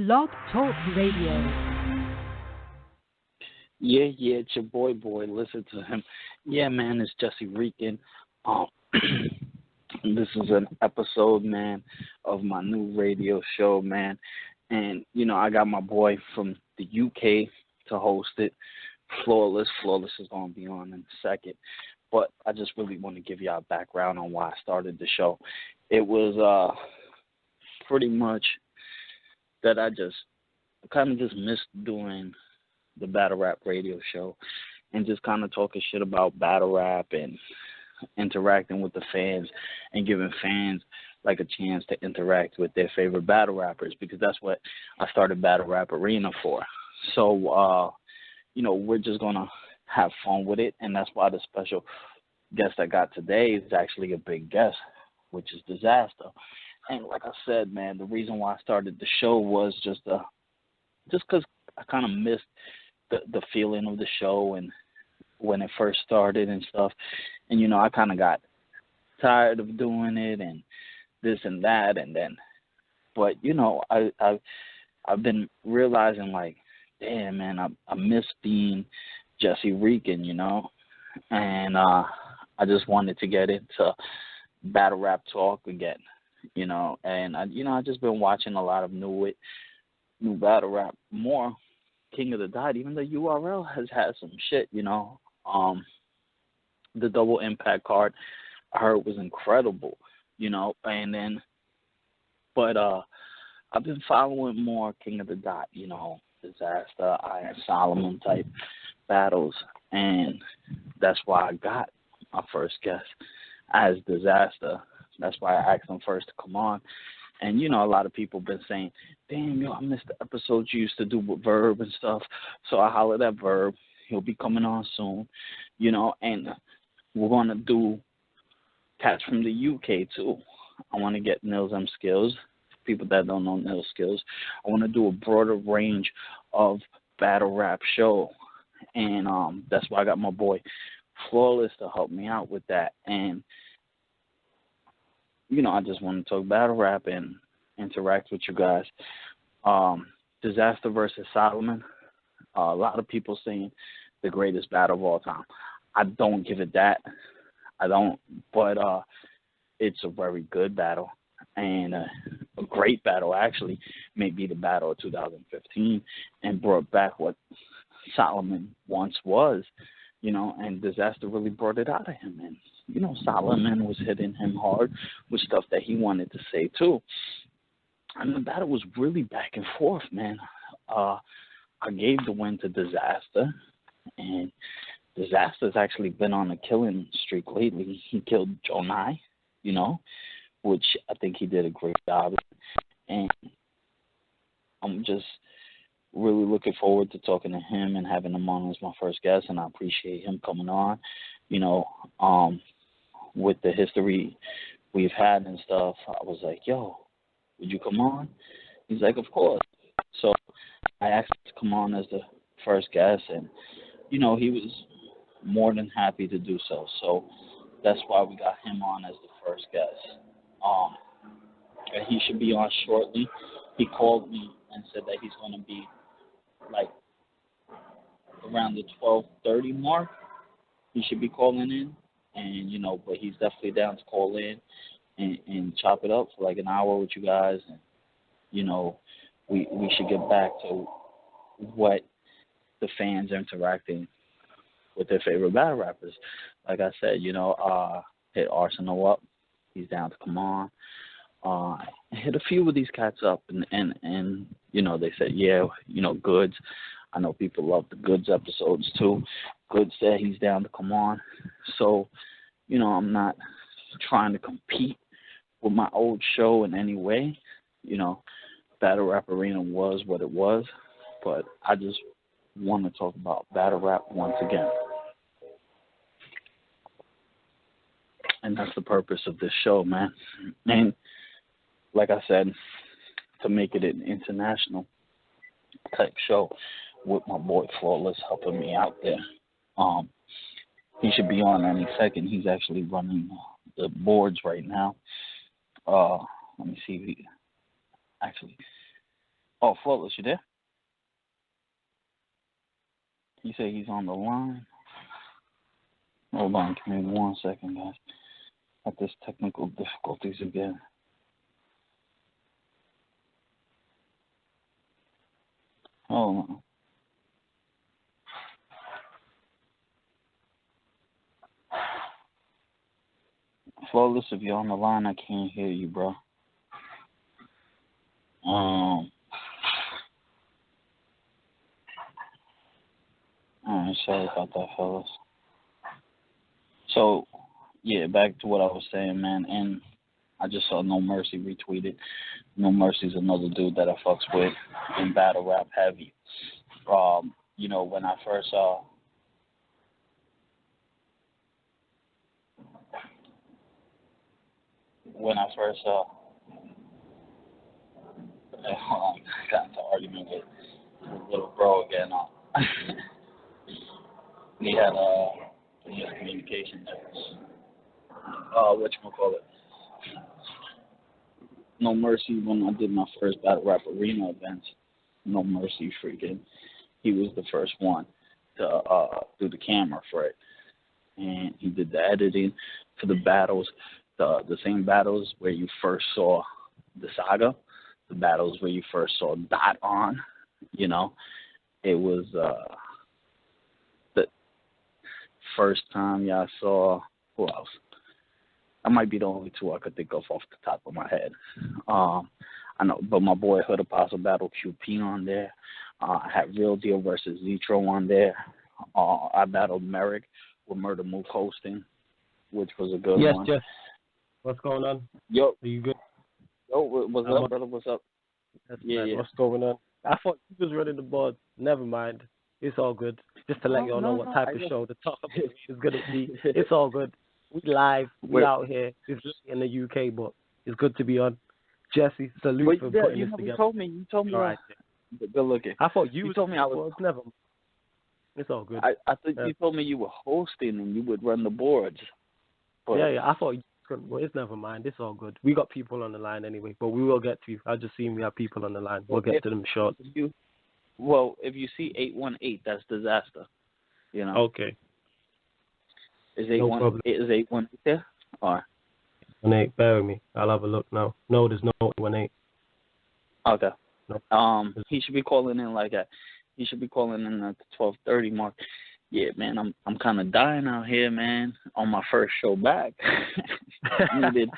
Blog Talk Radio. Yeah, it's your boy. Listen to him. Yeah, man, it's Jesse Rican. This is an episode, man, of my new radio show, man. And, I got my boy from the UK to host it. Flawless is going to be on in a second. But I just really want to give y'all a background on why I started the show. It was pretty much that I kind of missed doing the battle rap radio show and just kind of talking shit about battle rap and interacting with the fans and giving fans like a chance to interact with their favorite battle rappers, because that's what I started Battle Rap Arena for. So, we're just going to have fun with it, and that's why the special guest I got today is actually a big guest, which is Dizaster. And like I said, man, the reason why I started the show was just because I kind of missed the feeling of the show and when it first started and stuff. And, I kind of got tired of doing it and this and that. But, I've been realizing, like, damn, man, I miss being Jesse Rican, and I just wanted to get into battle rap talk again, and I just been watching a lot of new battle rap, more King of the Dot. Even the URL has had some shit, the double impact card I heard was incredible, but I've been following more King of the Dot, Dizaster, Iron Solomon type battles, and that's why I got my first guest as Dizaster. That's why I asked him first to come on. And, a lot of people been saying, damn, I missed the episodes you used to do with Verb and stuff. So I hollered at Verb. He'll be coming on soon, and we're going to do cats from the UK too. I want to get Nils M. Skills, people that don't know Nils Skills. I want to do a broader range of battle rap show. And that's why I got my boy Flawless to help me out with that. And, I just want to talk battle rap and interact with you guys. Dizaster versus Solomon. A lot of people saying the greatest battle of all time. I don't give it that. I don't. But it's a very good battle. And a great battle, actually, may be the battle of 2015 and brought back what Solomon once was, and Dizaster really brought it out of him. And, Solomon was hitting him hard with stuff that he wanted to say, too. And the battle was really back and forth, man. I gave the win to Dizaster, and Dizaster's actually been on a killing streak lately. He killed Joe Nye, which I think he did a great job. And I'm just really looking forward to talking to him and having him on as my first guest, and I appreciate him coming on, with the history we've had and stuff. I was like, yo, would you come on? He's like, of course. So I asked him to come on as the first guest, and, he was more than happy to do so. So that's why we got him on as the first guest. And he should be on shortly. He called me and said that he's going to be like around the 12:30 mark. He should be calling in, and but he's definitely down to call in and chop it up for like an hour with you guys. And we should get back to what the fans interacting with their favorite battle rappers. Like I said, hit Arsenal up. He's down to come on. Hit a few of these cats up, and they said, yeah, Goods. I know people love the Goods episodes too. Goods said he's down to come on. So, I'm not trying to compete with my old show in any way. Battle Rap Arena was what it was, but I just want to talk about battle rap once again. And that's the purpose of this show, man. And like I said, to make it an international type show with my boy Flawless helping me out there. He should be on any second. He's actually running the boards right now. Let me see. Actually, Oh, Flawless, you there? He said he's on the line. Hold on, give me 1 second, guys. Got this technical difficulties again. Hold on. Flawless, if you're on the line, I can't hear you, bro. Alright, sorry about that, fellas. So, yeah, back to what I was saying, man, and I just saw No Mercy retweeted. No Mercy's another dude that I fucks with in battle rap heavy. You know, when I first hold on, I got into an argument with little bro again. We had communication there. Whatchamacallit? No Mercy, when I did my first battle rap arena events, No Mercy freaking, he was the first one to do the camera for it. And he did the editing for the battles, the same battles where you first saw the saga, the battles where you first saw Dot on, you know. It was the first time y'all saw, who else? That might be the only two I could think of off the top of my head. I know, but my boy Hood Apostle battled QP on there. I had Real Deal versus Zetro on there. I battled Merrick with Murder Mook hosting, which was a good one. Yes. What's going on? Yo. Are you good? Yo, what's up, brother? What's up? Yeah. What's going on? I thought you was running the board. Never mind. It's all good. Just to let you all know what type of show the talk is going to be. It's all good. We live. We out here. It's in the UK, but it's good to be on. Jesse, salute for putting this together. You told me. All right. Good looking. I thought you told me I was. Never. It's all good. I thought you told me you were hosting and you would run the boards. But yeah. I thought you could. Well, it's never mind. It's all good. We got people on the line anyway, but we will get to you. I just seen we have people on the line. We'll get to them shortly. If you see 818, that's Dizaster. You know. Okay. Is 818 there? Or 818, bear with me. I'll have a look now. No, there's no 818. Okay. No. He should be calling in like that. He should be calling in at the 12:30 mark. Yeah, man, I'm kind of dying out here, man. On my first show back, needed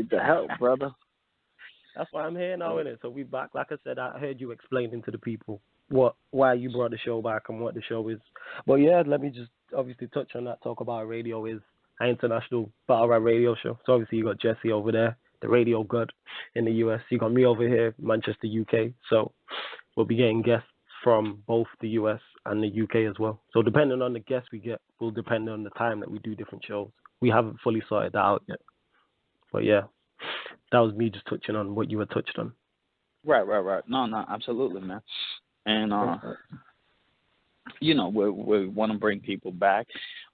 the help, brother. That's why I'm here now, innit? So we back. Like I said, I heard you explaining to the people why you brought the show back and what the show is. But yeah, let me just obviously touch on that. Talk about radio is an international battle rap radio show. So obviously you got Jesse over there, the radio god in the US. You got me over here, Manchester, UK. So we'll be getting guests from both the US and the UK as well. So depending on the guests we get, will depend on the time that we do different shows. We haven't fully sorted that out yet. But yeah, that was me just touching on what you were touched on. Right. No, absolutely, man. And you know, we want to bring people back.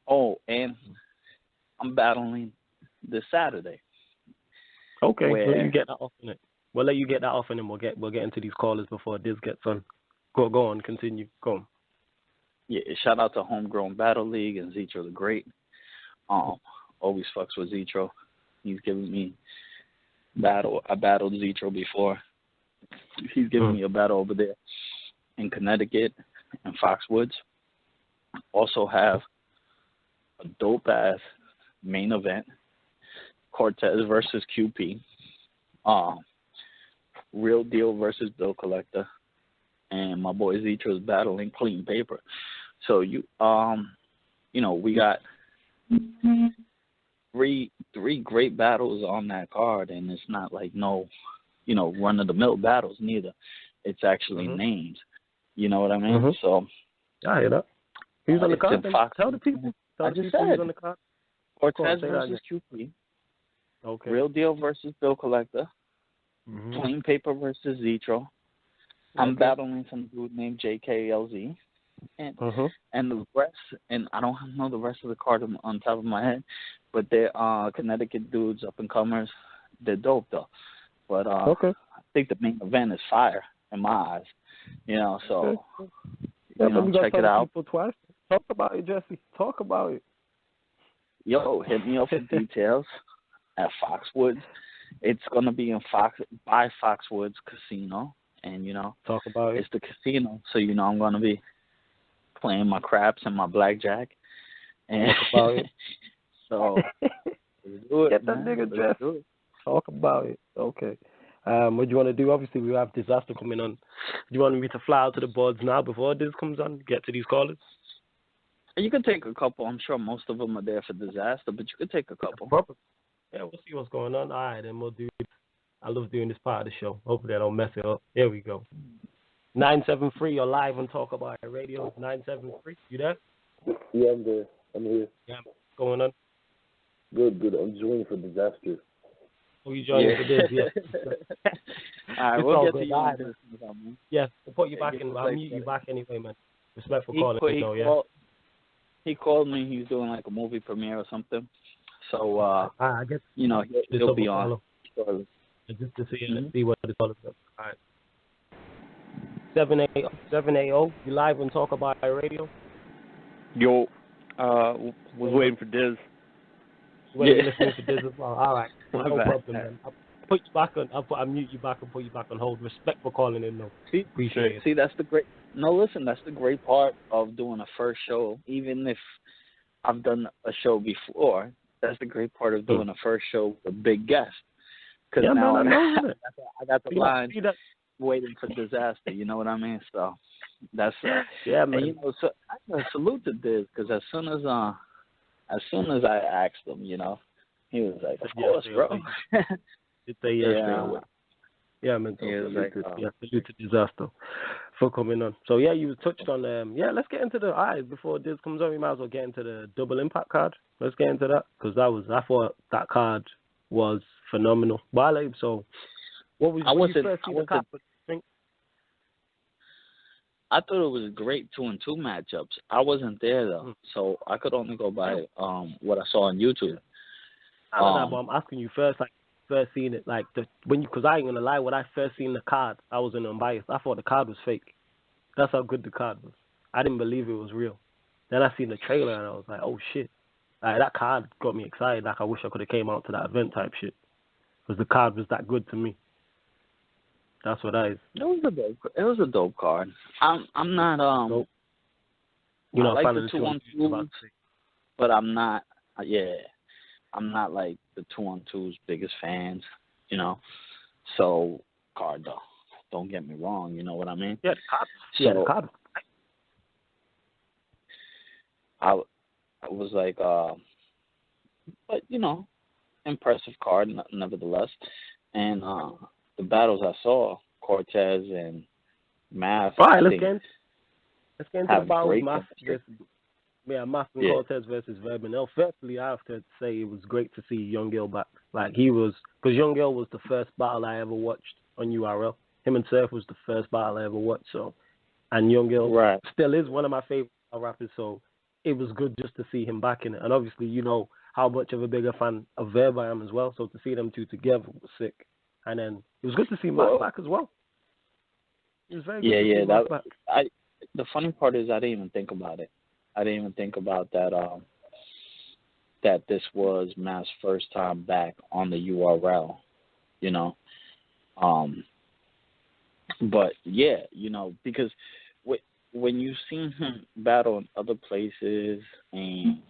Oh, and I'm battling this Saturday. Okay, we'll let you get that off in it. We'll let you get that off, and then we'll get into these callers before Diz gets on. Go on, continue. Go on. Yeah, shout out to Homegrown Battle League and Zetro the Great. Always fucks with Zetro. He's given me battle. I battled Zetro before. He's given me a battle over there in Connecticut and Foxwoods. Also have a dope ass main event. Cortez versus QP. Real Deal versus Bill Collector. And my boy Zetro's battling Clean Paper. So you know, we got three great battles on that card, and it's not like no, you know, run of the mill battles neither. It's actually names. You know what I mean? So I hear that. Who's on the card? Tell the people. I just said who's on the card. Cortez versus QP. Okay. Real Deal versus Bill Collector. Clean Paper versus Zetro. I'm battling some dude named JKLZ. And the rest, and I don't know the rest of the card on top of my head, but they're Connecticut dudes, up and comers. They're dope though. But I think the main event is fire, in my eyes. You know, Okay. so Yeah, but we got to check tell it the out. people twice. Talk about it, Jesse. Talk about Yo, hit me up for it. details at Foxwoods. It's gonna be in Foxwoods Casino, and Talk about it. it's the casino, so I'm gonna be playing my craps and my blackjack, and Talk about it. so let's do it, Get that man. nigga Let's dressed. do it. Talk about it. Okay. What do you want to do? Obviously, we have Dizaster coming on. Do you want me to fly out to the boards now before this comes on? Get to these callers? You could take a couple. I'm sure most of them are there for Disaster, but you could take a couple. Proper. Yeah, we'll see what's going on. All right, then we'll do it. I love doing this part of the show. Hopefully, I don't mess it up. Here we go. 973, you're live on Talk About It Radio. 973, you there? Yeah, I'm there. I'm here. Yeah, what's going on? Good, good. I'm just waiting for Dizaster. Who you joining for this? Yeah. All right, It's we'll all get good. to you All on right. this. Man. Yeah, we'll put you back Give in. us I'll like mute you that. back anyway, man. Respect for calling me, though, yeah? He called me. He's doing like a movie premiere or something. So, I guess he'll be on. Just to see what it's all about. All right. 780, you live on Talk About It Radio? Yo, was waiting for Diz. Listening for this as well. All right. My No bad. problem, man. I'll mute you back and put you back on hold. Respect for calling in, though. Appreciate it. See, that's the great. No, listen, that's the great part of doing a first show. Even if I've done a show before, that's the great part of doing a first show with a big guest. Because now I got the line waiting for Disaster. You know what I mean? So that's yeah, man. And so I gotta salute to Diz because as soon as I asked him, he was like, "Of course, bro." It's a yes straight away. Yeah, man. Salute to Dizaster for coming on. So yeah, you touched on let's get into the eyes before this comes on. We might as well get into the double impact card. Let's get into that because I thought that card was phenomenal. So what was you first see the card? I thought it was great 2-2 matchups. I wasn't there though, so I could only go by what I saw on YouTube. But I'm asking you first, like first seeing it, like because I ain't gonna lie, when I first seen the card, I was unbiased. I thought the card was fake. That's how good the card was. I didn't believe it was real. Then I seen the trailer and I was like, oh shit, like that card got me excited. Like I wish I could have came out to that event type shit because the card was that good to me. That's what that is. It was a dope card. I'm not nope. You know, I like the 2-on-2s, but I'm not. I'm not like the 2-on-2's biggest fans. So card though. Don't get me wrong. You know what I mean? Yeah, the card. I was like, but impressive card nevertheless, and the battles I saw, Cortez and Math. All right, let's get into the battles. Math and Cortez versus Verb. And firstly, I have to say it was great to see Young Gil back. Like because Young Gil was the first battle I ever watched on URL. Him and Surf was the first battle I ever watched. So, and Young Gil still is one of my favorite rappers. So it was good just to see him back in it. And obviously, you know how much of a bigger fan of Verb I am as well. So to see them two together was sick. And then it was good to see Matt back as well. It was very good to see Matt back. The funny part is I didn't even think about it. I didn't even think about that. That this was Matt's first time back on the URL. But yeah, because when you've seen him battle in other places and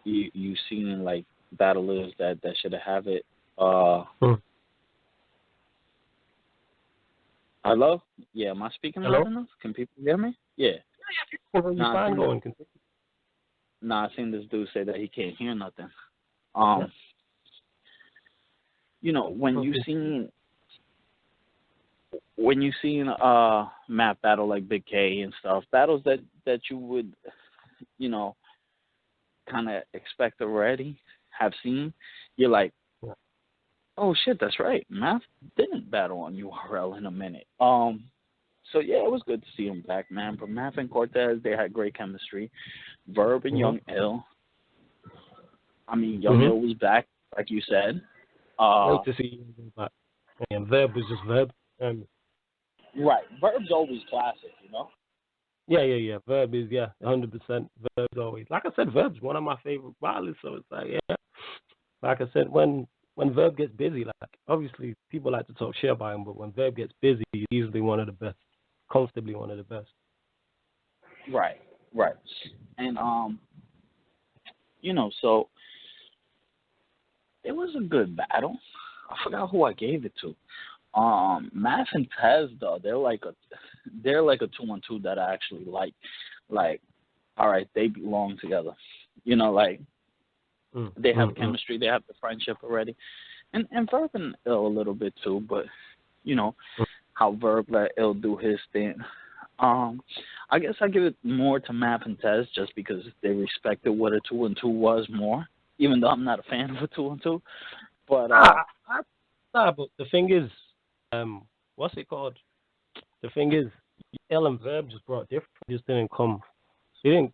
you've seen like battlers that should have it. Hello? Yeah, am I speaking loud enough? Can people hear me? Yeah. I seen this dude say that he can't hear nothing. When you seen Matt battle like Big K and stuff, battles that you would, kind of expect already, have seen, you're like, oh shit, that's right. Math didn't battle on URL in a minute. So yeah, it was good to see him back, man. But Math and Cortez, they had great chemistry. Verb and Young Ill. I mean, Young Ill was back, like you said. Great to see you back. And Verb was just Verb. Right. Verb's always classic, you know? Yeah. Verb is 100%. Verb's always like I said. Verb's one of my favorite battles. So it's like like I said, when Verb gets busy, like obviously people like to talk shit about him, but when Verb gets busy, he's easily one of the best, comfortably one of the best. Right. Right. And so it was a good battle. I forgot who I gave it to. Math and Tez though, they're like a 2-on-2 that I actually like. Like, all right, they belong together. Like they have chemistry, they have the friendship already. And Verb and Ill a little bit too, but how Verb let Ill do his thing. I guess I give it more to Math and Tez just because they respected what a 2-on-2 was more, even though I'm not a fan of a 2-on-2. But but the thing is, what's it called? The thing is, L and Verb just brought different. Just didn't come. They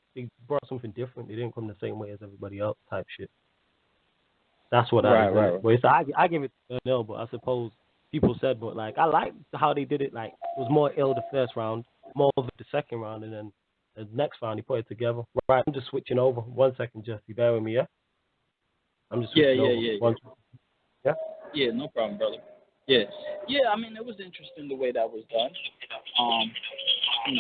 brought something different. They didn't come the same way as everybody else. Type shit. That's what I right. But I give it an L. But I suppose people said, but like I like how they did it. Like it was more L the first round, more of it the second round, and then the next round he put it together. Right. I'm just switching over. 1 second, Jesse. Bear with me, yeah. I'm just switching over. Yeah. Yeah, no problem, brother. Yeah. I mean, it was interesting the way that was done. We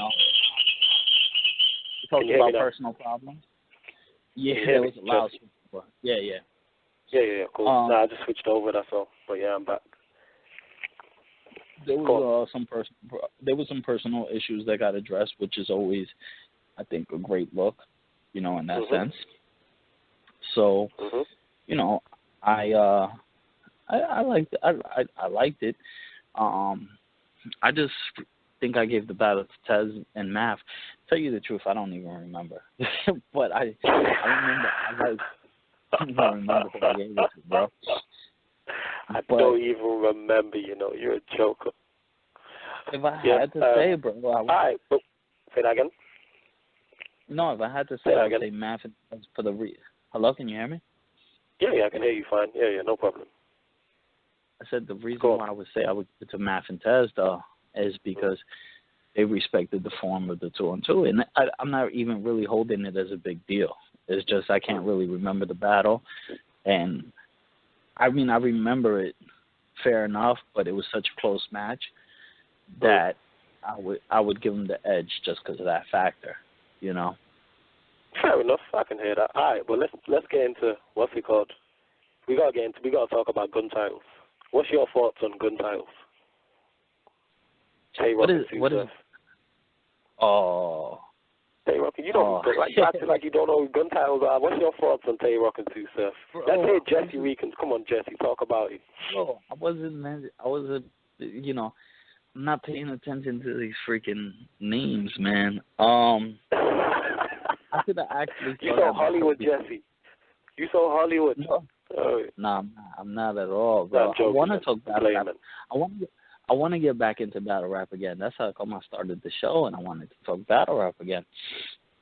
talked about personal problems. Yeah, it was a loud. Yeah. Yeah, cool. I just switched over, that's all. But yeah, I'm back. There was some personal issues that got addressed, which is always, I think, a great look, in that sense. So, I liked it. I liked it. I just think I gave the battle to Tez and Math. Tell you the truth, I don't even remember. But I remember. I don't remember who I gave it to, bro. Don't even remember. You're a joker. If I had to say, bro, all right. Say that again. No, if I had to say, I'd say Math and Tez for the Hello, can you hear me? Yeah, I can hear you fine. Yeah, no problem. I said the reason why I would say I would give it to Math and Tez, though, is because they respected the form of the 2-on-2. And I'm not even really holding it as a big deal. It's just I can't really remember the battle. And, I mean, I remember it fair enough, but it was such a close match that I would give them the edge just because of that factor, Fair enough. I can hear that. All right, well, let's get into what's it called. We gotta talk about gun titles. What's your thoughts on gun titles? What is? Oh. Tay-Rock, you don't acting like you don't know what gun titles are. What's your thoughts on Tay-Rock and Sue Surf? Let's hear Jesse Reekins. Come on, Jesse, talk about it. No, I wasn't. I'm not paying attention to these freaking names, man. I could have actually. You so Hollywood, Jesse. You so Hollywood. No, I'm not at all, bro. I want to talk battle rap. I want to get back into battle rap again. That's how come I started the show, and I wanted to talk battle rap again.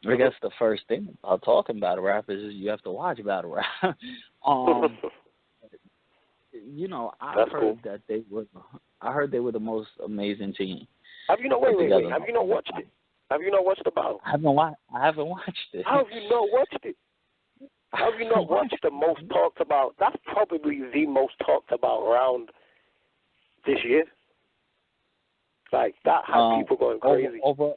I guess the first thing about talking battle rap is you have to watch battle rap. I heard they were the most amazing team. Have you not wait? Have you not watched it? Have you not watched the battle? I haven't watched it. How have you not watched it? How have you not watched the most talked about? That's probably the most talked about round this year. Like that had people going crazy. Over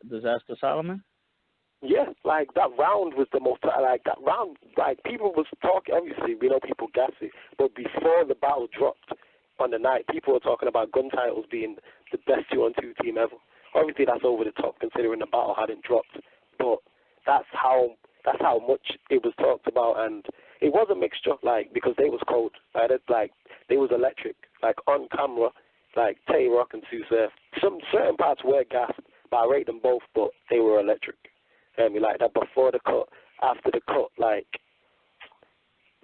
Dizaster Solomon? Yeah, like that round was the most, like that round, like people was talking, obviously we know people gas it, but before the battle dropped on the night, people were talking about gun titles being the best 2-on-2 team ever. Obviously that's over the top considering the battle hadn't dropped, but that's how much it was talked about, and it was a mixture, like, because they was cold, like they was electric, like on camera, like Tay-Rock and Sue Surf. Some certain parts were gassed, but I rate them both, but they were electric. I mean, like that before the cut, after the cut, like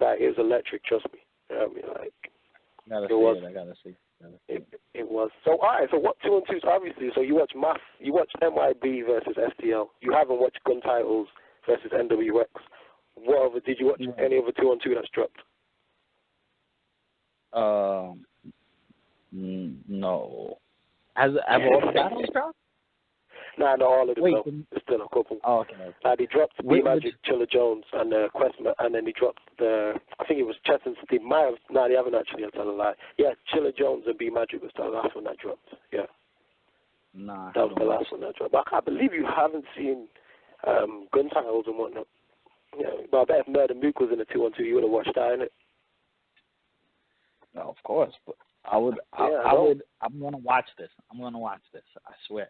it was electric. Trust me. I mean, like I gotta see. It was. So all right. So what 2-on-2s? Obviously. So you watch Math. You watch MYB versus STL. You haven't watched Gun Titles versus NWX. What other did you watch? Any other 2-on-2 that's dropped? No. Have all the battles dropped? Nah, not all of them. Wait, No. There's still a couple. Oh, okay. They dropped B Magic, Chilla Jones, and Questman, and then they dropped I think it was Chess and Steve. They haven't actually. I'll tell a lie. Yeah, Chilla Jones and B Magic was the last one that dropped. Yeah. Nah. That was the last one that dropped. But I can't believe you haven't seen gun titles and whatnot. Yeah, but I bet if Murder Mook was in the 2-on-2, you would have watched that, innit? No, of course, but I'm gonna watch this. I swear.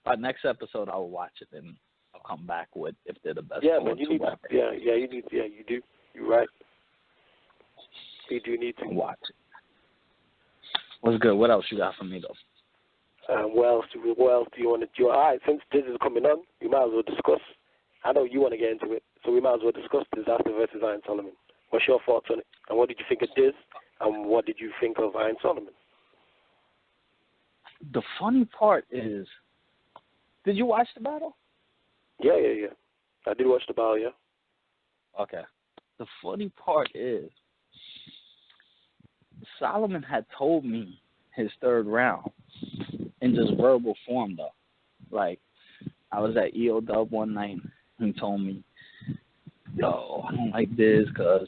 By next episode, I will watch it and I'll come back with if they're the best. Yeah, man, you need to. You do. You're right. You do need to watch it. What's good? What else you got for me though? What else do you want to do? All right, since this is coming on, we might as well discuss. I know you want to get into it, so we might as well discuss Dizaster versus Iron Solomon. What's your thoughts on it? And what did you think of Diz? And what did you think of Iron Solomon? The funny part is, did you watch the battle? Yeah. I did watch the battle, yeah. Okay. The funny part is, Solomon had told me his third round in just verbal form, though. Like, I was at EO Dub one night, and he told me, yo, I don't like this because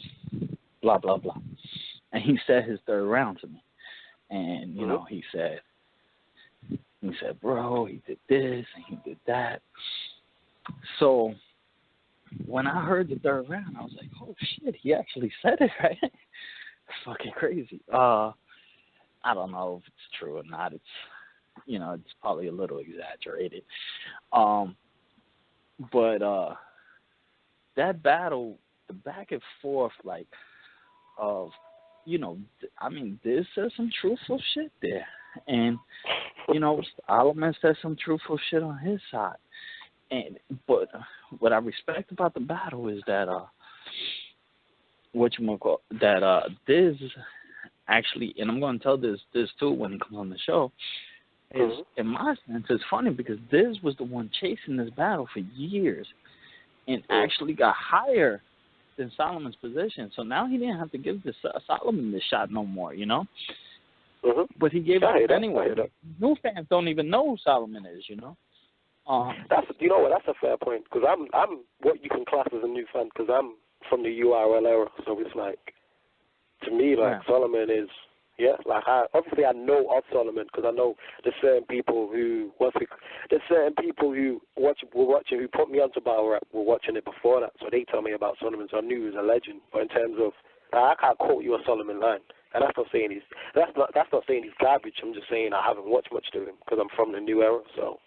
blah, blah, blah. And he said his third round to me. And, you know, he said, bro, he did this and he did that. So when I heard the third round, I was like, oh, shit, he actually said it, right? It's fucking crazy. I don't know if it's true or not. It's, it's probably a little exaggerated. But that battle, the back and forth, like, of, Diz said some truthful shit there. And, Solomon said some truthful shit on his side. But what I respect about the battle is that, Diz actually, and I'm going to tell Diz too when he comes on the show, is, in my sense, it's funny because Diz was the one chasing this battle for years and actually got higher than Solomon's position. So now he didn't have to give Solomon this shot no more, But he gave it anyway. New fans don't even know who Solomon is, That's that's a fair point because I'm what you can class as a new fan because I'm from the URL era, so it's like to me Solomon is obviously I know of Solomon because I know there's certain people who were watching who put me onto battle rap were watching it before that, so they tell me about Solomon, so I knew he was a legend. But in terms of I can't quote you a Solomon line. And that's not saying he's garbage. I'm just saying I haven't watched much to him because I'm from the new era. So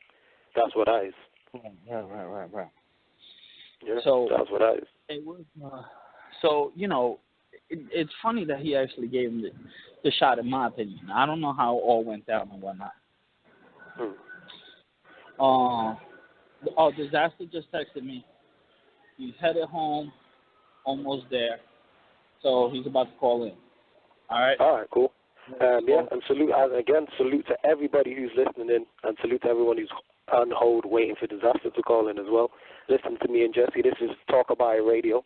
that's what I is. Right. Yeah, so that's what I is. It was it's funny that he actually gave him the shot, in my opinion. I don't know how it all went down and whatnot. Dizaster just texted me. He's headed home, almost there. So he's about to call in. All right, cool. And salute to everybody who's listening in, and salute to everyone who's on hold waiting for Dizaster to call in as well. Listen to me and Jesse. This is Talk About It Radio.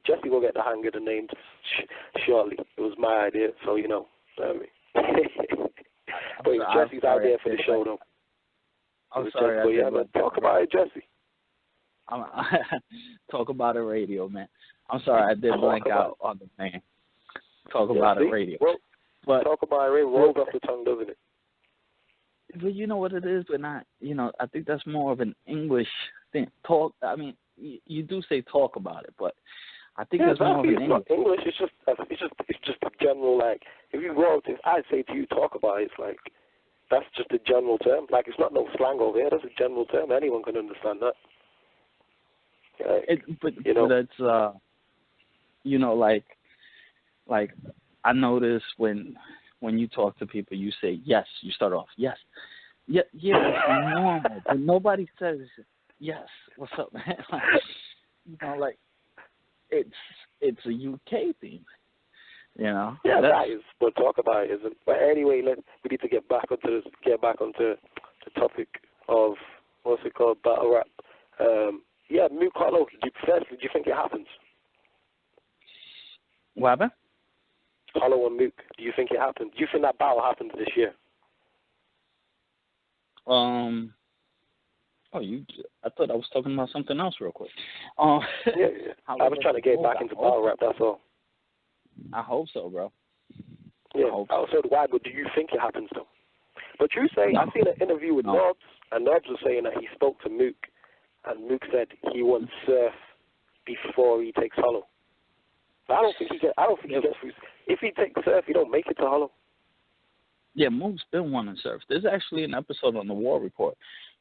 Jesse will get the hang of the name shortly. It was my idea, so but Jesse's out there for the show, though. I'm sorry. Talk about it, Jesse. Talk About It Radio, man. I'm sorry, I did blank out on the name. Talk About It Radio. But Talk About It Radio rolls off the tongue, doesn't it? But you know what it is, but not. I think that's more of an English thing. You do say talk about it, but I think that's more of an English. English. It's just a general, like, if you go out, if I say to you, talk about it, it's like, that's just a general term. Like, it's not no slang over here. That's a general term. Anyone can understand that. But that's like I notice when you talk to people, you say yes. You start off yes, yeah, that's normal. But nobody says yes. What's up, man? It's a UK thing. Yeah, that is. But talk about it isn't. But anyway, we need to get back onto the topic of what's it called, battle rap. Mook Carlo. Do you think it happens? What happened? Hollow and Mook. Do you think it happened? Do you think that battle happened this year? I thought I was talking about something else real quick. Yeah. I was trying to get back into battle rap, that's all. I hope so, bro. Yeah, I also why, but do you think it happens, though? But you say, I seen an interview with Nobbs, and Nobbs was saying that he spoke to Mook, and Mook said he wants Surf before he takes Hollow. But I don't think he gets through. If he takes Surf, he don't make it to Hollow. Yeah, Mook's been wanting Surf. There's actually an episode on the War Report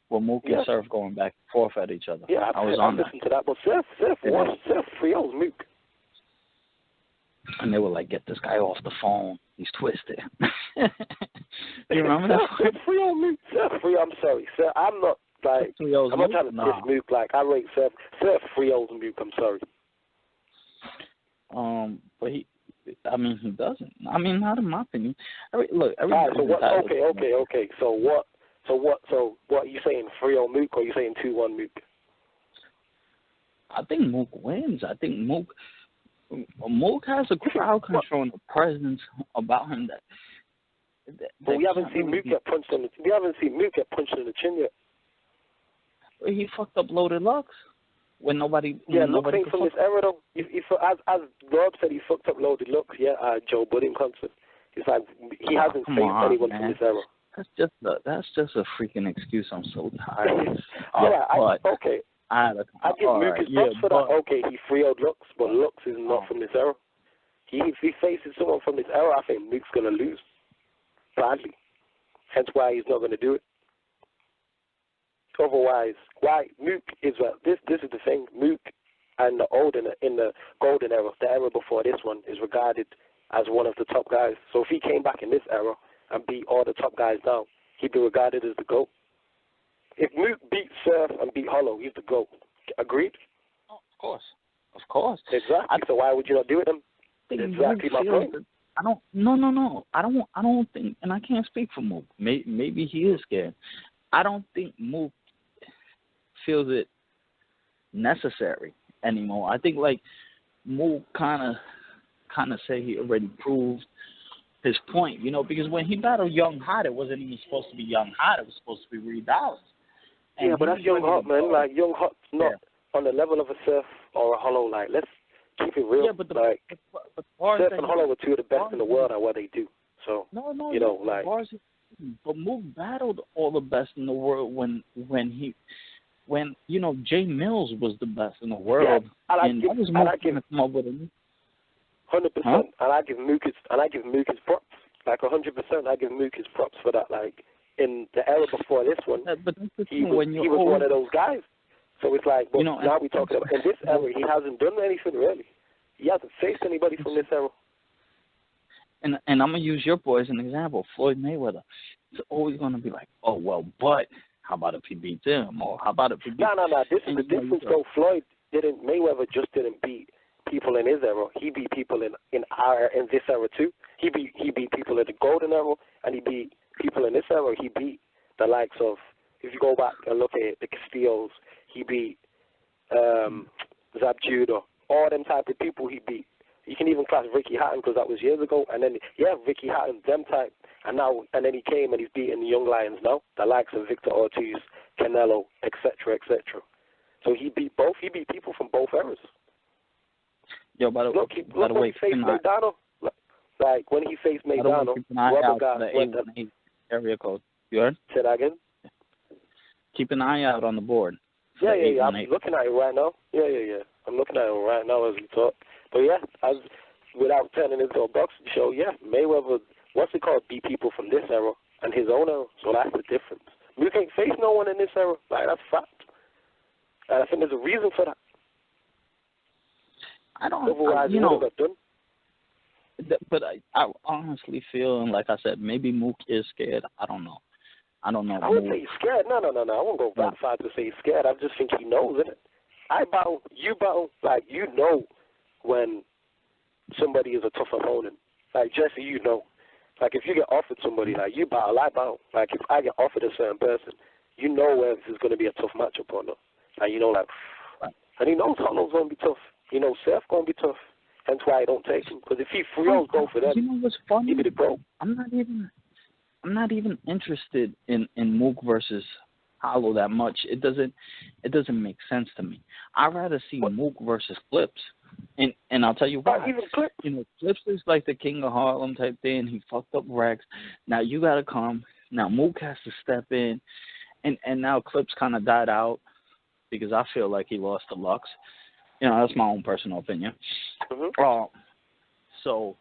where Mook and Surf going back and forth at each other. Yeah, I was on listening to that. But Surf 3-0's Mook. And they were like, get this guy off the phone. He's twisted. You remember that? Surf 3-0 Mook. Surf 3-0, I'm sorry. Sir, I'm not trying to diss Mook. Like, I rate Surf 3-0's Mook, I'm sorry. But he doesn't. I mean, not in my opinion. Okay. So what are you saying, 3-0 Mook, or are you saying 2-1 Mook? I think Mook wins. I think Mook has a crowd control and a presence about him but we haven't seen Mook get punched in the chin yet. He fucked up Loaded Lux when nobody. Lux ain't from this era though. As Rob said, he fucked up Loaded Lux. Yeah, Joe Budden concert. He's like he hasn't faced anyone from this era. That's just a freaking excuse. I'm so tired. Okay. I give Mook his props for that. Okay, he 3-0'd Lux, but Lux is not from this era. If he faces someone from this era, I think Mook's gonna lose badly. Hence why he's not gonna do it. Otherwise, why Mook is this is the thing. Mook and in the golden era, the era before this one, is regarded as one of the top guys. So if he came back in this era and beat all the top guys now, he'd be regarded as the GOAT. If Mook beats Surf and beat Hollow, he's the GOAT. Agreed? Oh, of course. Exactly. So why would you not do it then? Exactly my point. No. I don't think, and I can't speak for Mook. Maybe he is scared. I don't think Mook feels it necessary anymore. I think like Mook kind of say he already proved his point, because when he battled Young Hot, it wasn't even supposed to be Young Hot. It was supposed to be Reed Dollars. Yeah, but that's Young Hot, man. Like Young Hot's not on the level of a Surf or a Hollow. Like, let's keep it real. Yeah, but Surf and Hollow are two of the best in the world at what they do. So but Mook battled all the best in the world when Jay Mills was the best in the world. Yeah, I give him 100%. And I give Mook his props. Like 100%, I give Mook his props for that. Like in the era before this one, he was one of those guys. So it's like, now we're talking about in this era, he hasn't done anything really. He hasn't faced anybody from this era. And I'm gonna use your boy as an example, Floyd Mayweather. It's always gonna be like, oh well, but how about if he beats him, or how about if he beats? No. This is the difference, though. Mayweather just didn't beat people in his era. He beat people in this era too. He beat people in the golden era, and he beat people in this era. He beat the likes of, if you go back and look at the Castillos, he beat Zab Judah, all them type of people he beat. You can even class Ricky Hatton because that was years ago, and then Ricky Hatton, them type, and then he came and he's beating the young lions now, the likes of Victor Ortiz, Canelo, etc., etc. So he beat both. He beat people from both eras. Yo, by the way, he faced Maidana. Like when he faced Maidana, rubber guy went up. Area code. You heard? Say that again. Keep an eye out on the board. Yeah. I'm looking at it right now. Yeah. I'm looking at it right now as we talk. But without turning into a boxing show, Mayweather, beat people from this era and his own era. So that's the difference. We can't face no one in this era. Like, that's fact. And I think there's a reason for that. Otherwise, it would have got done. But I honestly feel, and like I said, maybe Mook is scared. I don't know. I wouldn't say he's scared. No. I won't go that far to say he's scared. I just think he knows it. You battle, like, when somebody is a tough opponent. Like, Jesse, Like, if you get offered somebody, like, you battle, I battle. Like, if I get offered a certain person, whether this is going to be a tough matchup or not. And and he knows Hollow's going to be tough. Surf going to be tough. Hence why I don't take him. Because if he 3-0 go for them, you know what's funny? he'd be the GOAT. I'm not even interested in Mook versus Hollow that much. It doesn't make sense to me. I'd rather see Mook versus Clips. And I'll tell you why. Even Clips. You know, Clips is like the king of Harlem type thing. He fucked up Rex. Now you gotta come. Now Mook has to step in. And now Clips kind of died out because I feel like he lost to Lux. You know, that's my own personal opinion. Mm-hmm. So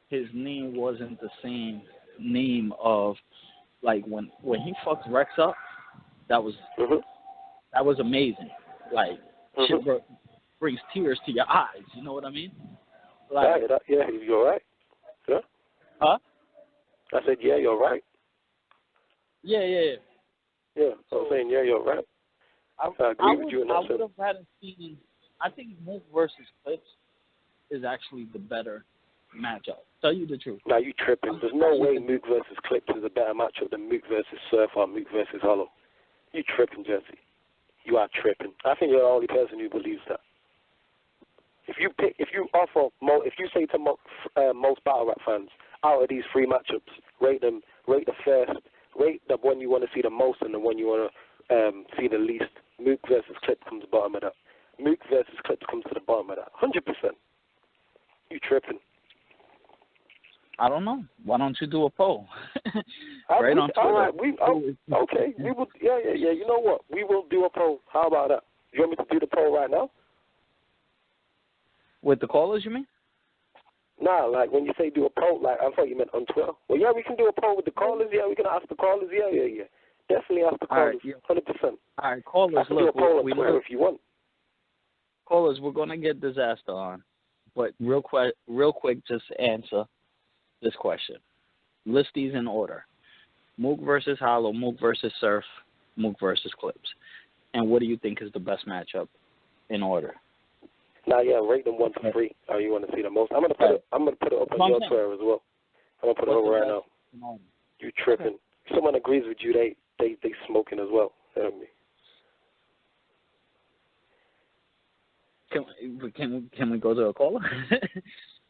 his name wasn't the same name of, like, when he fucked Rex up, that was amazing. Like, shit brings tears to your eyes. You know what I mean? Like, yeah, you're right. Yeah. Huh? I said, yeah, you're right. Yeah. Yeah, so I'm saying, yeah, you're right. I agree with you in that sense. I would have rather seen. I think Mook versus Clips is actually the better matchup. Tell you the truth. Now you tripping. There's no way Mook versus Clips is a better matchup than Mook versus Surf or Mook versus Hollow. You tripping, Jesse. You are tripping. I think you're the only person who believes that. If you say to most battle rap fans, out of these 3 matchups, rate the first, rate the one you want to see the most and the one you want to see the least. Mook versus Clips comes bottom of that. Mook versus Clips comes to the bottom of that. 100%. You tripping. I don't know. Why don't you do a poll? Right on Twitter. All right. Okay. We will. Yeah. You know what? We will do a poll. How about that? You want me to do the poll right now? With the callers, you mean? Nah, like when you say do a poll, like I thought you meant on Twitter. Well, yeah, we can do a poll with the callers. Yeah, we can ask the callers. Yeah. Definitely ask the callers. 100%. All right, callers. I can do a poll on Twitter look, if you want. Callers, we're gonna get Dizaster on, but real quick, just answer this question. List these in order: Mook versus Hollow, Mook versus Surf, Mook versus Clips. And what do you think is the best matchup in order? Now, yeah, rate them 1 to 3. How you want to see the most? I'm gonna put it up on your Twitter as well. I'm gonna put it over right now. You tripping? If someone agrees with you, they smoking as well. You know what I mean? Can we go to a caller?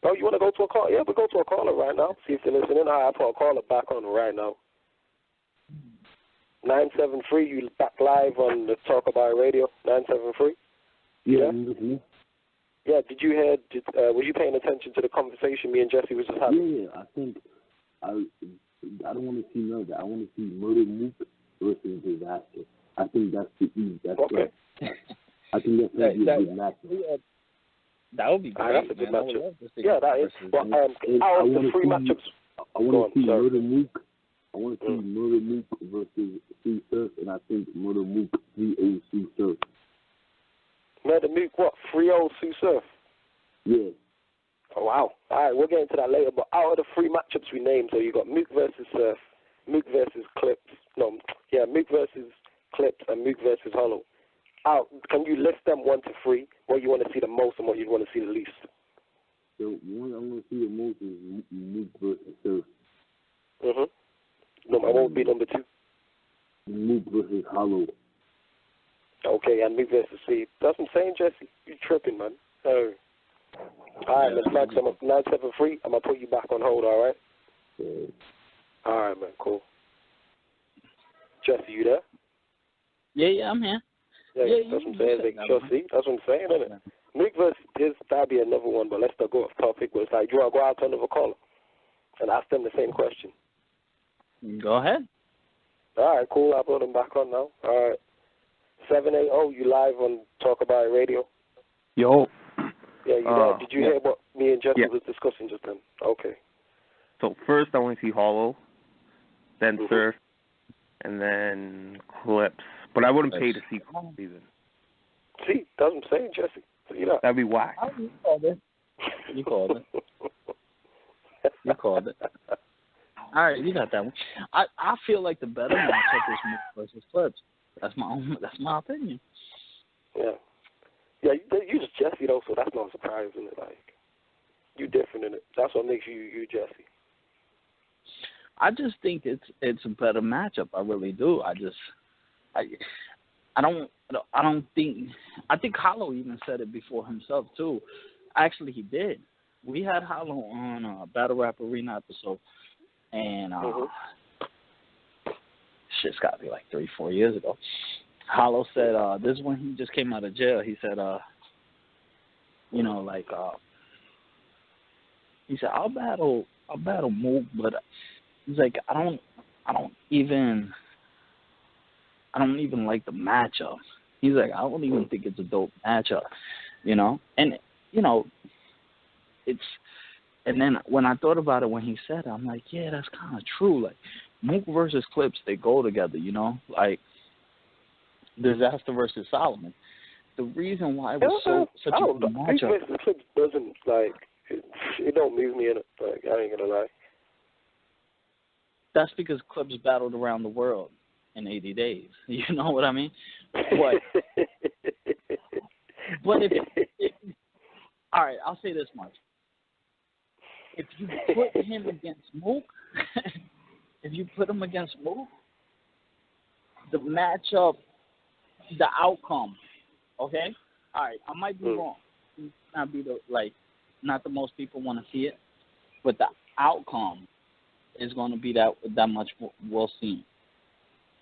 Oh, you want to go to a call? Yeah, we'll go to a caller right now. See if they're listening. All right, I'll put a caller back on right now. 973, you back live on the Talk About Radio. 973. Yeah. Yeah. Did you hear? Were you paying attention to the conversation me and Jesse was just having? Yeah. I think I don't want to see none of that. I want to see Murder Mook versus Dizaster. I think that's the E. That's okay. I think that's going to be a good matchup. That would be great. That's a good matchup. Yeah, that is. Well, out of the 3 matchups, I want to see Murder Mook. I want to see Murder Mook versus C Surf, and I think Murder Mook 3-0 C Surf. Murder Mook, what? 3-0 C Surf? Yeah. Oh, wow. All right, we'll get into that later. But out of the 3 matchups we named, so you got Mook versus Surf, Mook versus Clips. Mook versus Clips and Mook versus Hollow. Can you list them 1 to 3? What you want to see the most and what you want to see the least? So one I want to see the most is Mook versus Surf. No, I won't be number 2. Mook versus Hollow. Okay, and Mook versus C. That's what I'm saying, Jesse. You tripping, man. All right, man. Thanks. I'm 973. I'm gonna put you back on hold. All right. Yeah. All right, man. Cool. Jesse, you there? Yeah, I'm here. Yeah, that's what I'm saying. That's what I'm saying, isn't it? Mook versus that'd be another one, but let's not go off topic. But it's like, you want to go out to another caller and ask them the same question? Go ahead. All right, cool. I'll put them back on now. All right. 780, you live on Talk About It Radio. Yo. Yeah, you there? Did you hear what me and Jesse was discussing just then? Okay. So first I want to see Hollow, then Surf, and then Clips. But I wouldn't pay to see Clips even. See, that's what I'm saying, Jesse. See that? That'd be whack. You called it. You called it. All right, you got that one. I feel like the better matchup is Mook versus Clips. That's my opinion. Yeah. Yeah, you just Jesse though, so that's no surprise, isn't it? Like, you different in it. That's what makes you Jesse. I just think it's a better matchup. I really do. I don't think. I think Hollow even said it before himself too. Actually, he did. we had Hollow on a Battle Rap Arena episode, and shit's got to be like 3-4 years ago. Hollow said, this is when he just came out of jail. He said, you know, like, he said, I'll battle Mook, but he's like, I don't even like the matchup. He's like, I don't even think it's a dope matchup, you know? And, you know, and then when I thought about it when he said it, I'm like, yeah, that's kind of true. Like, Mook versus Clips, they go together, you know? Like, Dizaster versus Solomon. The reason why it was such a good matchup. Mook versus Clips doesn't, like, it don't move me in it. Like, I ain't gonna lie. That's because Clips battled around the world in 80 days. You know what I mean? But if all right, I'll say this much. If you put him against Mook, the matchup, the outcome, okay? All right, I might be wrong. Not the most people want to see it, but the outcome is going to be that much we'll see.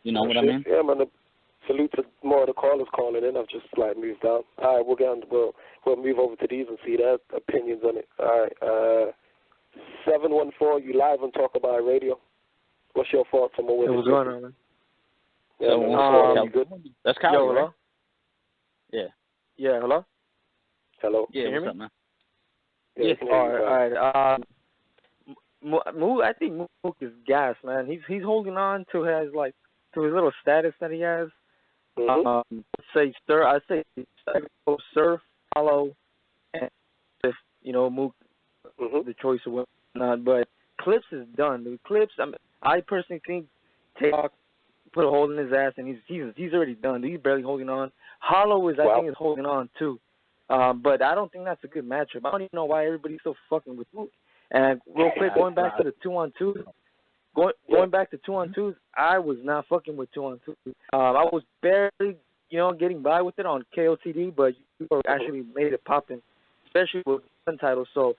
You know what I mean? Yeah, man. Salute to more of the callers calling in. I've just moved down. All right, we'll move over to these and see their opinions on it. All right, 714, you live on Talk About It Radio. What's your thoughts on what we're What's going on, man? Yeah, 714, you good? That's Kyle, hello? Right? Yeah. Yeah, hello? Hello? Yeah, can you what's hear up, man? Yeah, all right. Mook, I think Mook is gas, man. He's holding on to his little status that he has. I say Surf, Hollow, and if Mook, the choice of whatnot. But Clips is done. The Clips, I personally think Taylor put a hole in his ass, and he's already done. He's barely holding on. Hollow I think is holding on too. But I don't think that's a good matchup. I don't even know why everybody's so fucking with Mook. And real quick, going back to the 2-on-2, going back to 2-on-2s, I was not fucking with 2-on-2. I was barely, getting by with it on KOTD, but you actually made it popping, especially with one title. So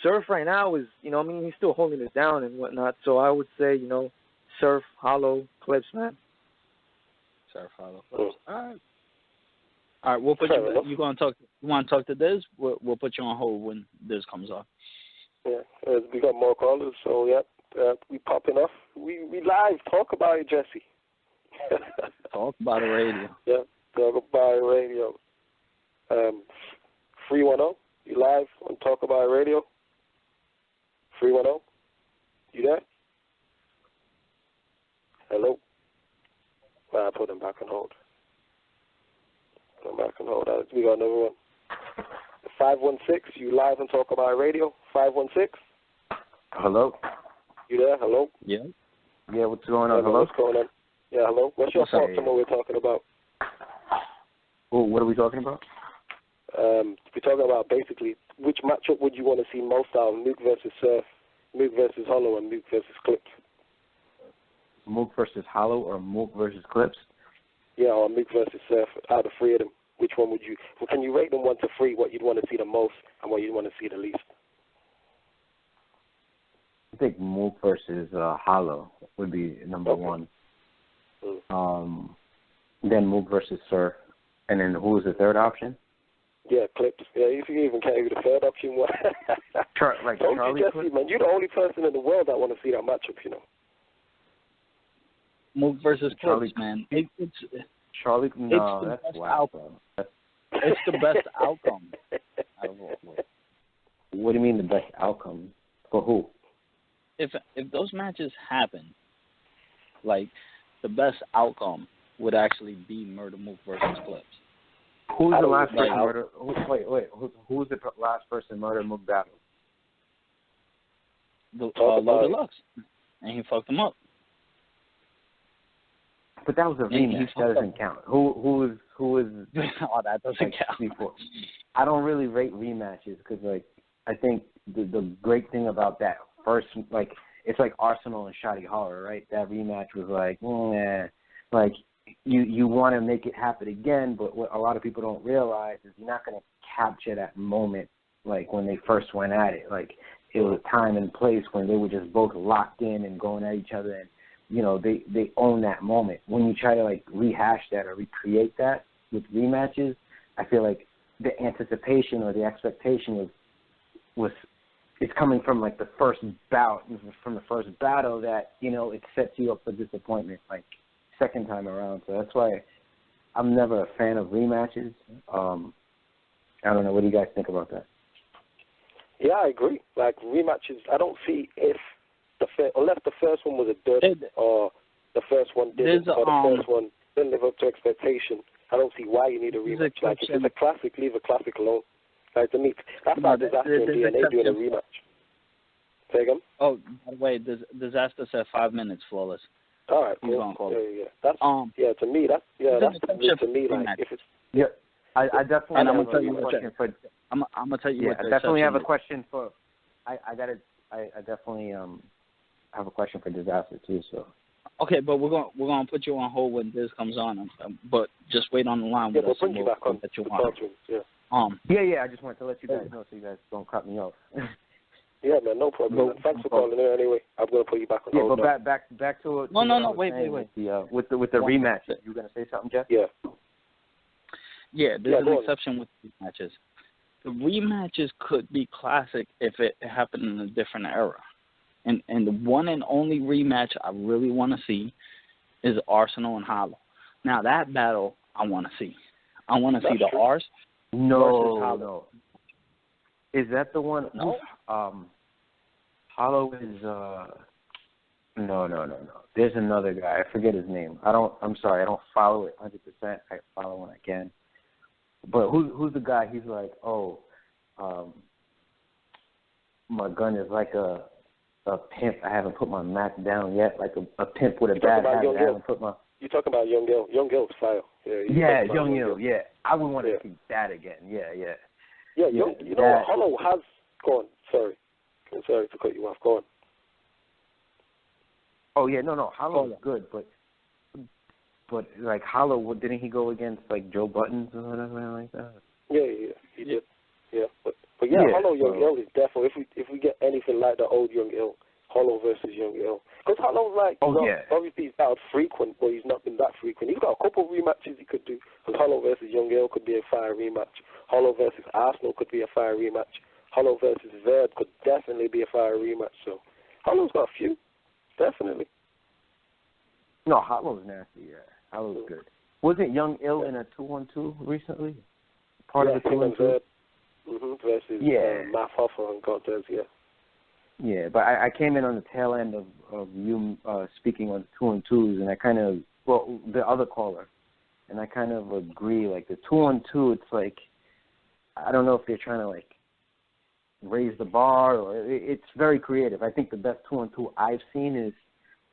Surf right now is, he's still holding it down and whatnot. So I would say, Surf, Hollow, Clips, man. Surf, Hollow, Clips. All right, we'll put you. You want to talk to Diz? We'll put you on hold when Diz comes on. Yeah, we got more callers, so we popping off. We live. Talk about it, Jesse. Talk about it radio. Yeah, Talk About It Radio. 310, you live on Talk About It Radio. 310, you there? Hello. I put him back on hold. We got another one. 516, you live on Talk About It Radio. 516. Hello. You there? Hello. Yeah. Yeah. What's going on? Hello. What's going on? Yeah. Hello. What's your thoughts on what we're talking about? Oh, what are we talking about? We're talking about basically which matchup would you want to see most out of Mook versus Surf, Mook versus Hollow, and Mook versus Clips. Mook versus Hollow or Mook versus Clips? Yeah, or Mook versus Surf. Out of the three of them, which one would you? Well, can you rate them 1 to 3? What you'd want to see the most and what you'd want to see the least? I think Mook versus Hollow would be number one. Then Mook versus Surf, and then who was the third option? Yeah, Clips. Yeah, if you even can't give the third option, what? Charlie Jesse, man, you're the only person in the world that want to see that matchup, Mook versus Clips, man. It's Charlie. No, it's that's wow. It's the best outcome. What do you mean the best outcome? For who? If those matches happen, like the best outcome would actually be Murder Mook versus Clips. Who's the last person murder? Who's the last person Murder Mook battle? Low Deluxe, and he fucked him up. But that was a rematch. That doesn't count. Who is? Oh, that doesn't count. Before. I don't really rate rematches because, I think the great thing about that first, it's like Arsenal and Shotty Horror, right? That rematch was you want to make it happen again, but what a lot of people don't realize is you're not going to capture that moment like when they first went at it. Like it was a time and place when they were just both locked in and going at each other, and you know they own that moment. When you try to like rehash that or recreate that with rematches, I feel like the anticipation or the expectation was it's coming from like the first bout, from the first battle, that you know it sets you up for disappointment like second time around. So that's why I'm never a fan of rematches. I don't know. What do you guys think about that? Yeah, I agree. Like rematches, I don't see if unless the first one was a dud or the first one didn't, or the first one didn't live up to expectation. I don't see why you need a rematch. Like if it's a classic, leave a classic alone. Like to me, that's how Dizaster and DNA doing a rematch. Say again? Oh, by the way, Dizaster said 5 minutes, Flawless. All right, cool. Yeah. That's to me. That's to me. Like if it's I definitely. And I'm gonna tell you what question for. I'm gonna tell you. Yeah, I definitely have a question for. I definitely have a question for Dizaster too. So. Okay, but we're gonna put you on hold when Diz comes on, but just wait on the line with us. We'll bring you back on. Yeah. I just wanted to let you guys know so you guys don't cut me off. Yeah, man, no problem. Thanks for calling in anyway. I'm gonna put you back on hold. Yeah, but back to it. No, wait. With the rematch, you were gonna say something, Jeff? Yeah. Yeah, there's an exception with rematches. The rematches could be classic if it happened in a different era. And the one and only rematch I really want to see is Arsenal and Hollow. Now, that battle I want to see. I want to see the Ars versus Hollow. No. Is that the one? No. Hollow is no. There's another guy. I forget his name. I'm sorry. I don't follow it 100%. I follow when I can. But who's the guy? He's like, my gun is like a pimp. I haven't put my Mac down yet. Like a pimp with a bad habit. I haven't put my. You talking about Young Gil? Young Gil's fire. Yeah, Young Gil. Yeah, I would want to see that again. Yeah. Yeah, you know what? Hollow has gone. Sorry to cut you off. Go on. Oh yeah, no. Hollow is good, but like Hollow, didn't he go against like Joe Buttons or whatever like that? Yeah, he did. Yeah, but Hollow Young Gil is definitely if we get anything like the old Young Gil, Hollow versus Young Gil, because Hollow's like obviously he's not frequent, but he's not been that frequent. He's got a couple of rematches he could do. Because Hollow versus Young Gil could be a fire rematch. Hollow versus Arsenal could be a fire rematch. Hollow versus Verb could definitely be a fire rematch. So Hollow's got a few, definitely. No, Hollow's nasty. Yeah, Hollow's good. Wasn't Young Ill in a 2-on-2 recently? Part of the 2-on-2. Versus Matt Hoffa and Cortez. Yeah, but I came in on the tail end of you speaking on 2-on-2s, and I kind of the other caller, and I kind of agree. Like the 2-on-2, it's like I don't know if they're trying to like raise the bar or it's very creative. I think the best 2-on-2 I've seen is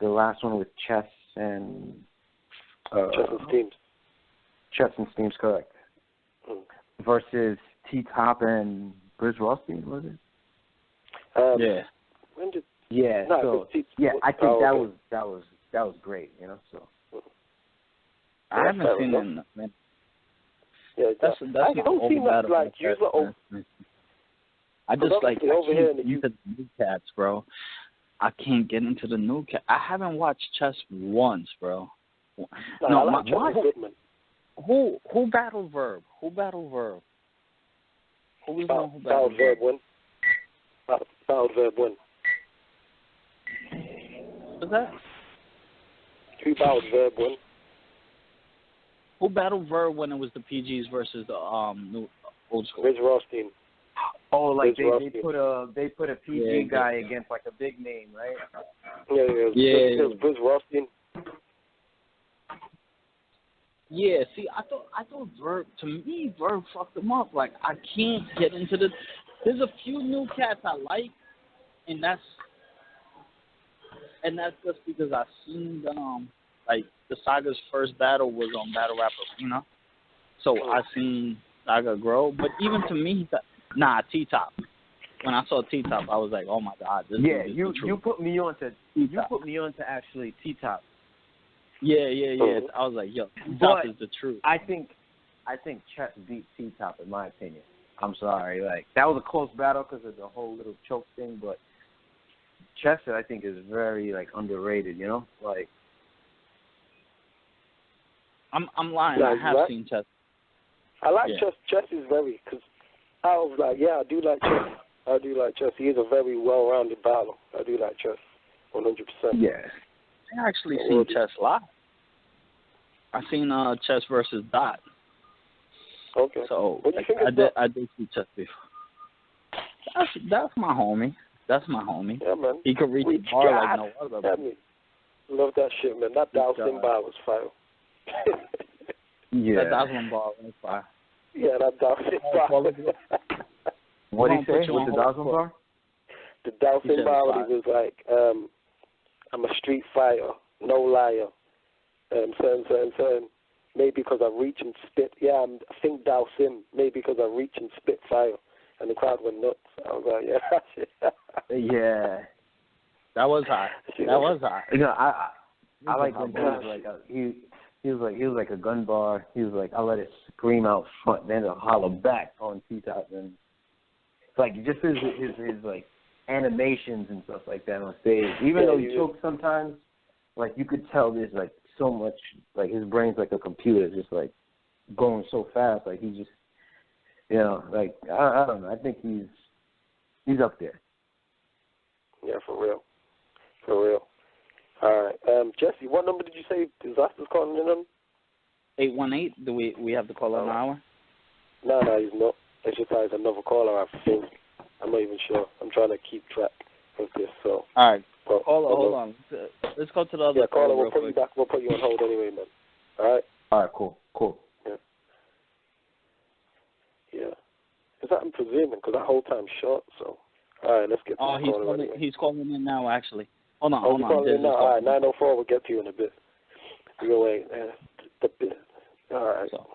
the last one with Chess and Steams. Chess and Steams, correct. Versus T-Top and Briz Rothstein, was it? Yeah. When did? Yeah. No, I think that was great. You know. So. I haven't seen that. Man. Yeah, that's I don't seem like user. I just like into the new cats, bro. I can't get into the new cat. I haven't watched Chess once, bro. Who battled Verb? Who battled Verb? Who was the one who battled Verb? Battled Verb win. What's that? Who battled Verb win? Who battled Verb when it was the PGs versus the new old school? Riz Rothstein. Oh, like they put a PG guy against like a big name, right? It was Riz Rothstein. Yeah, see, I thought Verb, to me, Verb fucked him up. Like, I can't get into the. There's a few new cats I like, and that's just because I've seen like the Saga's first battle was on Battle Rap Arena, so I seen Saga grow. But even to me, T-Top. When I saw T-Top, I was like, oh my God, this is the truth. You put me on to actually T-Top. Yeah. I was like, yo, T-Top is the truth. I think Chess beat T-Top in my opinion. I'm sorry. Like, that was a close battle because of the whole little choke thing, but Chester, I think, is very, like, underrated, you know? Like, I'm lying. I have seen Chester. I like Chester's very, because I was like, yeah, I do like Chester. I do like Chess. He is a very well-rounded battler. I do like Chess, 100%. Yeah. I actually seen Chess live. I seen Chess versus Dot. Okay. So what do you think I did see Chess before. That's my homie. That's my homie. Yeah, man. He could reach the bar like no other. Yeah, love that shit, man. That Dowsing bar was fire. Yeah. That Dowsing bar was fire. Yeah, that Dowsing bar. What did he say with the Dowsing bar? The Dowsing bar was like, I'm a street fighter, no liar. Certain. Maybe because I reach and spit. Yeah, I think Dow Sim. Maybe because I reach and spit fire. And the crowd went nuts. I was like, yeah. Yeah. That was hot. That was hot. You know, I like when he was like, he was like a gun bar. He was like, I let it scream out front, then it'll holler back on 2000. Like, just his like, animations and stuff like that on stage. Even though he choked sometimes, like, you could tell there's, like, so much, like, his brain's like a computer, just, like, going so fast. Like, he just, you know, like, I don't know. I think he's up there. Yeah, for real. For real. All right. Jesse, what number did you say Dizaster's calling in on? 818. Do we have to call an hour? No, he's not. It's just like another caller, I think. I'm not even sure. I'm trying to keep track of this. So. All right. Caller, hold on. Let's go to the other caller. We'll put you back. We'll put you on hold anyway, man. All right. All right. Cool. Yeah. Is that I'm presuming because that whole time's short. So. All right. Let's get to the caller anyway. He's calling in now, actually. Hold on. He's calling in now. All right. 904. We'll get to you in a bit. We'll wait. All right. So,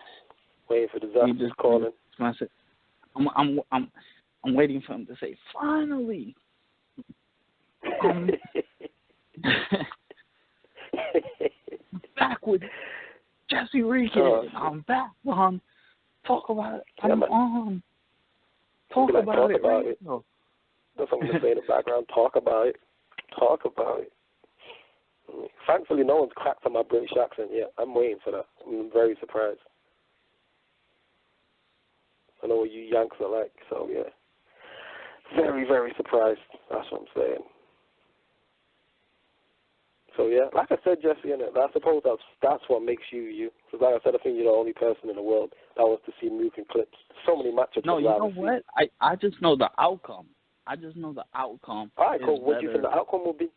waiting for Dizaster's calling. I'm waiting for him to say, finally. Back with Jesse Regan. I'm back on. Talk about it. I'm on. Talk about it. That's what I'm going to say in the background. Talk about it. Thankfully, no one's cracked on my British accent yet. I'm waiting for that. I'm very surprised. I know what you Yanks are like, so yeah. Very, very surprised. That's what I'm saying. So yeah, like I said, Jesse, I suppose that's what makes you. Because like I said, I think you're the only person in the world that wants to see moving clips. So many matchups. No, you know what? I just know the outcome. All right, cool. What do you think the outcome will be?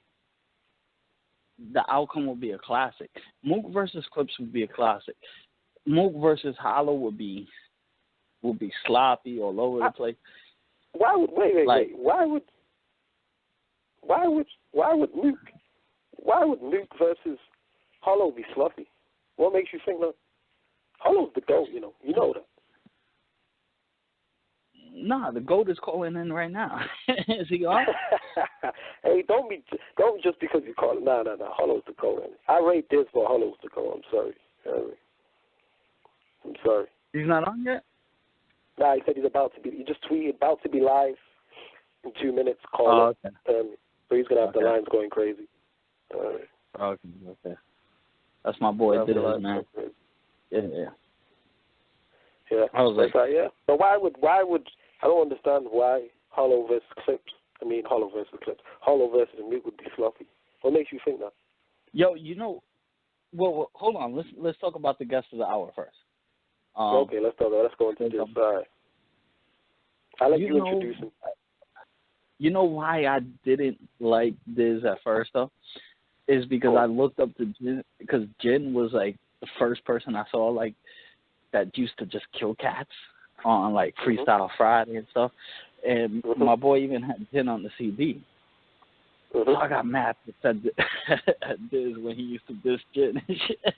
The outcome will be a classic. Mook versus Clips would be a classic. Mook versus Hollow would be sloppy all over the place. Why would Mook versus Hollow be sloppy? What makes you think that? Hollow's the GOAT, you know that. Nah, the GOAT is calling in right now. Is he on? Hey, don't just because you call it. No. Hollow's the GOAT. I rate this, but Hollow's the GOAT. I'm sorry. He's not on yet? Nah, he said he just tweeted about to be live in 2 minutes. Call it. Okay. So he's gonna have the lines going crazy. Okay. That's my boy, Diz, man. Yeah. Yeah. I was like, yeah. But why would I don't understand why Hollow versus Clips. Hollow versus Mook would be sloppy. What makes you think that? Yo, well, hold on. Let's talk about the guest of the hour first. Okay, let's talk. Let's go into this. All right. I'll let you introduce him. You know why I didn't like Diz at first, though? Is because I looked up to Jin, because Jin was, like, the first person I saw, like, that used to just kill cats on, like, Freestyle Friday and stuff. And my boy even had Jin on the CD. So I got mad at Diz when he used to diss Jin and shit.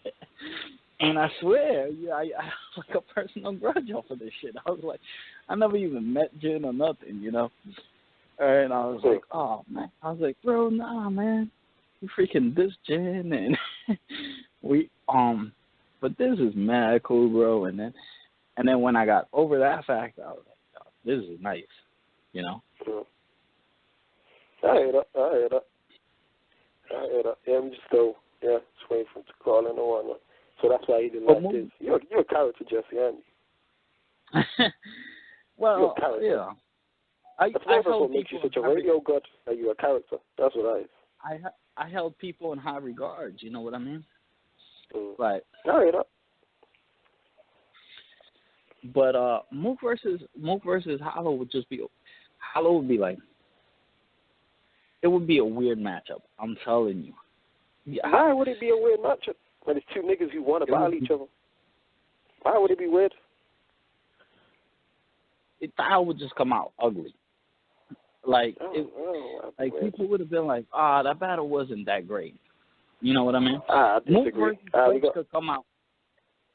And I swear, I like a personal grudge off of this shit. I was like, I never even met Jin or nothing, And I was like, oh, man. I was like, bro, nah, man. You freaking diss Jin. And but this is mad cool, bro. And then when I got over that fact, I was like, This is nice, you know. I hear that. Yeah, I'm just still, just waiting for him to call in or whatnot. So that's why he didn't like this. You're a character, Jesse, aren't you? Well, you're a character. yeah. That's what makes you such a radio god. That you're a character. That's what I is. I held people in high regard. You know what I mean? Like, I hear that. But Mook versus Hollow would just be, Hollow would be like, it would be a weird matchup. I'm telling you. Why would it be a weird matchup when it's two niggas who want to battle each other? Why would it be weird? That would just come out ugly. Like, people would have been like, that battle wasn't that great. You know what I mean? I disagree. Mook could come out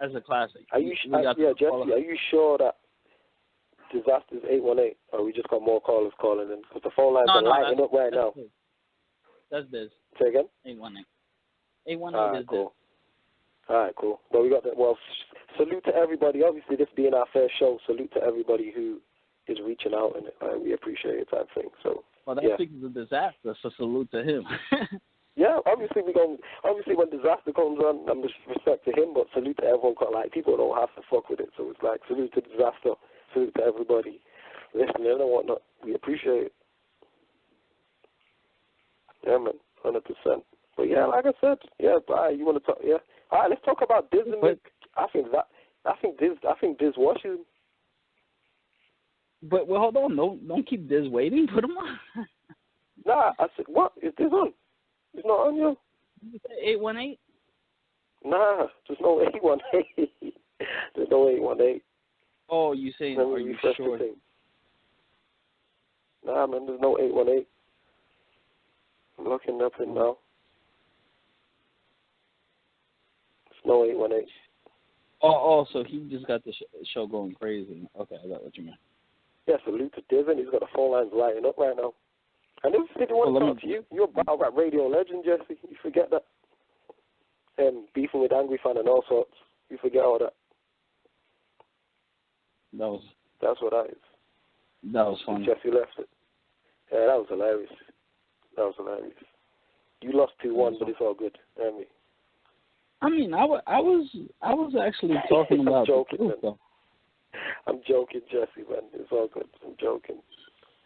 as a classic. Are you Jesse, are you sure that Dizaster's 818, or we just got more callers calling in? Because the phone lines are lighting up right now. That's this. Say again? 818. 818 is cool. All right, cool. Well, we got that. Well, salute to everybody. Obviously, this being our first show, salute to everybody who is reaching out, and we appreciate it, type thing. So, well, that's because of Dizaster, so salute to him. Yeah, obviously when Dizaster comes on, I'm respect to him, but salute to everyone. Like, people don't have to fuck with it, so it's like salute to Dizaster, salute to everybody listening and whatnot. We appreciate it. Yeah, man, 100%. But yeah, like I said, you want to talk? Yeah, all right, let's talk about Diz and Mick. I think Diz washes him. But well, hold on, don't keep Diz waiting. Put him on. Nah, I said what? Is Diz on? It's not on you. 818? Nah, there's no 818. There's no 818. Oh, you saying? Are you sure? Nah, man, there's no 818. I'm looking up it now. There's no 818. Oh, so he just got the show going crazy. Okay, I got what you mean. Yeah, salute to Diz, he's got the phone lines lighting up right now. I never said he want to talk to you. You're a battle rap radio legend, Jesse. You forget that. And beefing with Angry Fan and all sorts. You forget all that. That's what that is. That was funny. Jesse left it. Yeah, that was hilarious. You lost 2-1, but it's all good. I mean, I was actually talking about joking, the truth, though. I'm joking, Jesse, man. It's all good. I'm joking.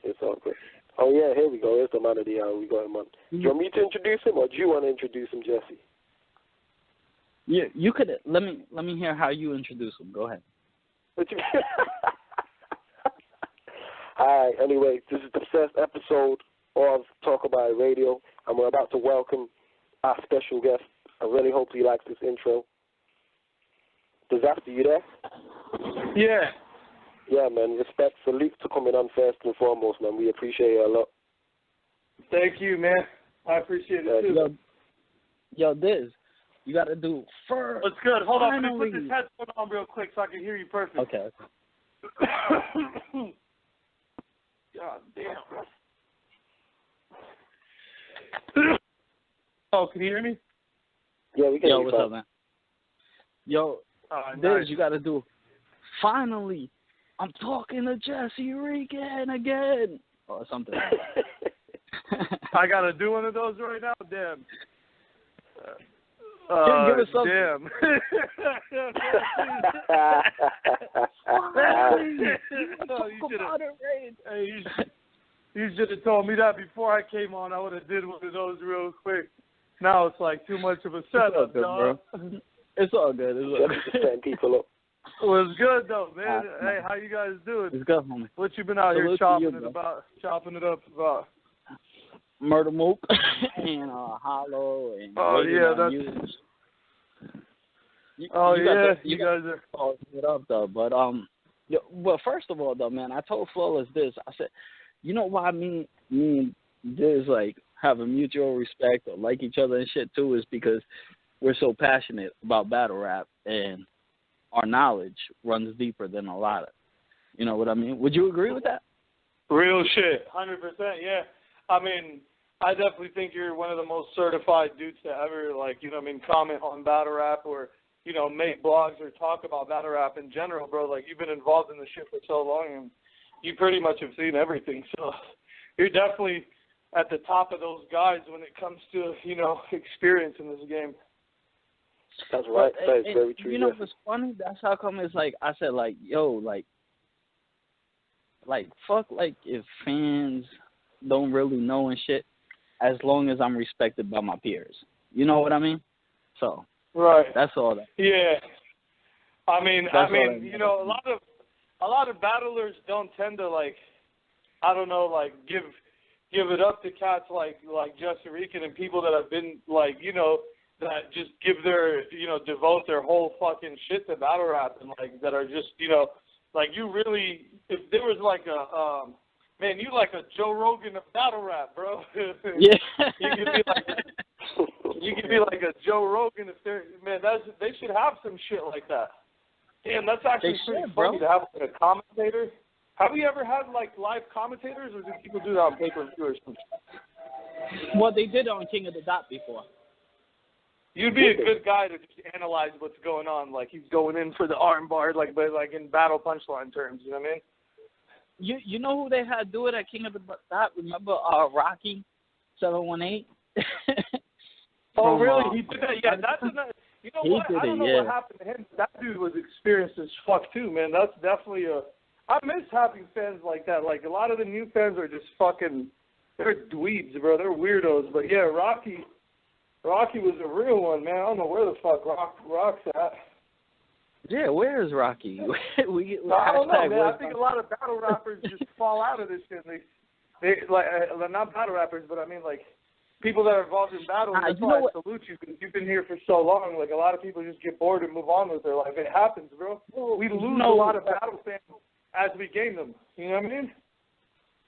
It's all good. Oh, yeah, here we go. Here's the man of the hour. We got him on. Do you want me to introduce him, or do you want to introduce him, Jesse? Yeah, you could. Let me hear how you introduce him. Go ahead. All right, anyway, this is the first episode of Talk About It Radio, and we're about to welcome our special guest. I really hope he likes this intro. Dizaster, you there? Yeah. Yeah, man. Respect, salute to coming on first and foremost, man. We appreciate it a lot. Thank you, man. I appreciate it, too. Yo, Diz, you got to do first. What's good? Hold on. Let me put this headphone on real quick so I can hear you perfect. Okay. God damn. Oh, can you hear me? Yeah, we can hear you. What's up, man? Yo, Diz, nice. You got to do finally. I'm talking to Jesse Regan again, or something. I gotta do one of those right now. Damn. Give us something. Damn. You should have told me that before I came on. I would have did one of those real quick. Now it's like too much of a setup, dog. It's all good. It's all good. Just setting people up. Well, it's good though, man. Hey, how you guys doing? It's good, homie. What you been out here chopping it up about? Murder Mook and Hollow and that's. You guys are all it up though. But well, first of all though, man, I told Flawless this. I said, you know why me and Diz like have a mutual respect or like each other and shit too is because we're so passionate about battle rap and our knowledge runs deeper than a lot of. You know what I mean? Would you agree with that? Real shit, 100%. Yeah. I mean, I definitely think you're one of the most certified dudes to ever, like, you know what I mean, comment on battle rap or, you know, make blogs or talk about battle rap in general, bro. Like, you've been involved in the shit for so long, and you pretty much have seen everything. So you're definitely at the top of those guys when it comes to, experience in this game. That's right. That is very true. You know what's funny? That's how come it's like, I said, like, yo, like fuck, like, if fans don't really know and shit, as long as I'm respected by my peers. You know what I mean? So, right. That's all that. Yeah. I mean, a lot of battlers don't tend to, like, I don't know, like, give it up to cats like Jesse Rican and people that have been, like, that just give their, devote their whole fucking shit to battle rap and, like, that are just, like, you really, if there was, like, man, you like a Joe Rogan of battle rap, bro. Yeah. You could be like a Joe Rogan if they're, man, they should have some shit like that. Damn, that's actually pretty funny to have like, a commentator. Have we ever had, like, live commentators, or do people do that on pay-per-view or something? Well, they did it on King of the Dot before. You'd be a good guy to just analyze what's going on, like he's going in for the arm bar, but like in battle punchline terms, you know what I mean? You know who they had do it at King of the Dot? Remember Rocky 718? Oh, really? He did that? Yeah, that's another. You know what? I don't know what happened to him. That dude was experienced as fuck too, man. That's definitely I miss having fans like that. Like, a lot of the new fans are just fucking, they're dweebs, bro. They're weirdos. But yeah, Rocky was a real one, man. I don't know where the fuck Rock's at. Yeah, where is Rocky? I don't know, man. I think a lot of battle rappers just fall out of this shit. They like, not battle rappers, but I mean, like, people that are involved in battle. That's why I salute you, because you've been here for so long. Like, a lot of people just get bored and move on with their life. It happens, bro. We lose a lot of battle fans as we gain them. You know what I mean?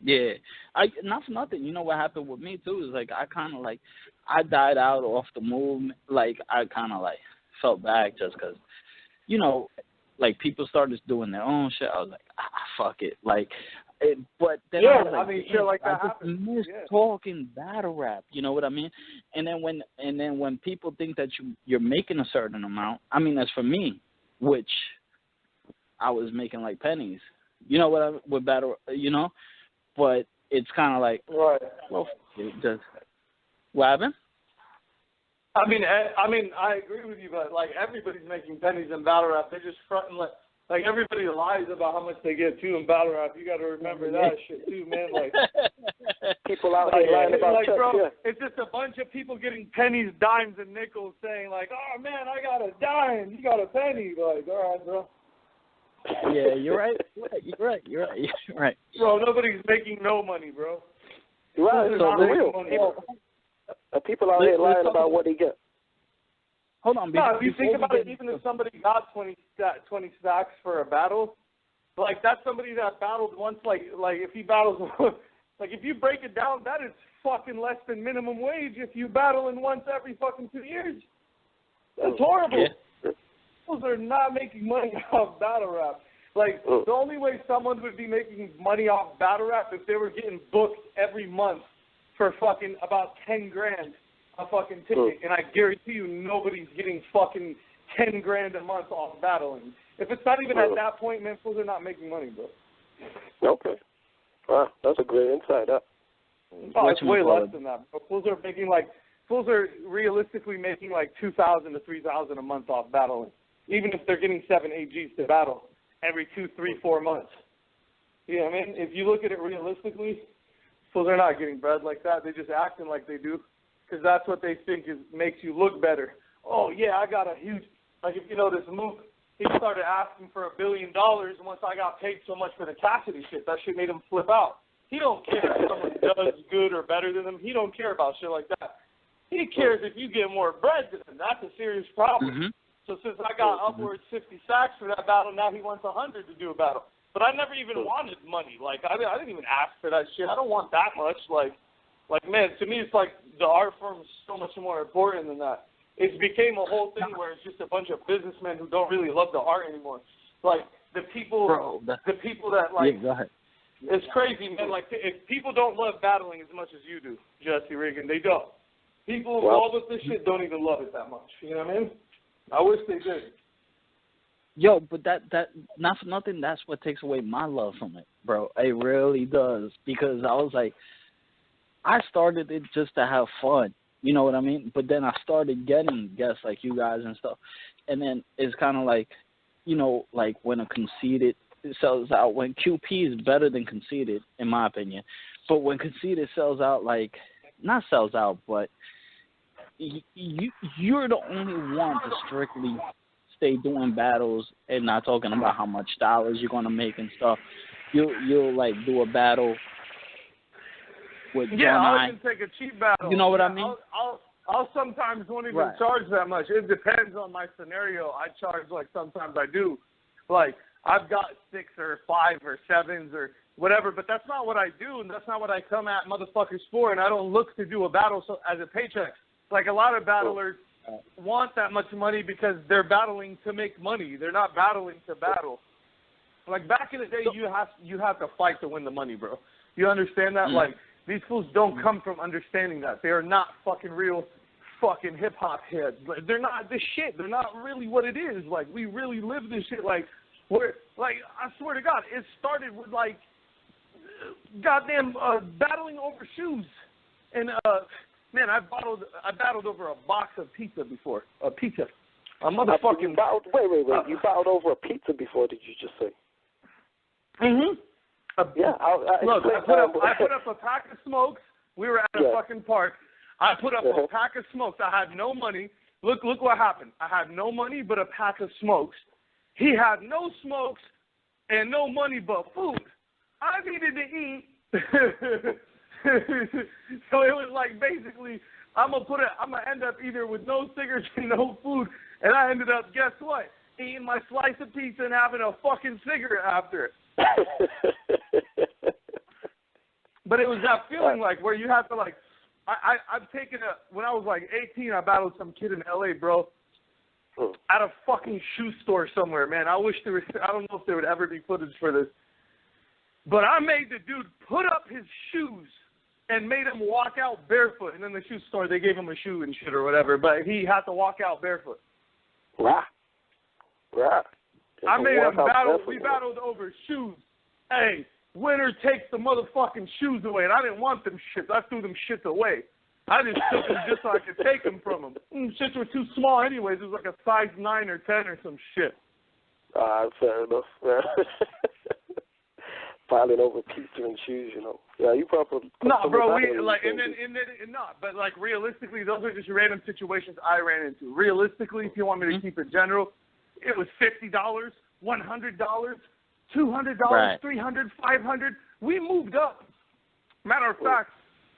Yeah. Not for nothing. You know what happened with me, too, is, like, I kind of, like, I died out off the movement. Like, I kind of, like, felt bad just because, like, people started doing their own shit. I was like, fuck it. Like, but then I was like, shit like that I just miss talking battle rap. You know what I mean? And then when people think that you're making a certain amount, I mean, that's for me, which I was making like pennies. You know what with battle, but it's kind of like, right. Well, just what happened? I mean, I agree with you, but like, everybody's making pennies in battle rap. They're just fronting like everybody lies about how much they get too in battle rap. You got to remember that shit too, man. Like, people out here lying about like, checks, bro, yeah. It's just a bunch of people getting pennies, dimes, and nickels, saying like, "Oh man, I got a dime, you got a penny." Like, all right, bro. Yeah, you're right. You're right. Bro, nobody's making no money, bro. Right, it's not real. People out here lying about what they get. Hold on. No, if you think about it, even if somebody got 20 stacks for a battle, like, that's somebody that battled once. Like if he battles, like, if you break it down, that is fucking less than minimum wage if you battle in once every fucking 2 years. That's horrible. Yeah. Those are not making money off battle rap. Like, the only way someone would be making money off battle rap if they were getting booked every month for fucking about 10 grand a fucking ticket, and I guarantee you nobody's getting fucking 10 grand a month off battling. If it's not even at that point, man, fools are not making money, bro. Okay. Wow, that's a great insight. It's way less than that, bro. Fools are realistically making like $2,000 to $3,000 a month off battling, even if they're getting 7 AGs to battle every 2, 3, 4 months. You know what I mean? If you look at it realistically, fools are not getting bread like that. They're just acting like they do, because that's what they think makes you look better. Oh, yeah, I got a huge, like, if you know this move, he started asking for $1 billion once I got paid so much for the Cassidy shit. That shit made him flip out. He don't care if someone does good or better than him. He don't care about shit like that. He cares if you get more bread than him. That's a serious problem. Mm-hmm. So since I got upwards 50 sacks for that battle, now he wants 100 to do a battle. But I never even wanted money. Like, I didn't even ask for that shit. I don't want that much. Like, man, to me, it's like the art form is so much more important than that. It became a whole thing where it's just a bunch of businessmen who don't really love the art anymore. Like, the people that, like, yeah, go ahead. It's crazy, man. Like, if people don't love battling as much as you do, Jesse Rigan, they don't. People involved with this shit don't even love it that much. You know what I mean? I wish they did. Yo, but that not for nothing. That's what takes away my love from it, bro. It really does, because I was like, I started it just to have fun. You know what I mean? But then I started getting guests like you guys and stuff, and then it's kind of like, you know, like when a Conceited sells out, when QP is better than Conceited, in my opinion. But when Conceited sells out, like, not sells out, but you're the only one to strictly stay doing battles and not talking about how much dollars you're gonna make and stuff. You'll like do a battle with I can take a cheap battle. You know what I mean? I'll sometimes won't even charge that much. It depends on my scenario. I charge, like, sometimes I do. Like, I've got 6 or 5 or 7s or whatever, but that's not what I do, and that's not what I come at motherfuckers for, and I don't look to do a battle as a paycheck. Like, a lot of battlers want that much money because they're battling to make money. They're not battling to battle. Like, back in the day, you have to fight to win the money, bro. You understand that? Like, these fools don't come from understanding that. They are not fucking real fucking hip-hop heads. Like, they're not this shit. They're not really what it is. Like, we really live this shit. Like, I swear to God, it started with, like, goddamn battling over shoes. And, man, I battled over a box of pizza before. A pizza. A motherfucking... Wait. You battled over a pizza before, did you just say? Mm-hmm. Yeah. Look, I put up a pack of smokes. We were at a fucking park. I put up a pack of smokes. I had no money. Look what happened. I had no money but a pack of smokes. He had no smokes and no money but food. I needed to eat. So it was like, basically, I'm gonna end up either with no cigarettes and no food, and I ended up, guess what? Eating my slice of pizza and having a fucking cigarette after it. But it was that feeling, like, where you have to, like, I've taken when I was like 18, I battled some kid in LA, bro, at a fucking shoe store somewhere, man. I don't know if there would ever be footage for this, but I made the dude put up his shoes and made him walk out barefoot. And in the shoe store, they gave him a shoe and shit or whatever, but he had to walk out barefoot. Right. I made him battle. We battled over shoes. Hey, winner takes the motherfucking shoes away, and I didn't want them shits. I threw them shits away. I just took them just so I could take them from him. Shits were too small anyways. It was like a size 9 or 10 or some shit. Fair enough. Piling over pizza and shoes, you know. Yeah, you probably. No, bro. But like, realistically, those are just random situations I ran into. Realistically, if you want me to keep it general, it was $50, $100, $200, $300, $500. We moved up. Matter of fact,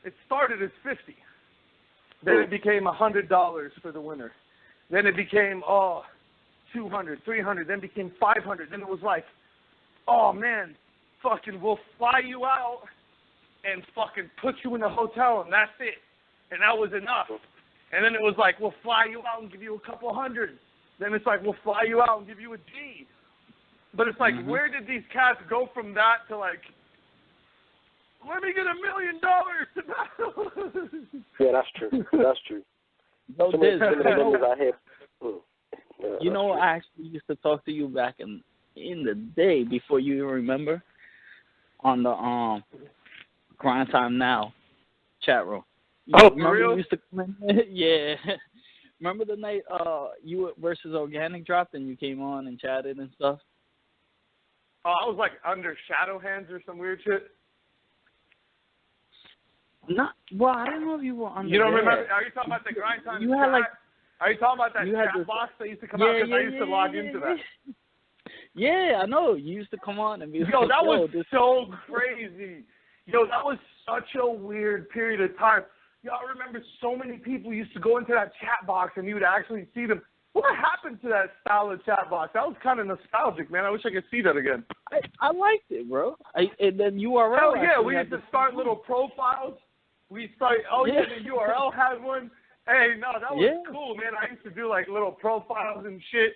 it started as $50. Then it became $100 for the winner. Then it became $200, $300. Then it became $500. Then it was like, oh man, fucking, we'll fly you out and fucking put you in a hotel, and that's it. And that was enough. And then it was like, we'll fly you out and give you a couple hundred. Then it's like, we'll fly you out and give you a G. But it's like, where did these cats go from that to, like, let me get $1 million to battle? Yeah, that's true. That's true. No, you know, I actually used to talk to you back in the day, before you remember, on the Grind Time Now chat room. For real? You used to come in? Yeah. Remember the night you versus Organic dropped and you came on and chatted and stuff? Oh, I was like under Shadow Hands or some weird shit. Well, I don't know if you were under. You don't remember? Are you talking about the Grind Time? You had like. Are you talking about that chat box that used to come out? Because I used to log into that. Yeah, I know. You used to come on and be like, that was so crazy. Yo, that was such a weird period of time. Yo, I remember so many people used to go into that chat box and you would actually see them. What happened to that style of chat box? That was kind of nostalgic, man. I wish I could see that again. I liked it, bro. And then URL. Hell yeah, we used to start little profiles. The URL had one. Hey, no, that was cool, man. I used to do like little profiles and shit.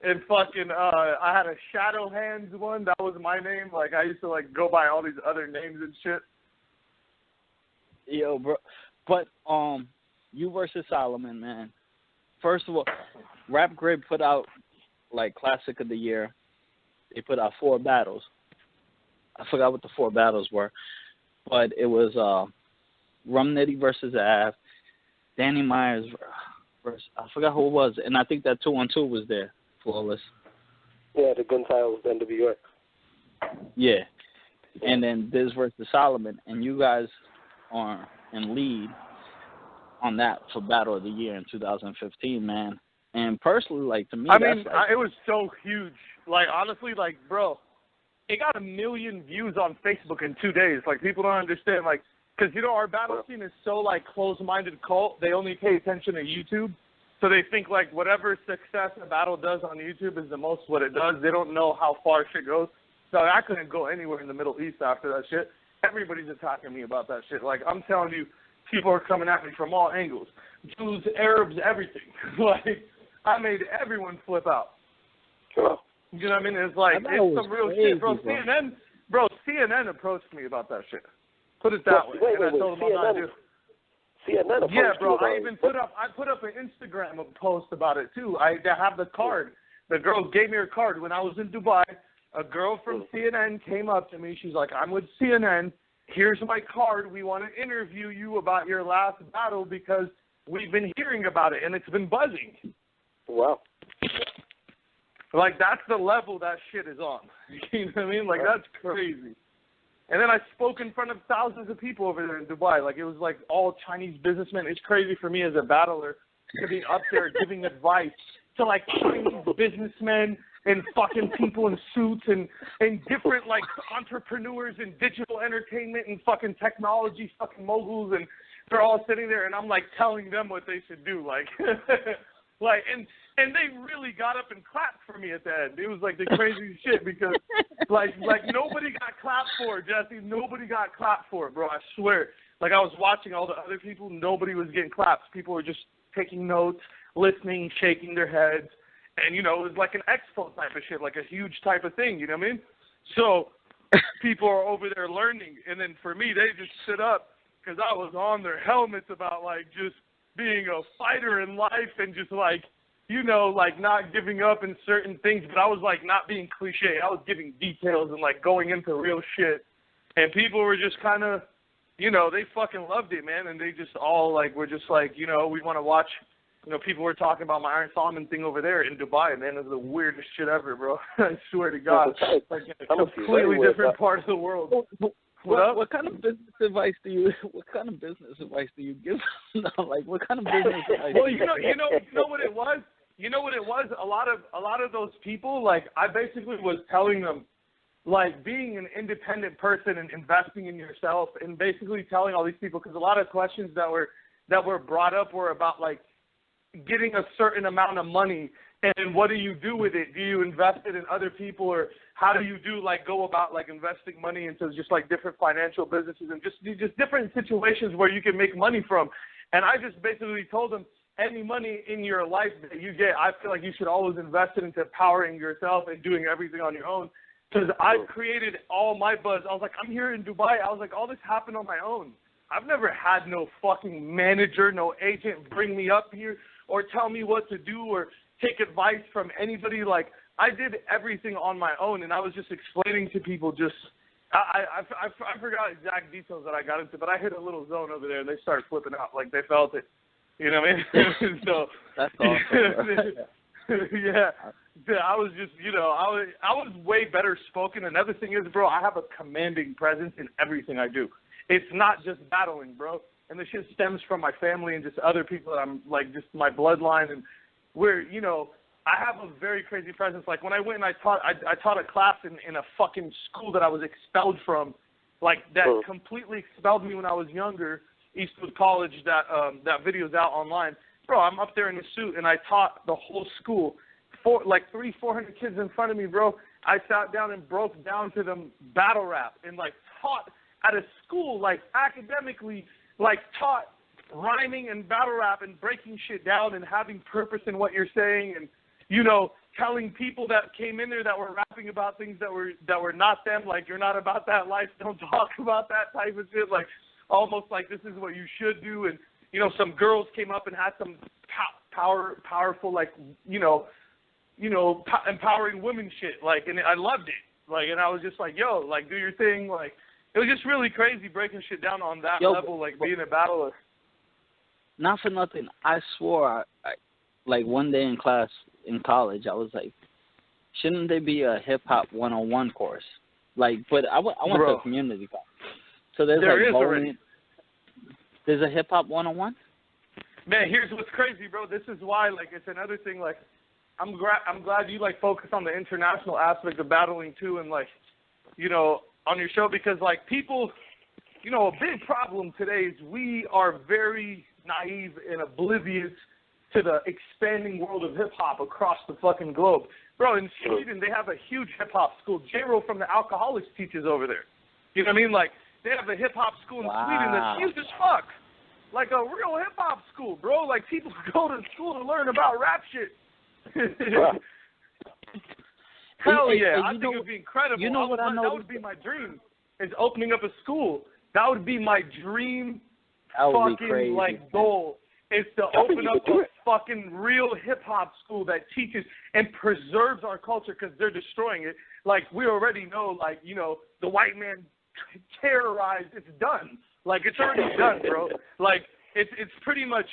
And fucking, I had a Shadow Hands one. That was my name. Like, I used to like go by all these other names and shit. Yo, bro. But you versus Solomon, man. First of all, Rap Grid put out like Classic of the Year, they put out 4 battles. I forgot what the 4 battles were, but it was Rum Nitty versus Av, Danny Myers versus, I forgot who it was, and I think that 2-on-2 was there, Flawless. Yeah, the gun titles, the NWX. Yeah, and then Diz versus Solomon, and you guys are in lead on that for Battle of the Year in 2015, man. And personally, like, to me, I that's mean, like, it was so huge. Like, honestly, like, bro, it got 1 million views on Facebook in 2 days. Like, people don't understand, like, because, you know, our battle scene is so, like, close-minded cult. They only pay attention to YouTube. So they think, like, whatever success a battle does on YouTube is the most what it does. They don't know how far shit goes. So I couldn't go anywhere in the Middle East after that shit. Everybody's attacking me about that shit. Like, I'm telling you, people are coming at me from all angles. Jews, Arabs, everything. Like, I made everyone flip out. Sure. You know what I mean? It's like, it's some real crazy, shit, bro. CNN approached me about that shit. Put it that way. Wait, I told them I'm not doing. CNN approached Yeah, bro. you I even put up an Instagram post about it too. I have the card. The girl gave me her card when I was in Dubai. A girl from CNN came up to me. She's like, "I'm with CNN. Here's my card. We want to interview you about your last battle because we've been hearing about it and it's been buzzing." Wow. Like, that's the level that shit is on. You know what I mean? Like, that's crazy. And then I spoke in front of thousands of people over there in Dubai. Like, it was like all Chinese businessmen. It's crazy for me as a battler to be up there giving advice to, like, Chinese businessmen and fucking people in suits and different, like, entrepreneurs in digital entertainment and fucking technology fucking moguls. And they're all sitting there, and I'm, like, telling them what they should do. Like, like, and they really got up and clapped for me at the end. It was like the craziest shit because, like nobody got clapped for it, Jesse. Nobody got clapped for it, bro. I swear. Like, I was watching all the other people. Nobody was getting claps. People were just taking notes, listening, shaking their heads. And, you know, it was like an expo type of shit, like a huge type of thing, you know what I mean? So people are over there learning. And then for me, they just sit up because I was on their helmets about, like, just being a fighter in life and just, like, you know, like, not giving up in certain things, but I was, like, not being cliche. I was giving details and, like, going into real shit. And people were just kind of, you know, they fucking loved it, man. And they just all, like, were just like, you know, we want to watch. You know, people were talking about my Iron Solomon thing over there in Dubai, man. It was the weirdest shit ever, bro. I swear to God. Like, in a completely different part of the world. What kind of business advice do you give? Like, what kind of business advice? Well, you know what it was? You know what it was? A lot of those people, like, I basically was telling them, like, being an independent person and investing in yourself, and basically telling all these people, because a lot of questions that were brought up were about, like, getting a certain amount of money, and what do you do with it? Do you invest it in other people, or how do you go about, like, investing money into just, like, different financial businesses and just different situations where you can make money from? And I just basically told them, any money in your life that you get, I feel like you should always invest it into empowering yourself and doing everything on your own. Because I've created all my buzz. I was like, I'm here in Dubai. I was like, all this happened on my own. I've never had no fucking manager, no agent bring me up here or tell me what to do or take advice from anybody. Like, I did everything on my own, and I was just explaining to people just I forgot exact details that I got into, but I hit a little zone over there, and they started flipping out. Like, they felt it. You know what I mean? So that's awesome. Yeah, I was just, you know, I was way better spoken. Another thing is, bro, I have a commanding presence in everything I do. It's not just battling, bro. And the shit stems from my family and just other people that I'm, like, just my bloodline. And where, you know, I have a very crazy presence. Like, when I went and I taught a class in a fucking school that I was expelled from, like, that completely expelled me when I was younger, Eastwood College, that video's out online. Bro, I'm up there in a suit, and I taught the whole school, 400 kids in front of me, bro. I sat down and broke down to them battle rap and, like, taught at a school, like, academically, like, taught rhyming and battle rap and breaking shit down and having purpose in what you're saying and, you know, telling people that came in there that were rapping about things that were not them, like, you're not about that life, don't talk about that type of shit, like, almost like this is what you should do. And, you know, some girls came up and had some powerful, like, you know, empowering women shit. Like, and I loved it. Like, and I was just like, yo, like, do your thing. Like, it was just really crazy breaking shit down on that level, like being a battler. Not for nothing, I swore, like one day in class in college, I was like, shouldn't there be a hip hop 101 course? Like, but I went to a community college, so there's there like is bowling. Already. There's a hip hop 101. Man, here's what's crazy, bro. This is why, like, it's another thing. Like, I'm glad you like focus on the international aspect of battling too, and like, on your show, because like people, a big problem today is we are very naive and oblivious to the expanding world of hip-hop across the fucking globe. Bro, in Sweden, they have a huge hip-hop school. J-Ro from the Alcoholics teaches over there. You know what I mean? Like, they have a hip-hop school in Sweden that's huge as fuck. Like a real hip-hop school, bro. Like, people go to school to learn about rap shit. Hell yeah. I think it would be incredible. You know what I know? That would be my dream, is opening up a school. That would be my dream fucking, like, goal, is to open up a fucking real hip-hop school that teaches and preserves our culture, because they're destroying it. Like, we already know, like, the white man terrorized, it's done. Like, it's already done, bro. Like, it's pretty much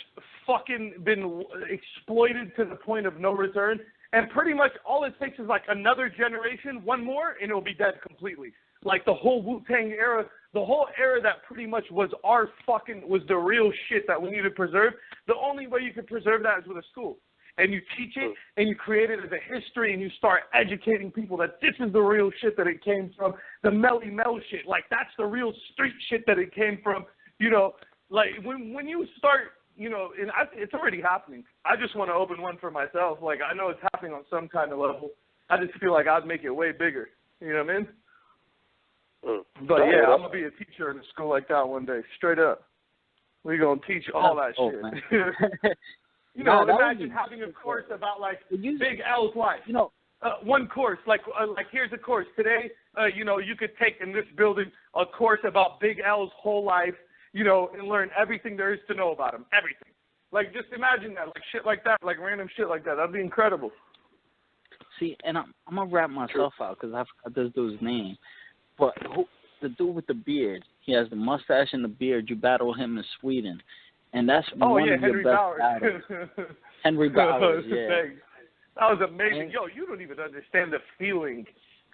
fucking been exploited to the point of no return. And pretty much all it takes is, like, another generation, one more, and it'll be dead completely. Like, the whole Wu-Tang era, the whole era that pretty much was was the real shit that we need to preserve. The only way you can preserve that is with a school. And you teach it, and you create it as a history, and you start educating people that this is the real shit that it came from, the Melly Mel shit. Like, that's the real street shit that it came from. Like, when you start, and it's already happening. I just want to open one for myself. Like, I know it's happening on some kind of level. I just feel like I'd make it way bigger. You know what I mean? But yeah, I'm gonna be a teacher in a school like that one day, straight up. We're gonna teach all that shit. Imagine having a course about like Big L's life. One course, like here's a course today. You could take in this building a course about Big L's whole life. And learn everything there is to know about him. Everything. Like, just imagine that, like shit like that, like random shit like that. That'd be incredible. See, and I'm gonna wrap myself out because I forgot this dude's name. But the dude with the beard, he has the mustache and the beard. You battle him in Sweden, and that's one of your best battles. Henry Bowers, yeah. Thanks. That was amazing. Yo, you don't even understand the feeling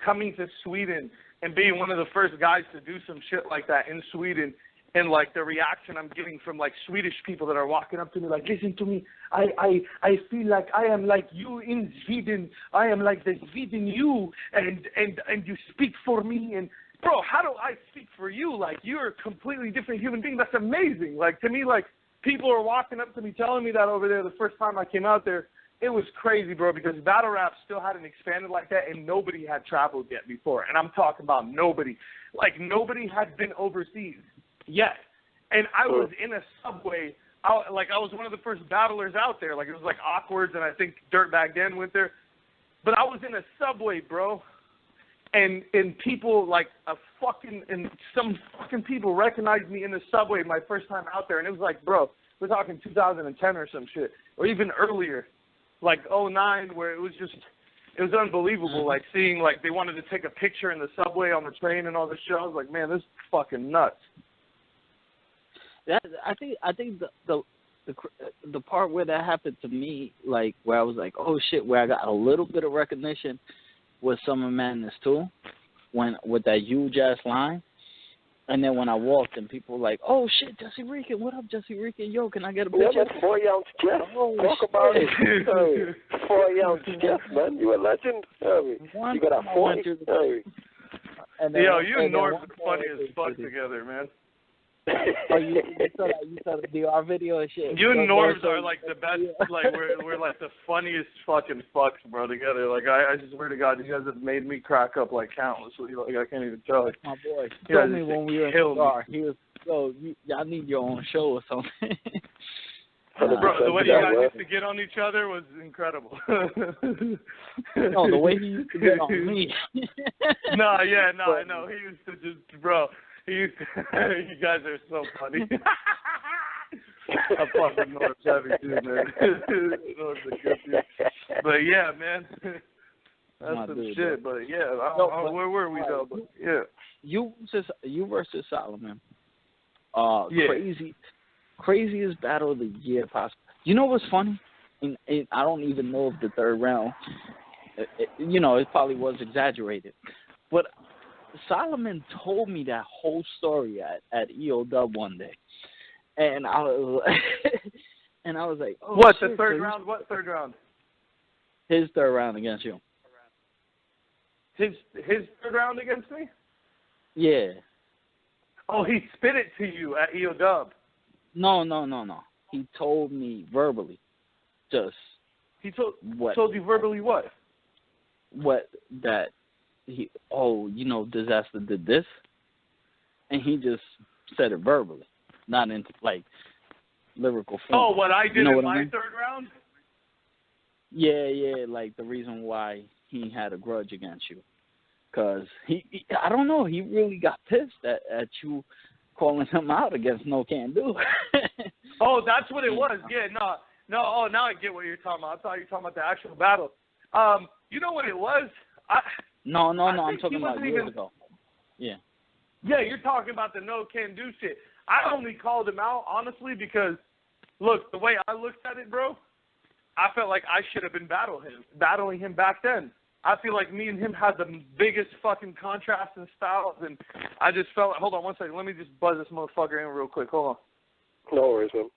coming to Sweden and being one of the first guys to do some shit like that in Sweden, and like the reaction I'm getting from like Swedish people that are walking up to me like, listen to me, I feel like I am like you in Sweden. I am like the Sweden you, and you speak for me. And bro, how do I speak for you? Like, you're a completely different human being. That's amazing. Like, to me, like, people are walking up to me telling me that over there the first time I came out there. It was crazy, bro, because battle rap still hadn't expanded like that, and nobody had traveled yet before. And I'm talking about nobody. Like, nobody had been overseas yet. And I was in a subway. I was one of the first battlers out there. Like, it was like Awkwards, and I think Dirtbag Dan went there. But I was in a subway, bro. And people some fucking people recognized me in the subway my first time out there. And it was like, bro, we're talking 2010 or some shit, or even earlier, like 2009, where it was unbelievable. Like, seeing, like, they wanted to take a picture in the subway on the train and all this shit. I was like, man, this is fucking nuts. I think the part where that happened to me, like, where I was like, oh shit, where I got a little bit of recognition was Summer Madness too, with that huge ass line. And then when I walked and people were like, oh shit, Jesse Rican, what up, Jesse Rican? Yo, can I get a picture? Yeah, man, 4-ounce Jeff. Talk about it. 4-ounce Jeff, man. You a legend. You got a 40. Yo, you and Norm are funny as fuck together, man. Oh, you saw the DR video and shit. You and Norms are like the best. Like, we're like the funniest fucking fucks, bro, together. Like, I just swear to God, you guys have made me crack up like countlessly. Like, I can't even tell you. My boy told me when we were in the car, he was, y'all need your own show or something. Bro, the way you guys used to get on each other was incredible. No, the way he used to get on me. I know. He used to just, bro. You guys are so funny. I fucking Norm's heavy too, man. Norm's a good dude. But yeah, man. That's some dude, shit, but yeah, where were we though? But yeah. You versus Solomon. Yeah. Craziest battle of the year possible. You know what's funny? And I don't even know if the third round, it probably was exaggerated. But Solomon told me that whole story at EO Dub one day. And I was like, oh, what, shit, the third round? What third round? His third round against you. His third round against me? Yeah. Oh, he spit it to you at EO Dub. No. He told me verbally. He told you verbally what? What that Dizaster did this, and he just said it verbally, not in like lyrical form. Oh, what I did in my third round? Yeah, like the reason why he had a grudge against you, because he I don't know, he really got pissed at you calling him out against No Can Do. Oh, that's what it was. Yeah, no. Oh, now I get what you're talking about. I thought you were talking about the actual battle. You know what it was? No. I'm talking about years ago. Yeah. Yeah, you're talking about the No Can Do shit. I only called him out, honestly, because, look, the way I looked at it, bro, I felt like I should have been battling him back then. I feel like me and him had the biggest fucking contrast in styles, and I just felt, hold on one second, let me just buzz this motherfucker in real quick. Hold on. No worries, man.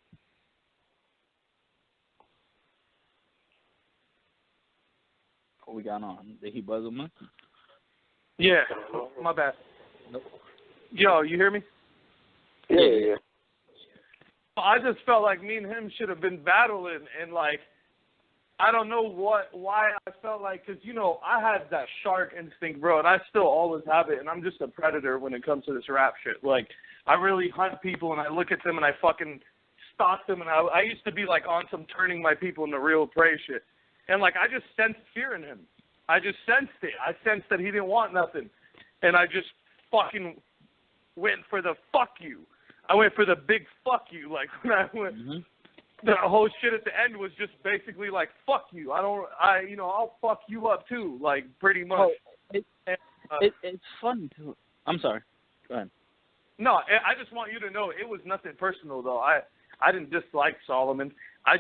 What we got on? Did he buzz him in? Yeah, my bad. Nope. Yo, you hear me? Yeah. I just felt like me and him should have been battling, and like, I don't know why I felt like, because, I had that shark instinct, bro, and I still always have it, and I'm just a predator when it comes to this rap shit. Like, I really hunt people, and I look at them, and I fucking stalk them, and I used to be, like, on some turning my people into real prey shit. And, like, I just sensed fear in him. I just sensed it. I sensed that he didn't want nothing. And I just fucking went for the fuck you. I went for the big fuck you. Like, when I went, the whole shit at the end was just basically like, fuck you. I'll fuck you up too, like, pretty much. Oh, it's funny too. I'm sorry. Go ahead. No, I just want you to know it was nothing personal, though. I didn't dislike Solomon. I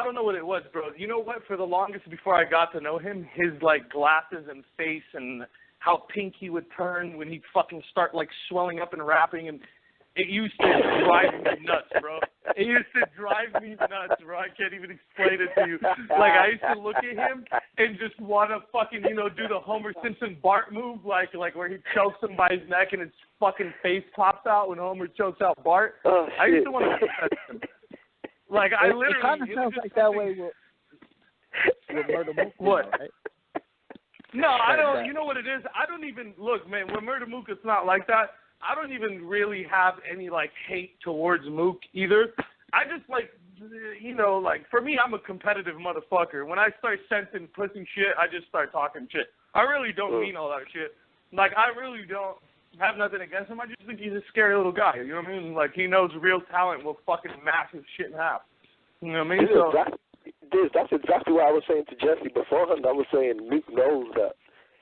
don't know what it was, bro. You know what? For the longest before I got to know him, his, like, glasses and face and how pink he would turn when he'd fucking start, like, swelling up and rapping, and it used to drive me nuts, bro. It used to drive me nuts, bro. I can't even explain it to you. Like, I used to look at him and just want to fucking, do the Homer Simpson Bart move, like where he chokes him by his neck and his fucking face pops out when Homer chokes out Bart. Oh, I used to want to touch him. Like, I literally... It kind of sounds like that way with Murder Mook. What? Right? No, I don't... You know what it is? I don't even... Look, man, with Murder Mook, it's not like that. I don't even really have any, like, hate towards Mook either. I just, like, like, for me, I'm a competitive motherfucker. When I start sensing pussy shit, I just start talking shit. I really don't mean all that shit. Like, I really don't have nothing against him. I just think he's a scary little guy. You know what I mean? Like, he knows real talent will fucking mash his shit in half. You know what I mean? That's exactly what I was saying to Jesse beforehand. I was saying Mook knows that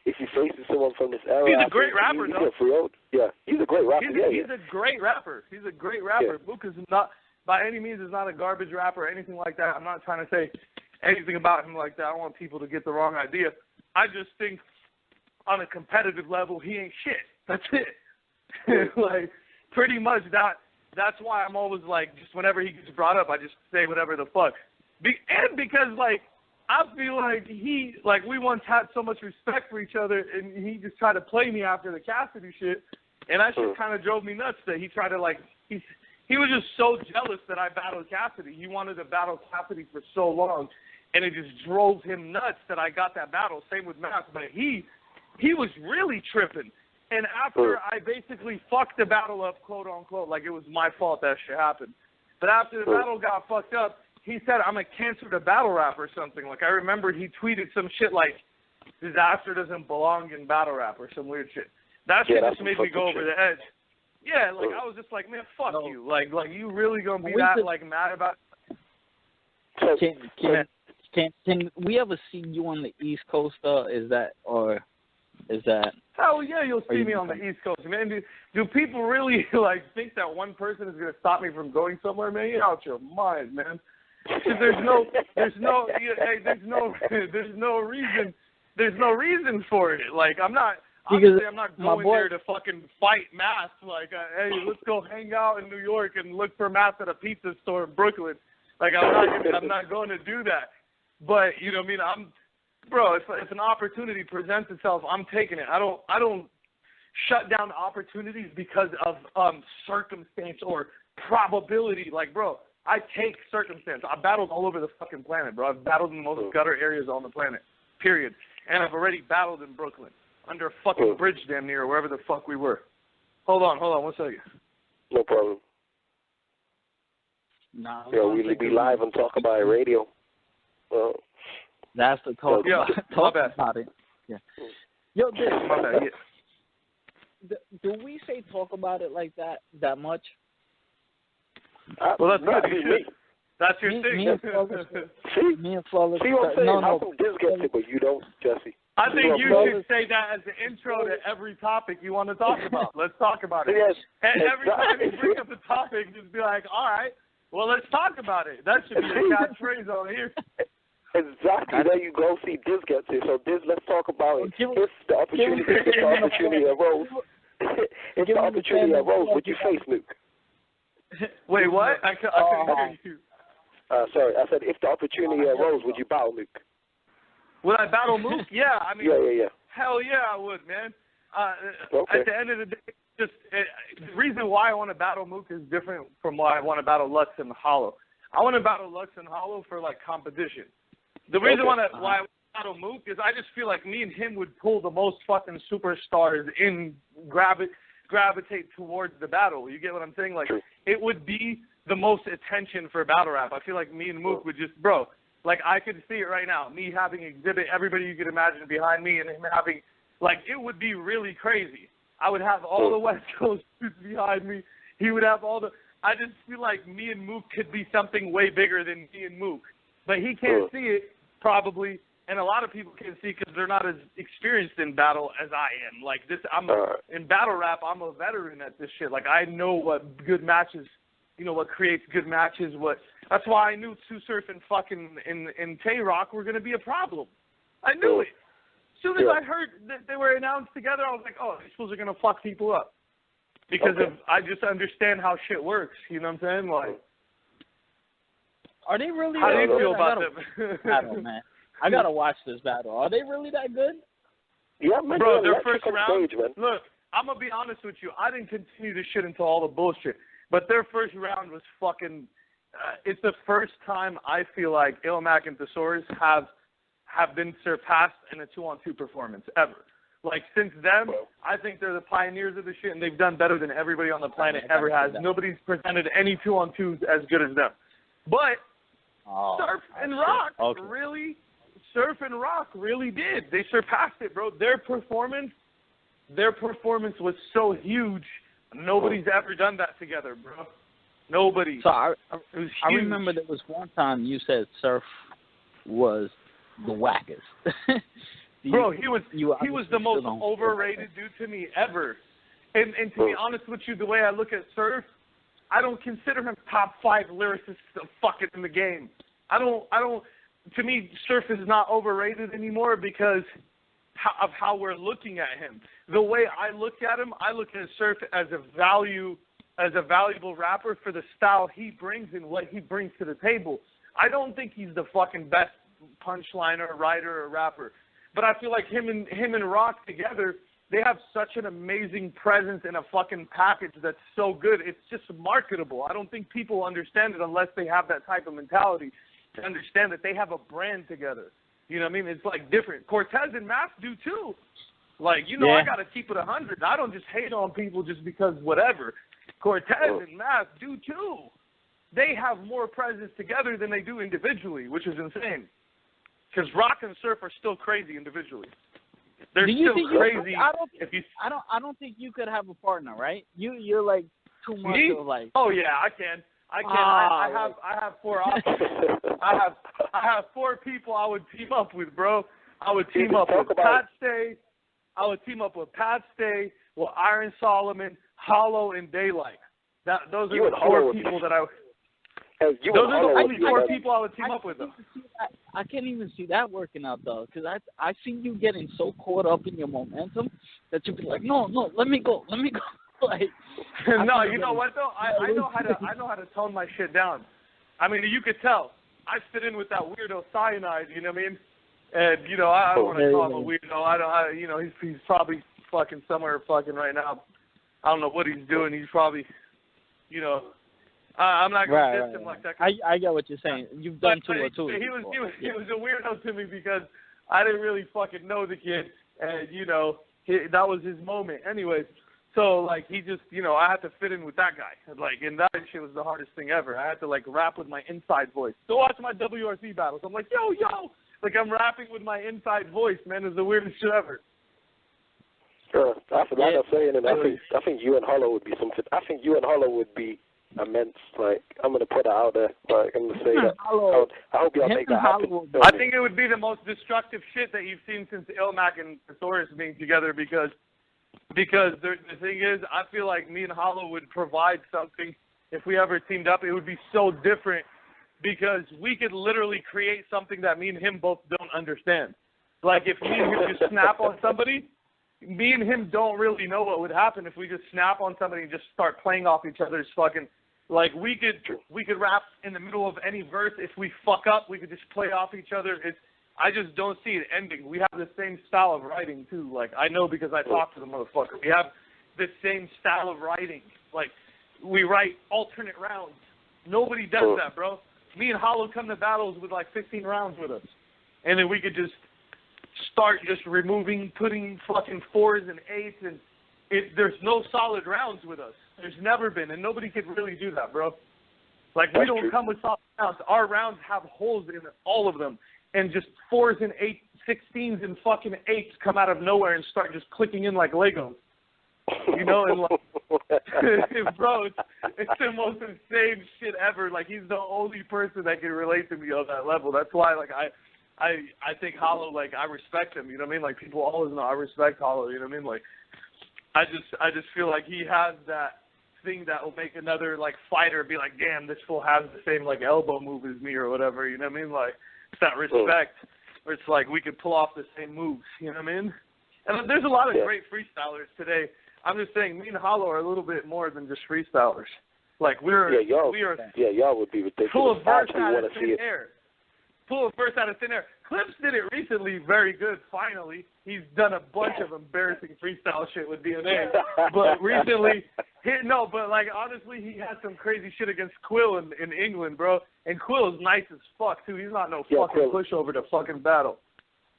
if he faces someone from this era, he's a great rapper, though. Yeah, he's a great rapper. He's a great rapper. He's a great rapper. Yeah. Mook is not, by any means, is not a garbage rapper or anything like that. I'm not trying to say anything about him like that. I don't want people to get the wrong idea. I just think on a competitive level, he ain't shit. That's it. Like, pretty much that's why I'm always like, just whenever he gets brought up, I just say whatever the fuck. And because, like, I feel like we once had so much respect for each other, and he just tried to play me after the Cassidy shit, and that shit kind of drove me nuts that he tried to, like, he was just so jealous that I battled Cassidy. He wanted to battle Cassidy for so long, and it just drove him nuts that I got that battle. Same with Max, but he was really tripping. And after I basically fucked the battle up, quote unquote, like it was my fault that shit happened. But after the battle got fucked up, he said, I'm a cancer to battle rap or something. Like, I remember he tweeted some shit like, Dizaster doesn't belong in battle rap or some weird shit. That shit just made me go over the edge. Yeah, like I was just like, man, fuck you. Like you really gonna be that like mad about? Can we ever see you on the East Coast? Is that? Hell yeah, you'll see me on the East Coast, man. Do people really like think that one person is gonna stop me from going somewhere, man? You're out your mind, man. There's no reason for it. Like I'm not going there to fucking fight mass. Like, hey, let's go hang out in New York and look for mass at a pizza store in Brooklyn. Like I'm not going to do that. But you know what I mean? If an opportunity presents itself, I'm taking it. I don't shut down opportunities because of circumstance or probability. Like, bro, I take circumstance. I battled all over the fucking planet, bro. I've battled in the most gutter areas on the planet, period. And I've already battled in Brooklyn under a fucking bridge damn near wherever the fuck we were. Hold on 1 second. No problem. Nah, we be live on Talk About It Radio. That's the talk about it. Yeah. Yo, my bad. Yeah. Do we say talk about it like that much? Well, that's good. You should. That's your thing. Me and Flawless. See what I'm saying? How come this gets it, but you don't, Jesse? I think you should say that as the intro to every topic you want to talk about. Let's talk about it. Yes, and every time you bring up a topic, just be like, all right, well, let's talk about it. That should be a catchphrase on here. Exactly. There you go. See, this gets it. So let's talk about it. If the opportunity arose, would you face Luke? Wait, what? I couldn't hear you. Sorry, I said if the opportunity arose, would you battle Luke? Would I battle Mook? Yeah, I mean, yeah. Hell yeah, I would, man. Okay. At the end of the day, the reason why I want to battle Mook is different from why I want to battle Lux and Hollow. I want to battle Lux and Hollow for like competition. The reason why I want to battle Mook is I just feel like me and him would pull the most fucking superstars in gravitate towards the battle. You get what I'm saying? Like it would be the most attention for battle rap. I feel like me and Mook would just, bro. Like, I could see it right now, me having Exhibit, everybody you could imagine behind me, and him having, like, it would be really crazy. I would have all the West Coast dudes behind me. He would have all the, I just feel like me and Mook could be something way bigger than me and Mook. But he can't see it, probably, and a lot of people can't see because they're not as experienced in battle as I am. Like, in battle rap, I'm a veteran at this shit. Like, I know what good matches, you know, what creates good matches, that's why I knew Sue Surf and fucking and Tay-Rock were going to be a problem. I knew it. As soon as I heard that they were announced together, I was like, oh, these fools are going to fuck people up. Because I just understand how shit works. You know what I'm saying? Like, are they really? How do you feel about them? Battle, man. I got to watch this battle. Are they really that good? Yeah, man. Bro, their first round, stage, man. Look, I'm going to be honest with you. I didn't continue this shit into all the bullshit. But their first round was fucking... it's the first time I feel like Ilmac and Thesaurus have been surpassed in a 2-on-2 performance ever. Like, since then, I think they're the pioneers of the shit, and they've done better than everybody on the planet ever has. Nobody's presented any 2-on-2s as good as them. But Surf and Rock really did. They surpassed it, bro. Their performance was so huge. Nobody's ever done that together, bro. Nobody. So I remember there was one time you said Surf was the wackest. Bro, he was the most overrated dude to me ever. And to be honest with you, the way I look at Surf, I don't consider him top 5 lyricists fucking in the game. I don't. To me, Surf is not overrated anymore because of how we're looking at him. The way I look at him, I look at Surf as a valuable rapper for the style he brings and what he brings to the table. I don't think he's the fucking best punchliner, writer, or rapper. But I feel like him and Rock together, they have such an amazing presence in a fucking package that's so good. It's just marketable. I don't think people understand it unless they have that type of mentality to understand that they have a brand together. You know what I mean? It's like different. Cortez and Math do too. Like, you know, I got to keep it 100. I don't just hate on people just because whatever. Cortez and Math do too. They have more presence together than they do individually, which is insane. Because Rock and Surf are still crazy individually. They're Do you still think crazy. I don't think you could have a partner, right? You're like too much Me? of like. Oh yeah, I can. I have 4 options. I have 4 people I would team up with, bro. I would team up with Pat Stay. I would team up with Pat Stay, with Iron Solomon, Hollow, and Daylight. Those are the 4 people that I. Those are the only 4 people I would team up with, though. I can't even see that working out though, because I see you getting so caught up in your momentum that you'd be like, no, let me go. Like, no, you know what though? I know how to tone my shit down. I mean, you could tell. I fit in with that weirdo Cyanide. You know what I mean? And you know, I don't want to call him a weirdo. You know, he's probably fucking somewhere fucking right now. I don't know what he's doing. He's probably, you know. I'm not gonna diss him like that. I get what you're saying. You've done 2 or 2. He was a weirdo to me because I didn't really fucking know the kid, and you know, that was his moment. Anyways. So, like, he just, you know, I had to fit in with that guy. Like, and that shit was the hardest thing ever. I had to, like, rap with my inside voice. So watch my WRC battles. I'm like, yo. Like, I'm rapping with my inside voice, man. It's the weirdest shit ever. Sure. Like I'm saying, and I think you and Hollow would be something. I think you and Hollow would be immense. Like, I'm going to put that out there. Like, I'm going to say that. I hope y'all make that happen. I think it would be the most destructive shit that you've seen since Ilmac and Thesaurus being together because the thing is, I feel like me and Hollow would provide something. If we ever teamed up, it would be so different because we could literally create something that me and him both don't understand. Like, if me and him just snap on somebody, me and him don't really know what would happen if we just snap on somebody and just start playing off each other's fucking. Like, we could rap in the middle of any verse. If we fuck up, we could just play off each other. I just don't see it ending. We have the same style of writing, too. Like, I know because I talk to the motherfucker. We have the same style of writing. Like, we write alternate rounds. Nobody does that, bro. Me and Hollow come to battles with, like, 15 rounds with us. And then we could just start just putting fucking 4s and 8s. And there's no solid rounds with us. There's never been. And nobody could really do that, bro. Like, we don't come with solid rounds. Our rounds have holes in all of them. And just 4s and 8s, 16s and fucking 8s come out of nowhere and start just clicking in like Legos. You know, and like, bro, it's the most insane shit ever. Like, he's the only person that can relate to me on that level. That's why, like, I think Hollow, like, I respect him. You know what I mean? Like, people always know I respect Hollow. You know what I mean? Like, I just feel like he has that thing that will make another like fighter be like, damn, this fool has the same like elbow move as me or whatever. You know what I mean? Like, it's that respect where it's like we could pull off the same moves. You know what I mean? And there's a lot of great freestylers today. I'm just saying, me and Hollow are a little bit more than just freestylers. Like, y'all would be ridiculous. Pull a verse out of thin air. Pull a verse out of thin air. Clips did it recently very good, finally. He's done a bunch of embarrassing freestyle shit with DNA. But recently, like, honestly, he had some crazy shit against Quill in England, bro. And Quill is nice as fuck, too. He's not no fucking pushover to fucking battle.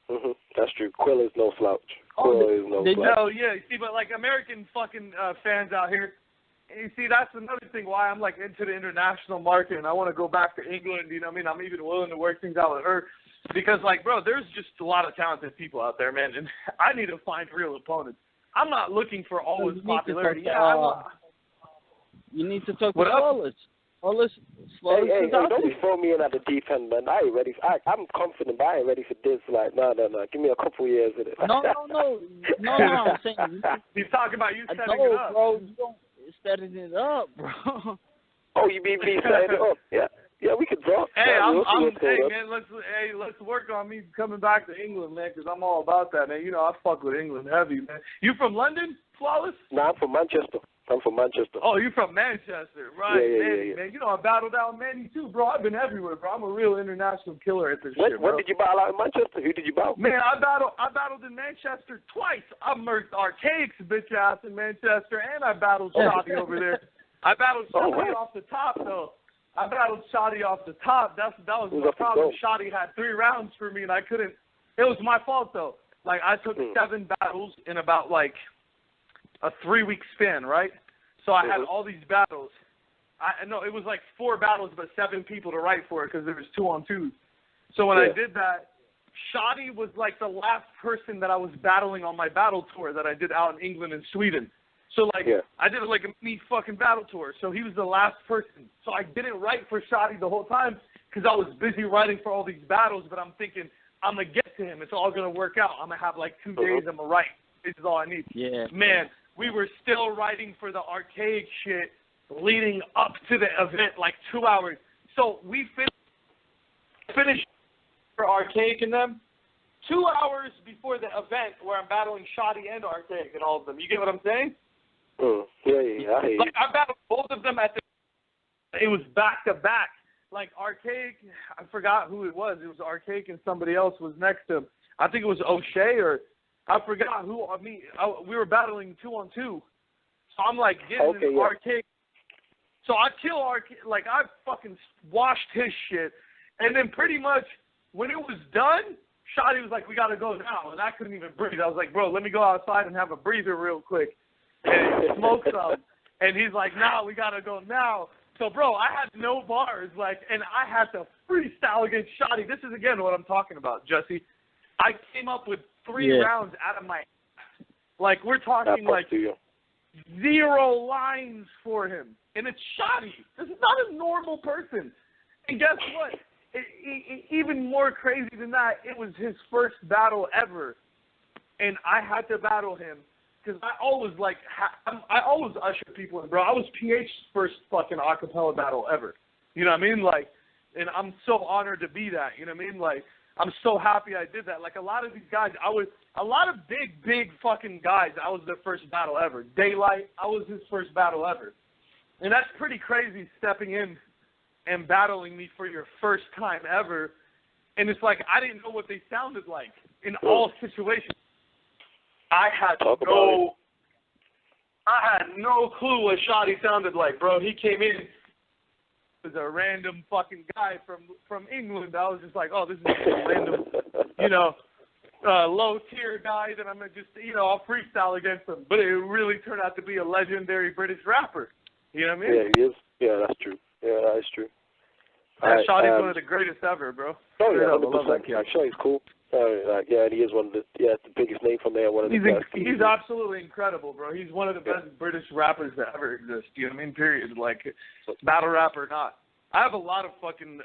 Mm-hmm. That's true. Quill is no slouch. Quill is no slouch. No, yeah. See, but, like, American fucking fans out here, you see, that's another thing why I'm, like, into the international market, and I want to go back to England, you know what I mean? I'm even willing to work things out with her. Because, like, bro, there's just a lot of talented people out there, man, and I need to find real opponents. I'm not looking for always popularity. You need to talk to Flawless. Hey, don't be throwing me in at the deep end, man. I ain't ready. I'm confident, but I ain't ready for this. Like, no. Give me a couple years of it. No. I'm saying he's talking about you setting it up, bro. You don't setting it up, bro. Oh, you mean me setting it up? Yeah. Yeah, we could draw. Hey, man, let's work on me coming back to England, man, because I'm all about that, man. You know, I fuck with England heavy, man. You from London, Flawless? No, I'm from Manchester. Oh, you from Manchester, right? Yeah. Man, you know, I battled out Manny too, bro. I've been everywhere, bro. I'm a real international killer at this shit, bro. When did you battle out in Manchester? Who did you battle? Man, I battled in Manchester twice. I murked Archaic's bitch ass in Manchester, and I battled Shoddy over there. I battled Shoddy off the top, though. I battled Shoddy off the top. That was my problem. Shoddy had 3 rounds for me, and I couldn't. It was my fault, though. Like, I took 7 battles in about, like, a 3-week span, right? So I had all these battles. No, it was like 4 battles, but 7 people to write for it because there was 2-on-2s. So when I did that, Shoddy was like the last person that I was battling on my battle tour that I did out in England and Sweden. So, like, I did like a mini fucking battle tour. So he was the last person. So I didn't write for Shoddy the whole time because I was busy writing for all these battles. But I'm thinking, I'm going to get to him. It's all going to work out. I'm going to have like 2 days. I'm going to write. This is all I need. Yeah. Man, we were still writing for the archaic shit leading up to the event, like 2 hours. So we finished for archaic and them 2 hours before the event where I'm battling Shoddy and archaic and all of them. You get what I'm saying? Yeah. Like, I battled both of them it was back to back. Like, Archaic, I forgot who it was. It was Archaic and somebody else was next to him. I think it was O'Shea or I forgot who. We were battling 2-on-2. So I'm like getting Archaic. So I kill Archaic. Like, I fucking washed his shit. And then pretty much when it was done, Shoddy was like, we got to go now. And I couldn't even breathe. I was like, bro, let me go outside and have a breather real quick and smoke some. And he's like, no, we got to go now. So, bro, I had no bars, like, and I had to freestyle against Shoddy. This is, again, what I'm talking about, Jesse. I came up with 3 rounds out of my ass. Like, we're talking, like, 0 lines for him. And it's Shoddy. This is not a normal person. And guess what? Even more crazy than that, it was his first battle ever. And I had to battle him. Because I always, like, I always usher people in, bro. I was PH's first fucking acapella battle ever. You know what I mean? Like, and I'm so honored to be that. You know what I mean? Like, I'm so happy I did that. Like, a lot of these guys, a lot of big fucking guys, I was their first battle ever. Daylight, I was his first battle ever. And that's pretty crazy, stepping in and battling me for your first time ever. And it's like, I didn't know what they sounded like in all situations. I had no clue what Shoddy sounded like, bro. He came in as a random fucking guy from England. I was just like, oh, this is a random, low tier guy that I'm gonna just, I'll freestyle against him. But it really turned out to be a legendary British rapper. You know what I mean? Yeah, he is. Yeah, that's true. Yeah, that's true. Shoddy's one of the greatest ever, bro. Oh yeah, 100%. I love that kid. Shoddy's cool. And he is one of the biggest name from there. One of the best. He's absolutely incredible, bro. He's one of the best British rappers that ever exist. You know what I mean? Period. Like, battle rap or not. I have a lot of fucking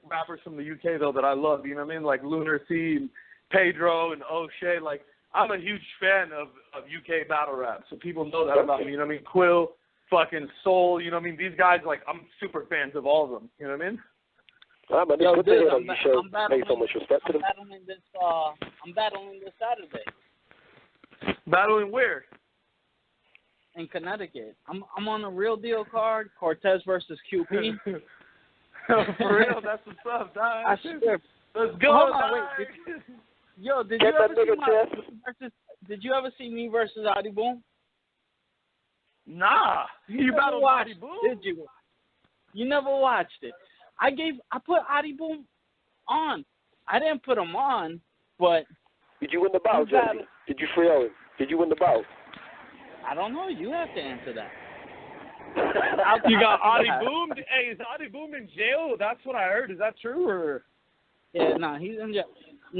rappers from the UK though that I love. You know what I mean? Like Lunar C and Pedro and O'Shea. Like, I'm a huge fan of UK battle rap, so people know that about me. You know what I mean? Quill, fucking Soul. You know what I mean? These guys, like, I'm super fans of all of them. You know what I mean? But it's good to hear that you show so much respect to them. I'm battling this Saturday. Battling where? In Connecticut. I'm on a real deal card. Cortez versus QP. For real, that's what's up, dog. I swear. Let's go. Hold on, wait. Did you ever see me versus Adi Boom? Nah. You battled Adi Boom? Did you? You never watched it. I put Adi Boom on. I didn't put him on, but... Did you win the bout, Jesse? Did you 3-0 him? Did you win the bout? I don't know. You have to answer that. You got Adi Boom? Hey, is Adi Boom in jail? That's what I heard. Is that true? Or? Yeah, he's in jail.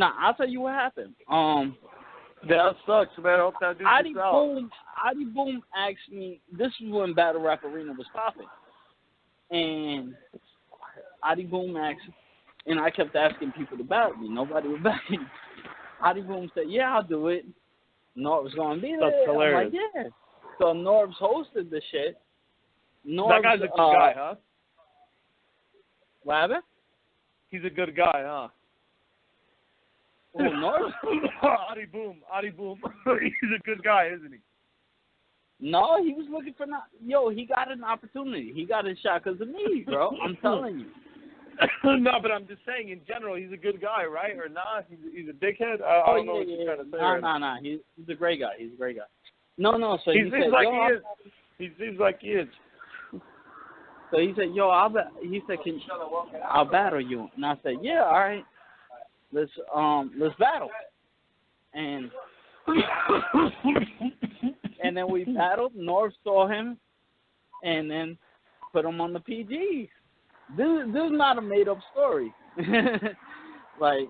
I'll tell you what happened. That sucks, man. I hope that dude Adi Boom asked me... This was when Battle Rap Arena was popping. And... Adi Boom asked, and I kept asking people to battle me. Nobody was battling me. Adi Boom said, yeah, I'll do it. Norv was going to be there. That's hilarious. I'm like, yeah. So Norv's hosted the shit. That guy's a good guy, huh? What happened? He's a good guy, huh? Oh, Norv? Adi Boom. He's a good guy, isn't he? No, he was looking for he got an opportunity. He got his shot because of me, bro. I'm telling you. No, but I'm just saying in general, he's a good guy, right? Or not? He's a dickhead? I don't know what you're trying to say. No. He's a great guy. No. So he he seems said, like he is. He seems like he is. So he said, he said, I'll battle you. And I said, yeah, all right. Let's battle. And and then we battled. Norv saw him, and then put him on the PG. This is not a made-up story. Like,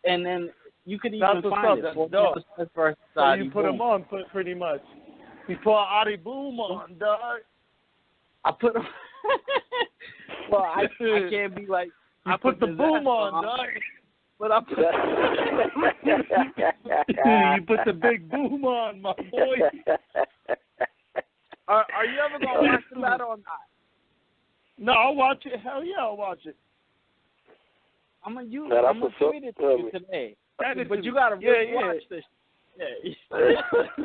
and then you could even That's what's find up. it. That's dope. So you put Boom. them on, pretty much. You put Adi Boom on, dog. I put them. Well, I can't be like. I put the boom on, dog. But I put. You put the big boom on, my boy. Are you ever gonna watch the battle or not? No, I'll watch it. Hell yeah, I'll watch it. I'm gonna tweet it to you today. But you gotta really watch this. Yeah.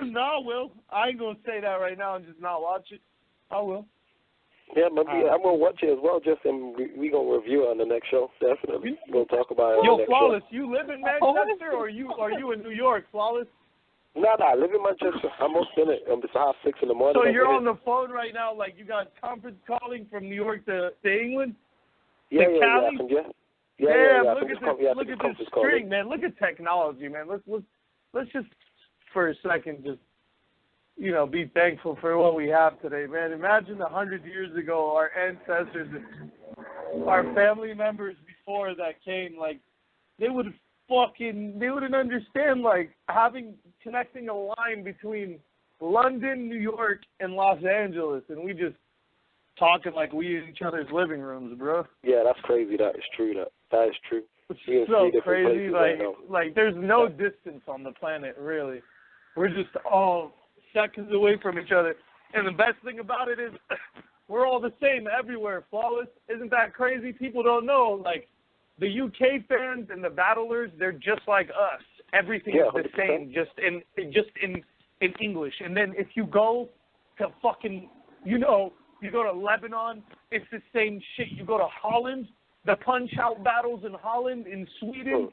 No, I will. I ain't gonna say that right now and just not watch it. I will. Yeah, maybe I'm gonna watch it as well. Just and we gonna review it on the next show. Definitely, we'll talk about it. Yo, on the next Flawless, show. you live in Manchester or are you in New York, Flawless? No, I live in Manchester. I'm up in it. It's 6 in the morning. So you're on the phone right now, like you got conference calling from New York to England? Yeah. Look at this. Look at this string, man. Look at technology, man. Let's just for a second just be thankful for what we have today, man. Imagine 100 years ago, our ancestors, our family members before that came, like they wouldn't understand like connecting a line between London, New York, and Los Angeles, and we just talking like we in each other's living rooms, bro. Yeah, that's crazy. That is true. That is true. It's so crazy. Like there's no distance on the planet, really. We're just all seconds away from each other. And the best thing about it is we're all the same everywhere, Flawless. Isn't that crazy? People don't know. Like, the UK fans and the battlers, they're just like us. Everything is the same, just in English. And then if you go to fucking, you go to Lebanon, it's the same shit. You go to Holland, the punch-out battles in Holland, in Sweden,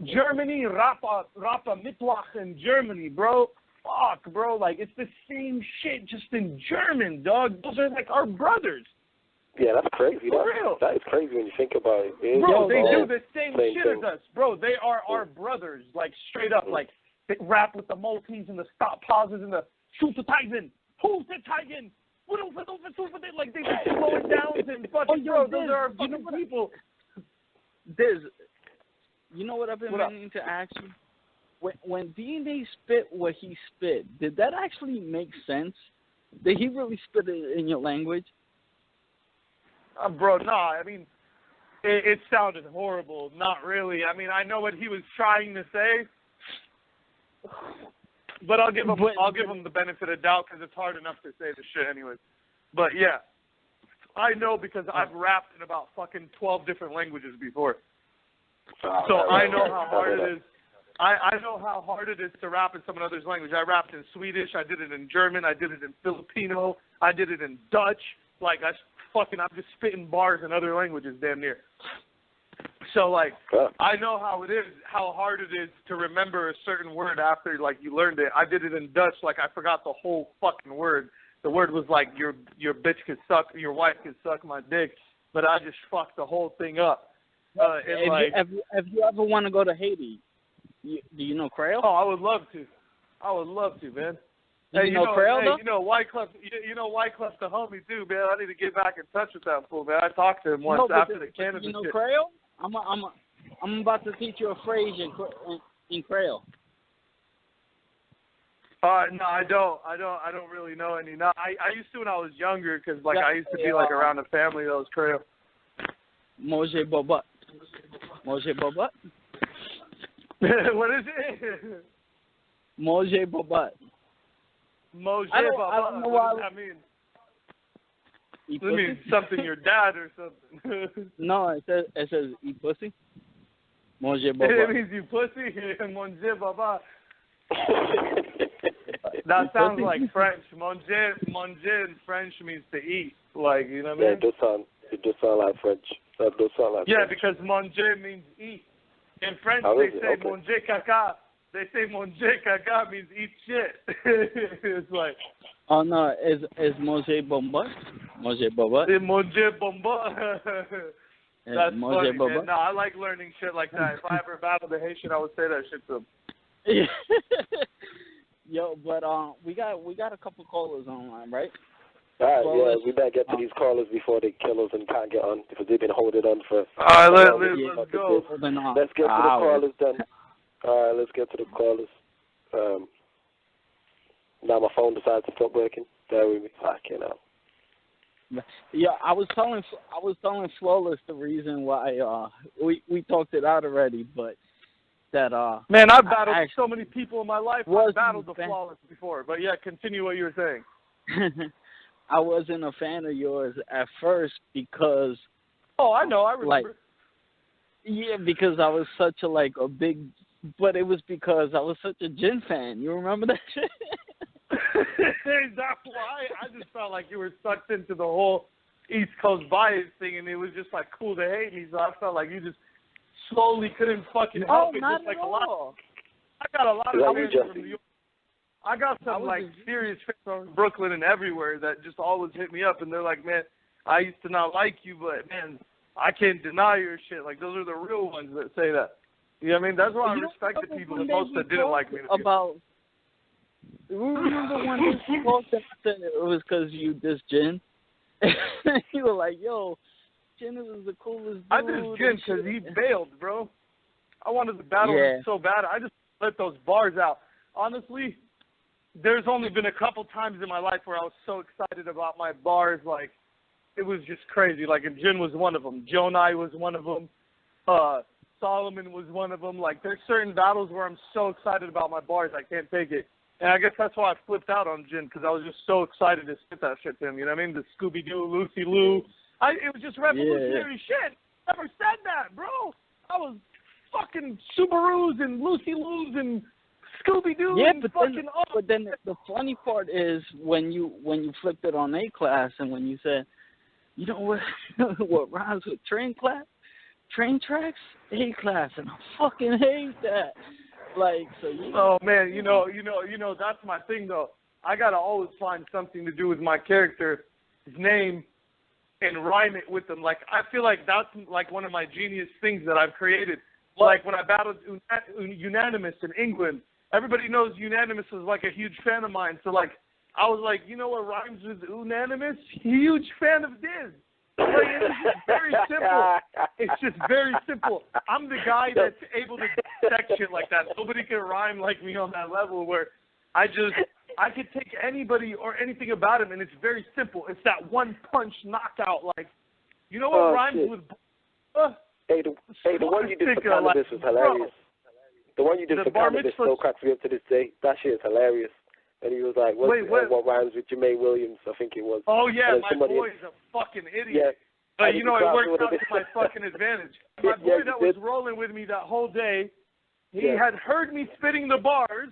Germany, Rapa Mittwoch in Germany, bro. Fuck, bro. Like, it's the same shit, just in German, dog. Those are like our brothers. Yeah, that's crazy. For real. That is crazy when you think about it. Bro, they do the same shit as us. Bro, they are our brothers, like, straight up. Like, they rap with the Maltese and the stop pauses and the Schulterteigen, Hulterteigen, like, they just slow it down and fucking, bro, those are our fucking people. You know what I've been meaning to ask you? When DNA spit what he spit, did that actually make sense? Did he really spit it in your language? Bro, no, I mean, it sounded horrible. Not really. I mean, I know what he was trying to say, but I'll give him the benefit of doubt because it's hard enough to say the shit anyways. But yeah, I know because I've rapped in about fucking 12 different languages before, so I know how hard it is. I know how hard it is to rap in someone else's language. I rapped in Swedish. I did it in German. I did it in Filipino. I did it in Dutch. Like, I'm just spitting bars in other languages damn near. So, like, I know how it is, how hard it is to remember a certain word after, like, you learned it. I did it in Dutch. Like, I forgot the whole fucking word. The word was, like, your bitch could suck, your wife could suck my dick. But I just fucked the whole thing up. If you ever want to go to Haiti, do you know Creole? Oh, I would love to, man. You know Creole, though? You know Wyclef the homie, too, man. I need to get back in touch with that fool, man. I talked to him once after the Canada You know shit. Creole? I'm about to teach you a phrase in Creole. No, I don't really know any. No, I used to when I was younger because, like, I used to be, like, around a family that was Creole. Moje Bobat. Moje Bobat? What is it? Moje Bobat. Moje Bobat. I don't know why. What does that mean? Does it mean something your dad or something? No, it says eat pussy. Moje Bobat. It means you pussy. Moje Bobat. That sounds like French. Manger in French means to eat. Like, you know what I mean? Yeah, it does sound like French. That does sound like French. French. Because manger means eat. In French, they say manger caca. They say manger caca means eat shit. It's like... Oh, no, it's manger bomba. Manger boba. C'est manger bomba. That's funny, man. No, I like learning shit like that. If I ever battled a Haitian, I would say that shit to him. Yo, but we got a couple callers online, right? All right, yeah, we better get to these callers before they kill us and can't get on because they've been holding on for. All right, let's go. Let's get to the callers then. All right, let's get to the callers. Now my phone decides to stop working. Bear with me. I can't out. Yeah, I was telling Flawless the reason why we talked it out already, but that man, I've battled so many people in my life. I've battled the Flawless before, but yeah, continue what you were saying. I wasn't a fan of yours at first because. Oh, I know. I remember. Because I was such a big, but it was because I was such a Jin fan. You remember that shit? That's why. I just felt like you were sucked into the whole East Coast bias thing, and it was just cool to hate me. So I felt like you just slowly couldn't fucking help it. Not just at all. I got a lot of fans from New York. I got some serious fans from Brooklyn and everywhere that just always hit me up, and they're like, "Man, I used to not like you, but man, I can't deny your shit." Like those are the real ones that say that. You know what I mean? That's why I respect the people the most that didn't like me. Remember one day you talked and said it was because you dissed Jin? You were like, "Yo, Jin was the coolest dude." I dissed Jin because he bailed, bro. I wanted to battle him so bad. I just let those bars out. Honestly, there's only been a couple times in my life where I was so excited about my bars, it was just crazy. And Jin was one of them. Jonai was one of them. Solomon was one of them. There's certain battles where I'm so excited about my bars, I can't take it. And I guess that's why I flipped out on Jin, because I was just so excited to spit that shit to him. You know what I mean? The Scooby-Doo, Lucy Lou. It was just revolutionary shit. Never said that, bro. I was fucking Subarus and Lucy Lou's and Scooby-Doo and but then the funny part is when you flipped it on A-Class and when you said, you know what rhymes with train tracks? A-Class, and I fucking hate that. Oh man, you know, that's my thing though. I gotta always find something to do with my character, his name, and rhyme it with them. I feel like that's one of my genius things that I've created. When I battled Unanimous in England, everybody knows Unanimous was a huge fan of mine. So I was like, you know what rhymes with Unanimous? Huge fan of Diz. It's just very simple. It's just very simple. I'm the guy that's able to dissect shit like that. Nobody can rhyme like me on that level where I could take anybody or anything about him and it's very simple. It's that one punch knockout. You know what rhymes with? Hey, the one you did for cannabis was hilarious. The one you did for cannabis still cracks me up to this day. That shit is hilarious. And he was like, what rhymes with Jermaine Williams, I think it was. Oh, yeah, my boy's a fucking idiot. Yeah. But, it worked out to my fucking advantage. My boy that was rolling with me that whole day, he had heard me spitting the bars.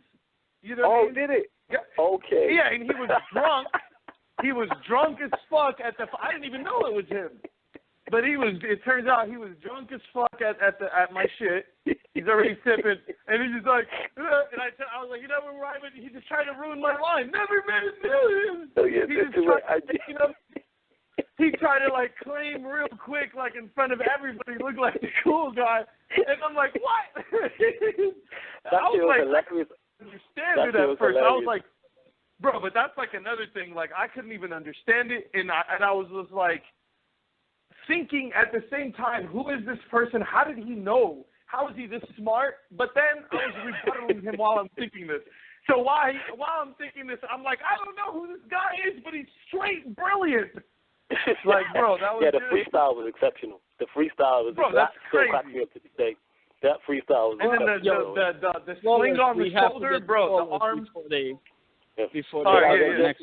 You know what I mean? Did it? Yeah. Okay. Yeah, and he was drunk. He was drunk as fuck I didn't even know it was him. But it turns out he was drunk as fuck at my shit. He's already sipping, and he's just like, and I was like, you never rhyme it. He just tried to ruin my line. Never made it million. Oh, yeah, he tried to claim real quick, in front of everybody, look like the cool guy, and I'm like, what? That shit was hilarious. I understand it at first. I was like, bro, but that's another thing. I couldn't even understand it, and I was just thinking at the same time, who is this person? How did he know? How is he this smart? But then I was rebuttaling him while I'm thinking this. So while I'm thinking this, I'm like, I don't know who this guy is, but he's straight brilliant. Bro, that was the freestyle was exceptional. The freestyle was that's crazy. Still cracks me up to this day. That freestyle was exceptional. And then the sling on the shoulder, bro, the arms. Before they next.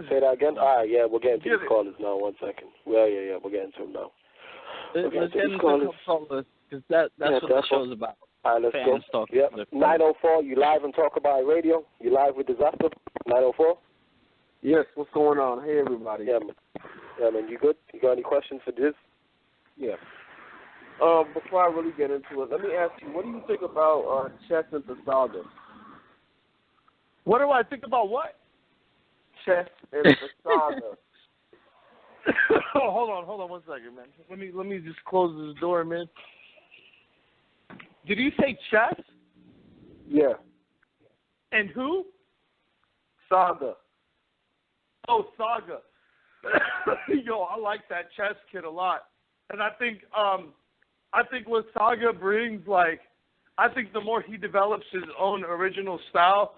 Say that again? All right, yeah, we're getting to these callers now. 1 second. Well, yeah, we're getting to them now. Let's get into the callers, because that's what the show's about. All right, let's go. Yep. 904, you live and Talk About Radio. You live with Dizaster. 904? Yes, what's going on? Hey, everybody. Yeah, man. You good? You got any questions for Diz? Yeah. Before I really get into it, let me ask you, what do you think about Chess and Dizaster? What do I think about what? Chess and Dizaster. Hold on 1 second, man. Let me just close this door, man. Did you say Chess? Yeah. And who? Saga. Oh, Saga. Yo, I like that chess kid a lot. And I think what Saga brings, like, I think the more he develops his own original style,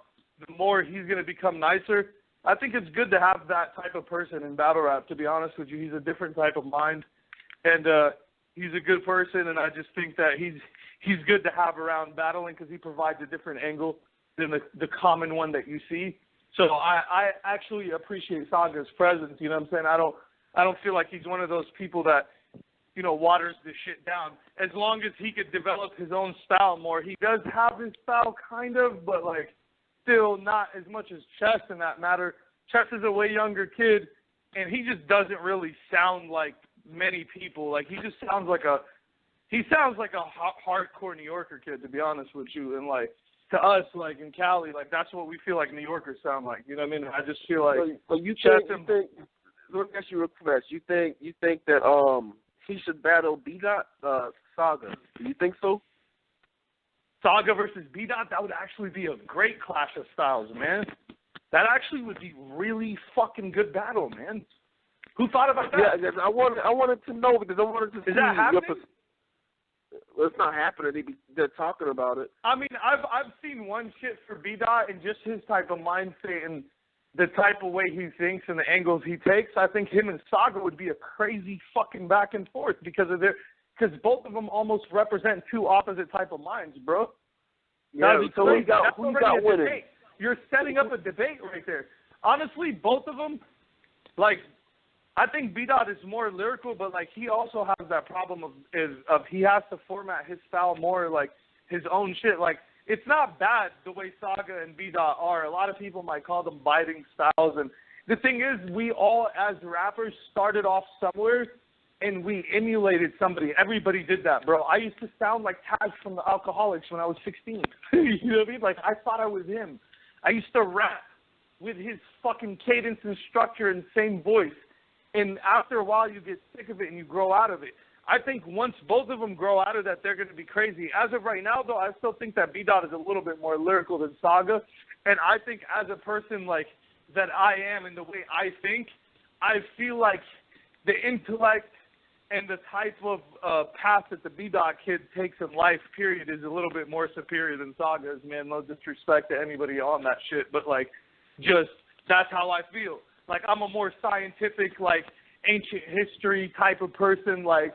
the more he's going to become nicer. I think it's good to have that type of person in battle rap, to be honest with you. He's a different type of mind, and he's a good person, and I just think that he's good to have around battling because he provides a different angle than the common one that you see. So I actually appreciate Saga's presence, you know what I'm saying? I don't feel like he's one of those people that, you know, waters the shit down. As long as he could develop his own style more. He does have his style kind of, but like still not as much as Chess in that matter. Chess is a way younger kid, and he just doesn't really sound like many people. Like he sounds like a hardcore New Yorker kid, to be honest with you. And like to us, like in Cali, like that's what we feel like New Yorkers sound like. You know what I mean? I just feel like. So you think? Let me ask you real fast. You think that he should battle B-Dot Saga? Do you think so? Saga versus B-Dot, that would actually be a great clash of styles, man. That actually would be really fucking good battle, man. Who thought about that? Yeah, I wanted to know because I wanted to see. Is that happening? Well, it's not happening. They're talking about it. I mean, I've seen one shit for B-Dot and just his type of mindset and the type of way he thinks and the angles he takes. I think him and Saga would be a crazy fucking back and forth because both of them almost represent two opposite type of minds, bro. Yeah, so who got winning? Debate. You're setting up a debate right there. Honestly, both of them, like, I think B-Dot is more lyrical, but like he also has that problem of he has to format his style more like his own shit. Like it's not bad the way Saga and B-Dot are. A lot of people might call them biting styles, and the thing is, we all as rappers started off somewhere, and we emulated somebody. Everybody did that, bro. I used to sound like Taz from the Alcoholics when I was 16. You know what I mean? Like I thought I was him. I used to rap with his fucking cadence and structure and same voice. And after a while, you get sick of it and you grow out of it. I think once both of them grow out of that, they're going to be crazy. As of right now, though, I still think that B-Dot is a little bit more lyrical than Saga. And I think as a person like that I am and the way I think, I feel like the intellect and the type of path that the B-Dot kid takes in life, period, is a little bit more superior than Saga's, man. No disrespect to anybody on that shit, but, like, just that's how I feel. Like, I'm a more scientific, like, ancient history type of person, like,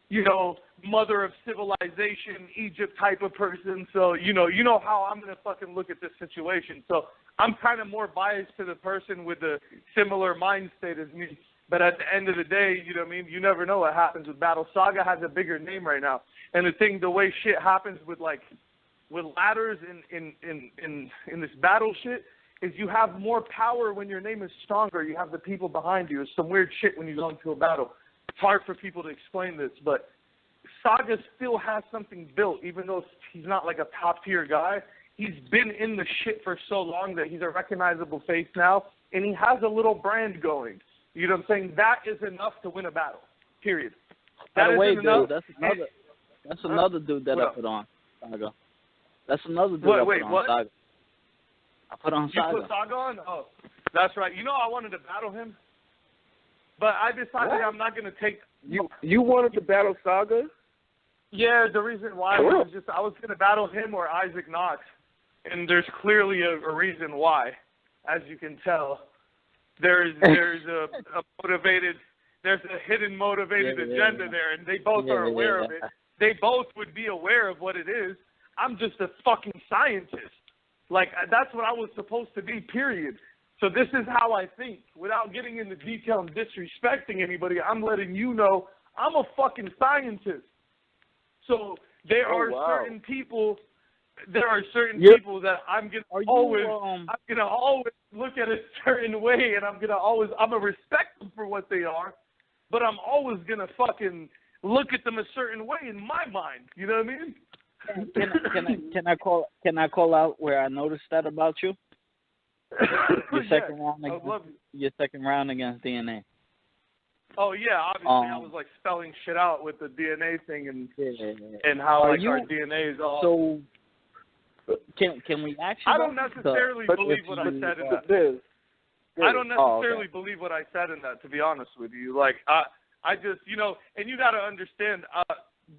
you know, mother of civilization, Egypt type of person. So, you know how I'm going to fucking look at this situation. So I'm kind of more biased to the person with a similar mind state as me. But at the end of the day, you know what I mean? You never know what happens with battle. Saga has a bigger name right now. And the way shit happens with ladders in this battle shit, is you have more power when your name is stronger. You have the people behind you. It's some weird shit when you go into a battle. It's hard for people to explain this, but Saga still has something built, even though he's not like a top-tier guy. He's been in the shit for so long that he's a recognizable face now, and he has a little brand going. You know what I'm saying? That is enough to win a battle, period. By the way, dude, that's another dude that I put on Saga. That's another dude I put on Saga. I put on Saga. You put Saga on? Oh, that's right. You know I wanted to battle him, but I decided I'm not going to take... You wanted to battle Saga? Yeah, the reason why was just I was going to battle him or Isaac Knox, and there's clearly a reason why, as you can tell. There's a hidden motivated agenda there, and they both are aware of it. They both would be aware of what it is. I'm just a fucking scientist. Like, that's what I was supposed to be, period. So this is how I think. Without getting into detail and disrespecting anybody, I'm letting you know I'm a fucking scientist. So there are certain people people that I'm gonna always look at a certain way, and I'm gonna respect them for what they are, but I'm always gonna fucking look at them a certain way in my mind. You know what I mean? Can I call out where I noticed that about you? Your second round against DNA. Oh yeah, obviously I was like spelling shit out with the DNA thing and how our DNA is all. So can we actually? I don't necessarily believe what I said in that. I don't necessarily believe what I said in that, to be honest with you. Like, I just, and you got to understand,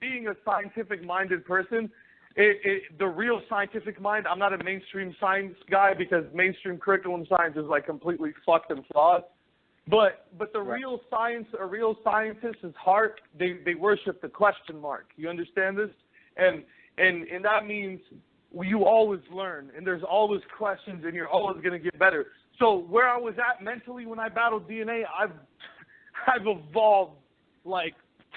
being a scientific-minded person, the real scientific mind, I'm not a mainstream science guy because mainstream curriculum science is, like, completely fucked and flawed. But the real science, a real scientist's heart, they worship the question mark. You understand this? And that means you always learn, and there's always questions, and you're always going to get better. So where I was at mentally when I battled DNA, I've evolved like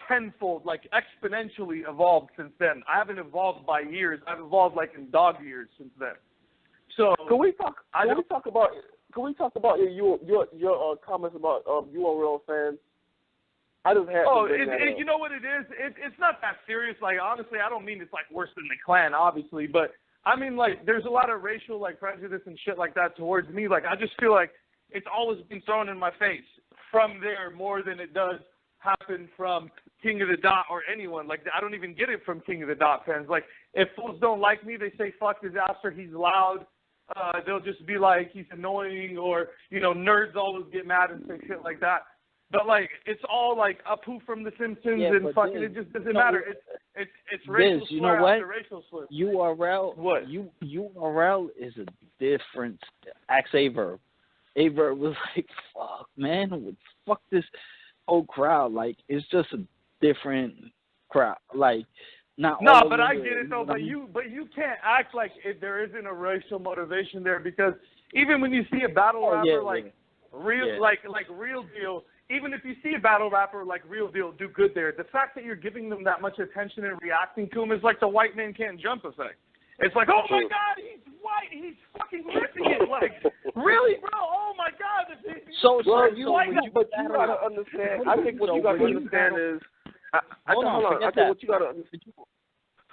tenfold, like exponentially evolved since then. I haven't evolved by years. I've evolved like in dog years since then. So can we talk about your comments about URL fans? I just had. You know what it is? It's not that serious. Like, honestly, I don't mean it's like worse than the Klan, obviously, but I mean, like, there's a lot of racial, like, prejudice and shit like that towards me. Like, I just feel like it's always been thrown in my face from there more than it does happen from King of the Dot or anyone. Like, I don't even get it from King of the Dot fans. Like, if fools don't like me, they say, fuck Dizaster, he's loud. They'll just be like, he's annoying, or, nerds always get mad and say shit like that. But, like, it's all, like, Apu from The Simpsons and fucking, it just doesn't matter. It's racial slur, you know what? After racial slur. URL, what? URL is a different, ask Averb. Averb was like, fuck, man, fuck this whole crowd. Like, it's just a different crowd. Like, not no, all but of I it, get it, though. But you can't act like there isn't a racial motivation there, because even when you see a battle rapper real deal, even if you see a battle rapper like Real Deal do good there, the fact that you're giving them that much attention and reacting to him is like the white man can't jump effect. It's like, oh my God, he's white, he's fucking ripping it. Like, really, bro? Oh my God. You gotta understand. I think what you gotta understand is, what you gotta understand.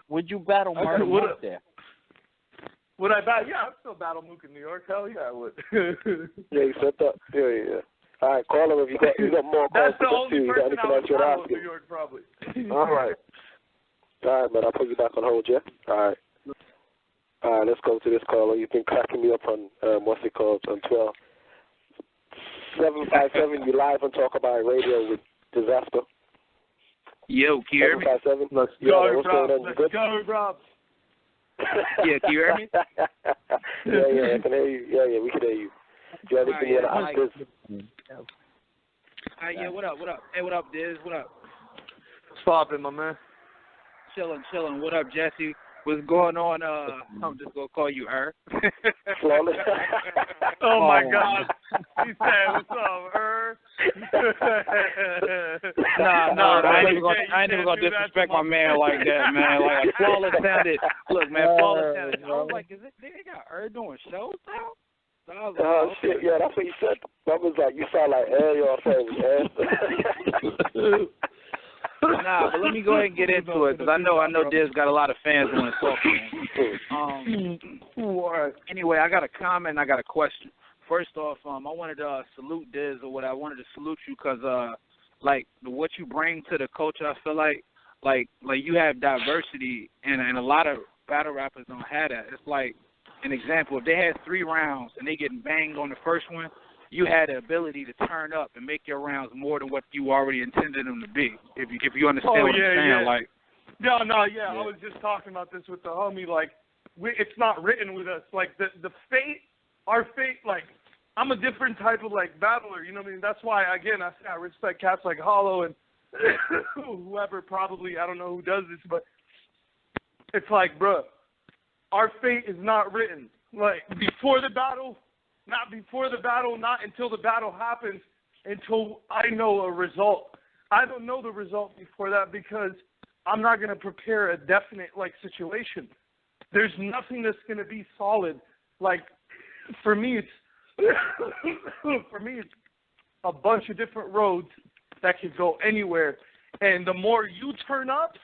Would you battle Martin Mook there? Would I battle? Yeah, I'd still battle Mook in New York. Hell yeah, I would. Yeah, you said that. Yeah. All right, call him if you got more calls. That's the only person I would battle in New York, probably. All right, man, I'll put you back on hold, yeah? All right, let's go to this caller. You've been cracking me up on, what's it called, on 12. 757, you live on Talk About Radio with Dizaster. Yo, can you hear me? 757, Let's go, Rob. Yeah, can you hear me? Yeah, I can hear you. Yeah, we can hear you. Do you have anything you want to ask this? Yeah, what up? Hey, what up, Diz? What up? What's poppin', my man? Chillin'. What up, Jesse? What's going on? I'm just gonna call you Flawless. Oh my God. He said, "What's up, Nah, I ain't even gonna disrespect my man like that, man. Like, Flawless sounded. Look, man, Flawless sounded. I was like, they got doing shows now? So I was like, oh shit, yeah, that's what he said. That was like, you sound like your saying, Nah, but let me go ahead and get into it, because I know Diz got a lot of fans who want to talk to him. Anyway, I got a comment and I got a question. First off, I wanted to salute Diz, or what I wanted to salute you, because like what you bring to the culture, I feel like you have diversity, and a lot of battle rappers don't have that. It's like, an example, if they had 3 rounds and they getting banged on the first one, you had the ability to turn up and make your rounds more than what you already intended them to be. If you understand what I'm saying, yeah. like. I was just talking about this with the homie. Like, it's not written with us. Like, the fate, our fate. Like, I'm a different type of like battler. You know what I mean? That's why, again, I say I respect cats like Hollow and whoever. Probably, I don't know who does this, but it's like, bruh, our fate is not written. Like, before the battle. Not before the battle, not until the battle happens, until I know a result. I don't know the result before that, because I'm not going to prepare a definite, like, situation. There's nothing that's going to be solid. Like, for me, it's a bunch of different roads that could go anywhere. And the more you turn up,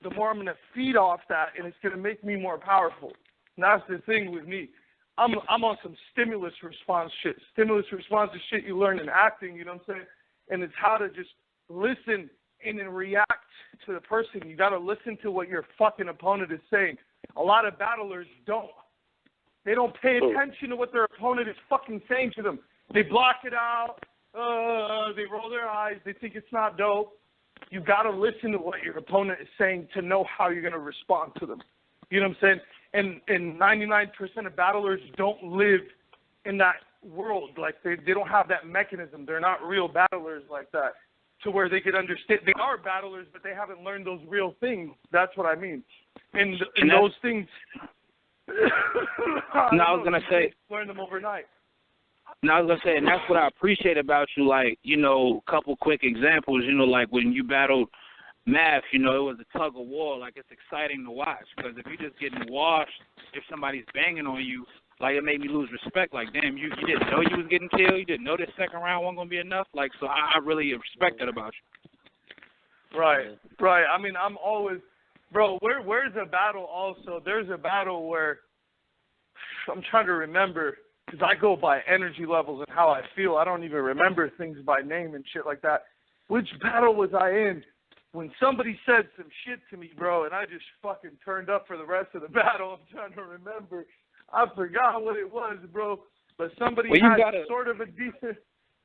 the more I'm going to feed off that, and it's going to make me more powerful. And that's the thing with me. I'm on some stimulus response shit. Stimulus response is shit you learn in acting, you know what I'm saying? And it's how to just listen and then react to the person. You got to listen to what your fucking opponent is saying. A lot of battlers don't. They don't pay attention to what their opponent is fucking saying to them. They block it out. They roll their eyes. They think it's not dope. You got to listen to what your opponent is saying to know how you're going to respond to them. You know what I'm saying? And 99% of battlers don't live in that world. Like, they don't have that mechanism. They're not real battlers like that to where they could understand. They are battlers, but they haven't learned those real things. That's what I mean. And those things, I was going to say, learn them overnight. No, I was going to say, and that's what I appreciate about you, like, you know, a couple quick examples, you know, like when you battled Math, you know, it was a tug of war. Like, it's exciting to watch because if you're just getting washed, if somebody's banging on you, like, it made me lose respect. Like, damn, you didn't know you was getting killed? You didn't know this second round wasn't going to be enough? Like, so I really respect that about you. Right. I mean, I'm always, bro, where's a battle also? There's a battle where, I'm trying to remember, because I go by energy levels and how I feel. I don't even remember things by name and shit like that. Which battle was I in when somebody said some shit to me, bro, and I just fucking turned up for the rest of the battle? I'm trying to remember. I forgot what it was, bro. But somebody had sort of a decent,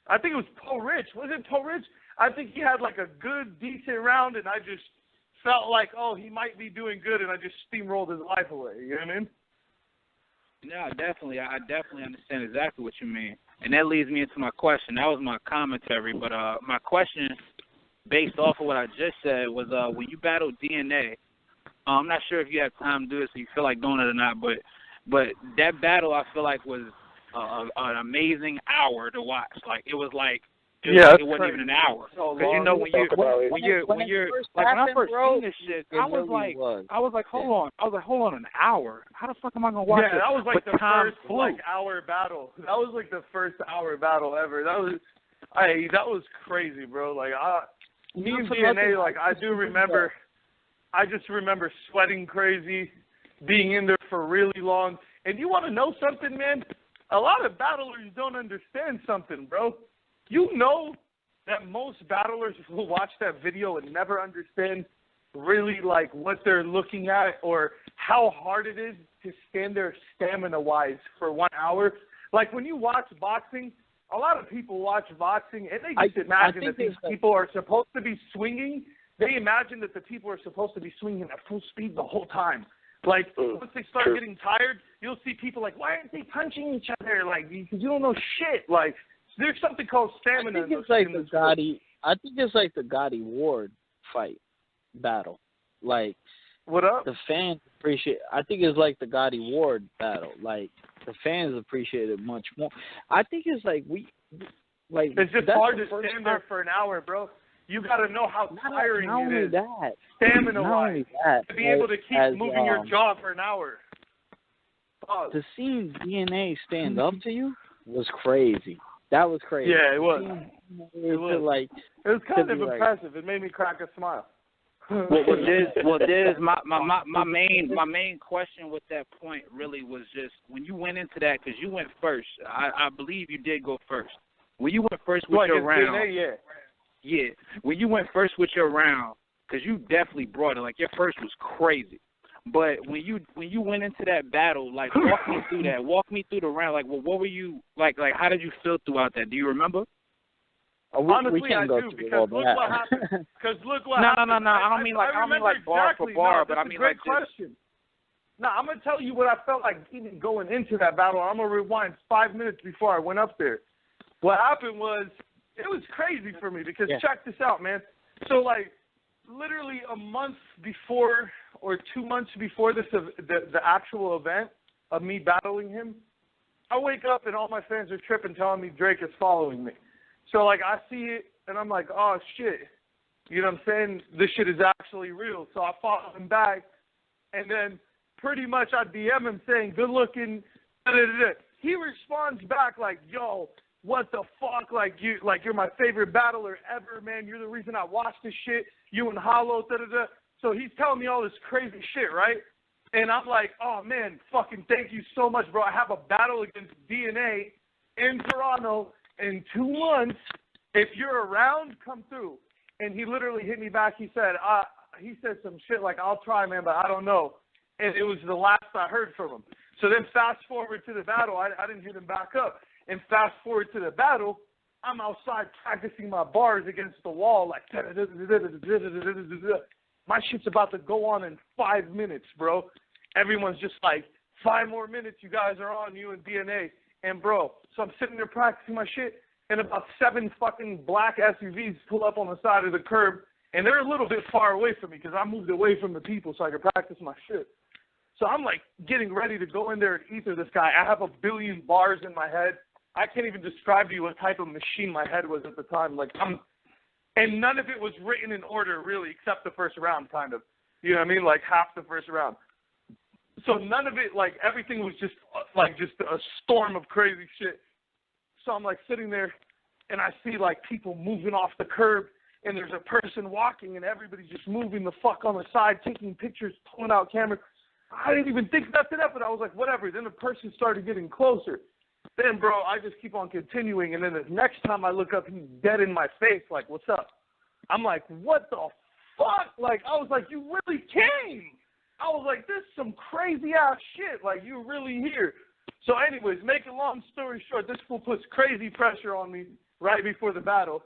I think it was Poe Rich. Was it Poe Rich? I think he had like a good, decent round, and I just felt like, oh, he might be doing good, and I just steamrolled his life away. You know what I mean? No, definitely. I definitely understand exactly what you mean. And that leads me into my question. That was my commentary. But my question, based off of what I just said, was when you battled DNA, I'm not sure if you have time to do this or you feel like doing it or not, but that battle I feel like was an amazing hour to watch. Like, it was like, it wasn't even an hour. Because you know when you're like, when I first seen this shit, I was like, hold on, an hour? How the fuck am I gonna watch it? Yeah, that was like the first hour battle. That was like the first hour battle ever. That was crazy, bro. Like, me and DNA, like, I just remember sweating crazy, being in there for really long. And you want to know something, man? A lot of battlers don't understand something, bro. You know that most battlers will watch that video and never understand really, like, what they're looking at or how hard it is to stand there stamina-wise for 1 hour. Like, when you watch boxing, a lot of people watch boxing, and they just imagine that these people are supposed to be swinging. They imagine that the people are supposed to be swinging at full speed the whole time. Like, once they start getting tired, you'll see people like, why aren't they punching each other? Like, because you don't know shit. Like, there's something called stamina. I think it's like the Gotti Ward fight battle. Like, what up? The fans appreciate. I think it's like the Gotti Ward battle. Like, the fans appreciate it much more. I think it's like it's just hard to stand there for an hour, bro. You got to know how tiring it is. Stamina-wise, to be able to keep moving your jaw for an hour. To see DNA stand up to you was crazy. That was crazy. Yeah, it was. It was kind of like, impressive. It made me crack a smile. Diz, my main question with that point really was just when you went into that, because you went first. I believe you did go first. When you went first with your round, DNA, yeah. When you went first with your round, because you definitely brought it. Like, your first was crazy. But when you went into that battle, like, walk me through that. Walk me through the round. Like, well, what were you like? How did you feel throughout that? Do you remember? Honestly, I do, because look what happened. happened. No. I don't mean like bar for bar, but I mean like question. No, I'm gonna tell you what I felt like even going into that battle. I'm gonna rewind 5 minutes before I went up there. What happened was, it was crazy for me because check this out, man. So, like, literally a month before or 2 months before the actual event of me battling him, I wake up and all my fans are tripping, telling me Drake is following me. So, like, I see it and I'm like, oh shit, you know what I'm saying? This shit is actually real. So I follow him back, and then pretty much I DM him saying, good looking. He responds back like, yo, what the fuck? Like, you're my favorite battler ever, man. You're the reason I watch this shit. You and Hollow, So he's telling me all this crazy shit, right? And I'm like, oh, man, fucking thank you so much, bro. I have a battle against DNA in Toronto in 2 months. If you're around, come through. And he literally hit me back. He said some shit like, I'll try, man, but I don't know. And it was the last I heard from him. So then fast forward to the battle, I didn't hit him back up. And fast forward to the battle, I'm outside practicing my bars against the wall, like, my shit's about to go on in 5 minutes, bro. Everyone's just like, 5 more minutes, you guys are on, you and DNA. And, bro, so I'm sitting there practicing my shit, and about 7 fucking black SUVs pull up on the side of the curb, and they're a little bit far away from me because I moved away from the people so I could practice my shit. So I'm, like, getting ready to go in there and ether this guy. I have a billion bars in my head. I can't even describe to you what type of machine my head was at the time. Like, and none of it was written in order, really, except the first round, kind of. You know what I mean? Like, half the first round. So none of it, like, everything was just a storm of crazy shit. So I'm, like, sitting there, and I see, like, people moving off the curb, and there's a person walking, and everybody's just moving the fuck on the side, taking pictures, pulling out cameras. I didn't even think nothing of it. I was like, whatever. Then the person started getting closer. Then, bro, I just keep on continuing, and then the next time I look up, he's dead in my face, like, what's up? I'm like, what the fuck? Like, I was like, you really came. I was like, this is some crazy-ass shit. Like, you really here. So anyways, make a long story short, this fool puts crazy pressure on me right before the battle.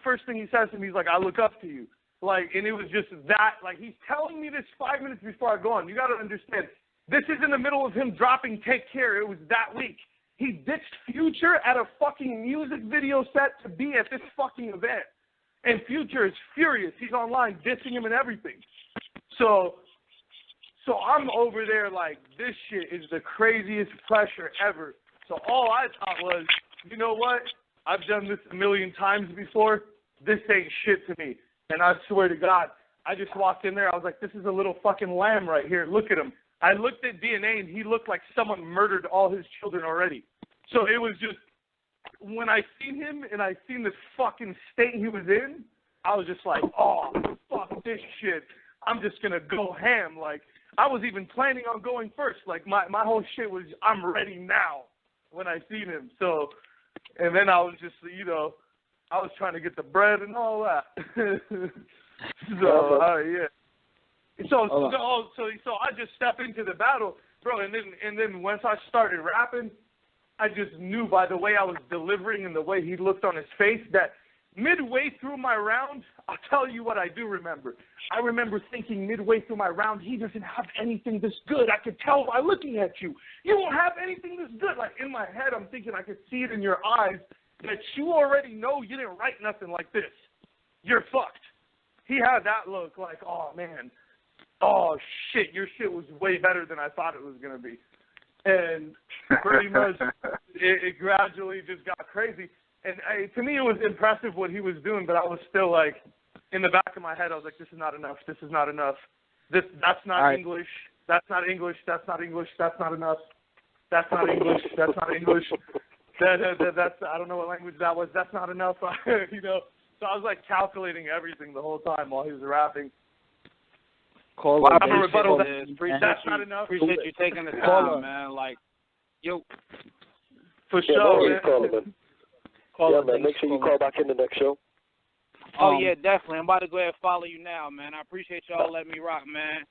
First thing he says to me, he's like, I look up to you. Like, and it was just that. Like, he's telling me this 5 minutes before I go on. You got to understand, this is in the middle of him dropping Take Care. It was that week. He ditched Future at a fucking music video set to be at this fucking event. And Future is furious. He's online dissing him and everything. So I'm over there like, this shit is the craziest pressure ever. So all I thought was, you know what? I've done this a million times before. This ain't shit to me. And I swear to God, I just walked in there. I was like, this is a little fucking lamb right here. Look at him. I looked at DNA, and he looked like someone murdered all his children already. So it was just, when I seen him and I seen the fucking state he was in, I was just like, oh, fuck this shit. I'm just going to go ham. Like, I was even planning on going first. Like, my whole shit was, I'm ready now when I seen him. So, and then I was just, you know, I was trying to get the bread and all that. Yeah. So I just stepped into the battle, bro, and then once I started rapping, I just knew by the way I was delivering and the way he looked on his face that midway through my round, I'll tell you what I do remember. I remember thinking midway through my round, he doesn't have anything this good. I could tell by looking at you. You don't have anything this good. Like, in my head, I'm thinking I could see it in your eyes that you already know you didn't write nothing like this. You're fucked. He had that look like, oh, man. Oh, shit, your shit was way better than I thought it was going to be. And pretty much it gradually just got crazy. And to me, it was impressive what he was doing, but I was still like, in the back of my head, I was like, this is not enough. This is not enough. That's not right. English. That's not English. That's not English. That's not enough. That's not English. That's not English. That's I don't know what language that was. That's not enough. You know. So I was like calculating everything the whole time while he was rapping. That's not enough. Appreciate you taking the time, man. Like, yo. For sure, man. Man. Make sure you call back in the next show. Oh, yeah, definitely. I'm about to go ahead and follow you now, man. I appreciate y'all letting me rock, man.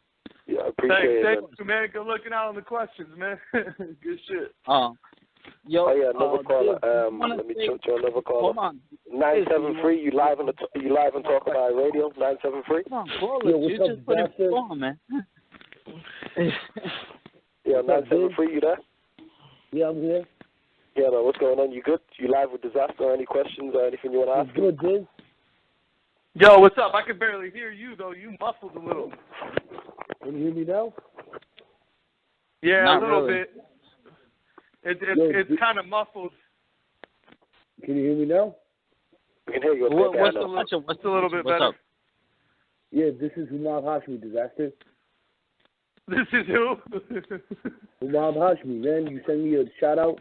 Yeah, I appreciate it. Thanks, man. Good looking out on the questions, man. Good shit. Another caller. Let me check you another caller. Hold on. 973. You live on Talk About It Radio. 973. Come on, call it. You just put it on, man. Yeah, 973. You there? Yeah, I'm here. Yeah, man. What's going on? You good? You live with Dizaster? Any questions or anything you want to ask? Good, Diz. Yo, what's up? I can barely hear you though. You muffled a little. Can you hear me now? Yeah, Not a little really. bit. It's kind of muffled. Can you hear me now? We can hear you. What's a little bit better? Up? Yeah, this is Humam Hashmi, Dizaster. This is who? Humam Hashmi, man. You send me a shout out.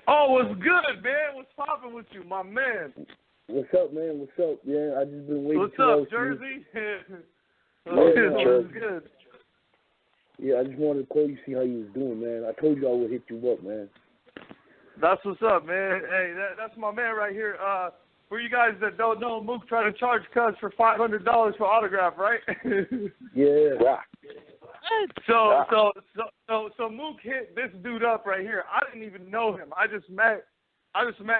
Oh, what's good, man? What's poppin' with you, my man? What's up, man? What's up? Yeah, I just been waiting. What's up, Jersey? What's good? Yeah, I just wanted to call you, see how you was doing, man. I told you I would hit you up, man. That's what's up, man. Hey, that's my man right here. For you guys that don't know, Mook tried to charge Cuz for $500 for autograph, right? Yeah. So So Mook hit this dude up right here. I didn't even know him. I just met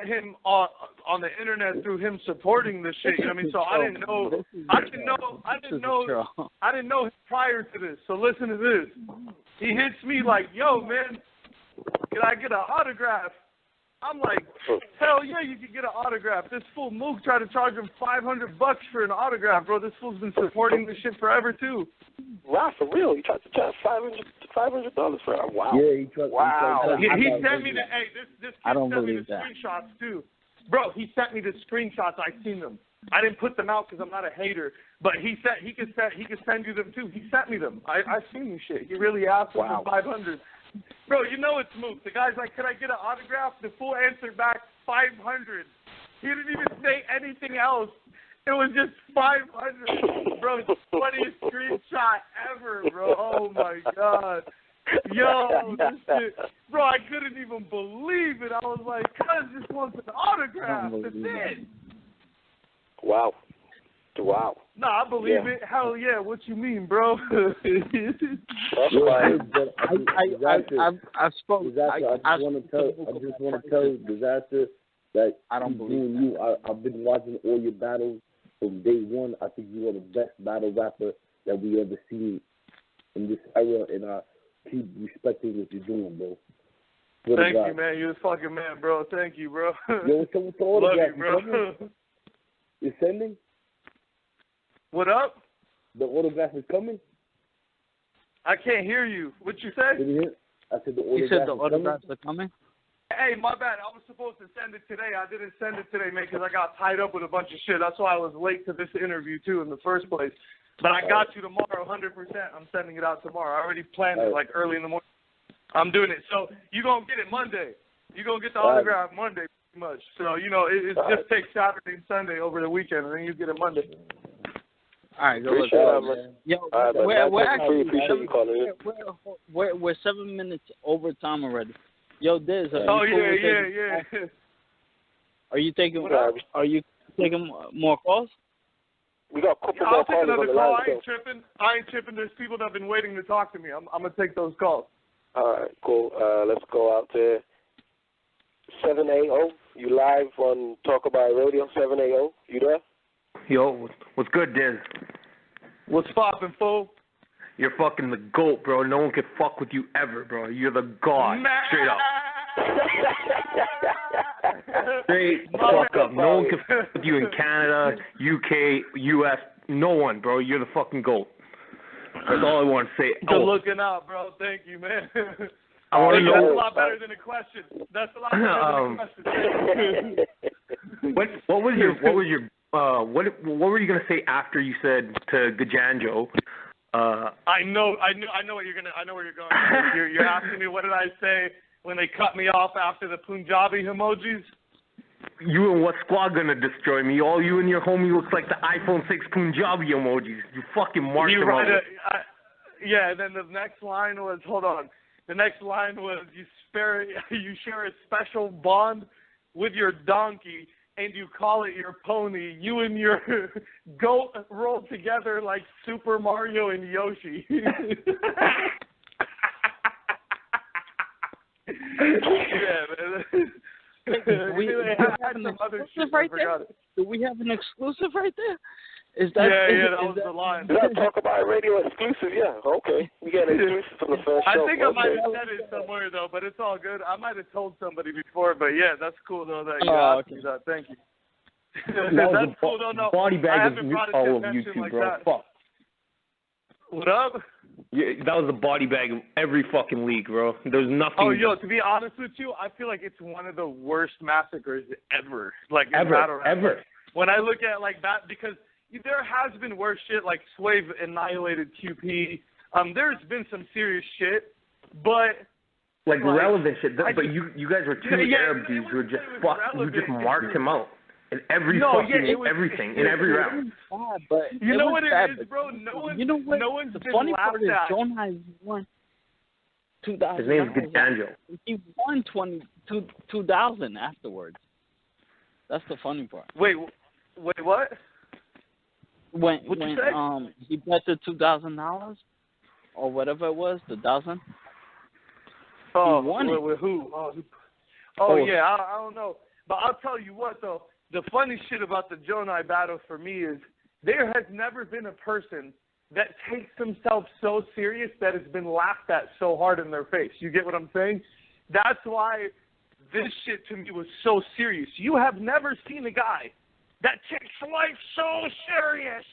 him on the internet through him supporting this shit. You know what I mean? So I didn't know him prior to this. So listen to this. He hits me like, "Yo, man, can I get an autograph?" I'm like, "Hell yeah, you can get an autograph." This fool Mook tried to charge him $500 for an autograph, bro. This fool's been supporting this shit forever too. Wow, for real? He tried to charge $500 for it. Wow. Yeah, he tried. Wow. He sent me this kid sent me the screenshots too. Bro, he sent me the screenshots. I seen them. I didn't put them out because I'm not a hater, but he said he could send you them too. He sent me them. I seen this shit. He really asked for 500. Bro, you know it's Mook. The guy's like, "Can I get an autograph?" The fool answered back 500. He didn't even say anything else. It was just 500. Bro, it's the funniest screenshot ever, bro. Oh my god. Yo, this shit. Bro, I couldn't even believe it. I was like, "Cuz just wants an autograph." That's it. Wow. Wow. Nah, I believe it. Hell yeah. What you mean, bro? That's why I spoke. I just want to tell Dizaster that I don't believe you. I've been watching all your battles from day one. I think you are the best battle rapper that we ever seen in this era, and I keep respecting what you're doing, bro. Thank you, man. You're the fucking man, bro. Thank you, bro. Yo, what's up with the autograph? Love you, bro. You're sending? What up? The autograph is coming? I can't hear you. What you say? Did you hear? I said the autograph. You said the autographs are coming? Hey, my bad. I was supposed to send it today. I didn't send it today, man, because I got tied up with a bunch of shit. That's why I was late to this interview, too, in the first place. But I got you tomorrow, 100%. I'm sending it out tomorrow. I already planned it, like, early in the morning. I'm doing it. So you going to get it Monday. You're going to get the autograph Monday, pretty much. So, you know, it just takes Saturday and Sunday over the weekend, and then you get it Monday. All right, go look. Yo, we're 7 minutes over time already. Yo, Diz. Yeah. Are you taking more calls? We got a couple I'll more take calls another on the call. line. I ain't tripping. There's people that have been waiting to talk to me. I'm gonna take those calls. All right, cool. Let's go out there. 780. You live on Talk About Radio. 780. You there? Yo, what's good, Diz? What's poppin', fool? You're fucking the GOAT, bro. No one can fuck with you ever, bro. You're the god. Straight up. Straight fuck up. No one can fuck with you in Canada, UK, US. No one, bro. You're the fucking GOAT. That's all I want to say. Good looking out, bro. Thank you, man. I want to know. That's a lot better than a question. That's a lot better than a question. What were you gonna say after you said to Gajanjo? I know where you're going. You're asking me what did I say when they cut me off after the Punjabi emojis? You and what squad gonna destroy me? All you and your homie looks like the iPhone 6 Punjabi emojis. You fucking marked them out. Yeah. Then the next line was, hold on. The next line was you share a special bond with your donkey. And you call it your pony. You and your goat roll together like Super Mario and Yoshi. Yeah, man. Do we have an exclusive right there? Do we have an exclusive right there? Is that? Yeah, that was the line. Did I Talk About Radio exclusive? Yeah, okay. We got an exclusive from the first show. I think I might have said it somewhere though, but it's all good. I might have told somebody before, but yeah, that's cool though that you asked me that. Thank you. That's cool though. No, body bag of all of YouTube, like bro. That. Fuck. What up? Yeah, that was the body bag of every fucking league, bro. There's nothing. Oh, yo, to be honest with you, I feel like it's one of the worst massacres ever. Like ever. When I look at like that, because there has been worse shit, like Swave annihilated QP. There's been some serious shit, but like relevant shit. But you guys were two Arab dudes who just marked him out in every everything in every round. But you know what it is, bro? No one's the been funny part is at. John has won 2,000. His name is Gajanjo. He won 2,000 afterwards. That's the funny part. Wait, what? When What'd you say? he bet the $2,000 or whatever it was, the dozen. Oh, won it. With who? Oh yeah, I don't know. But I'll tell you what, though. The funny shit about the Jonai battle for me is there has never been a person that takes themselves so serious that has been laughed at so hard in their face. You get what I'm saying? That's why this shit to me was so serious. You have never seen a guy that takes life so serious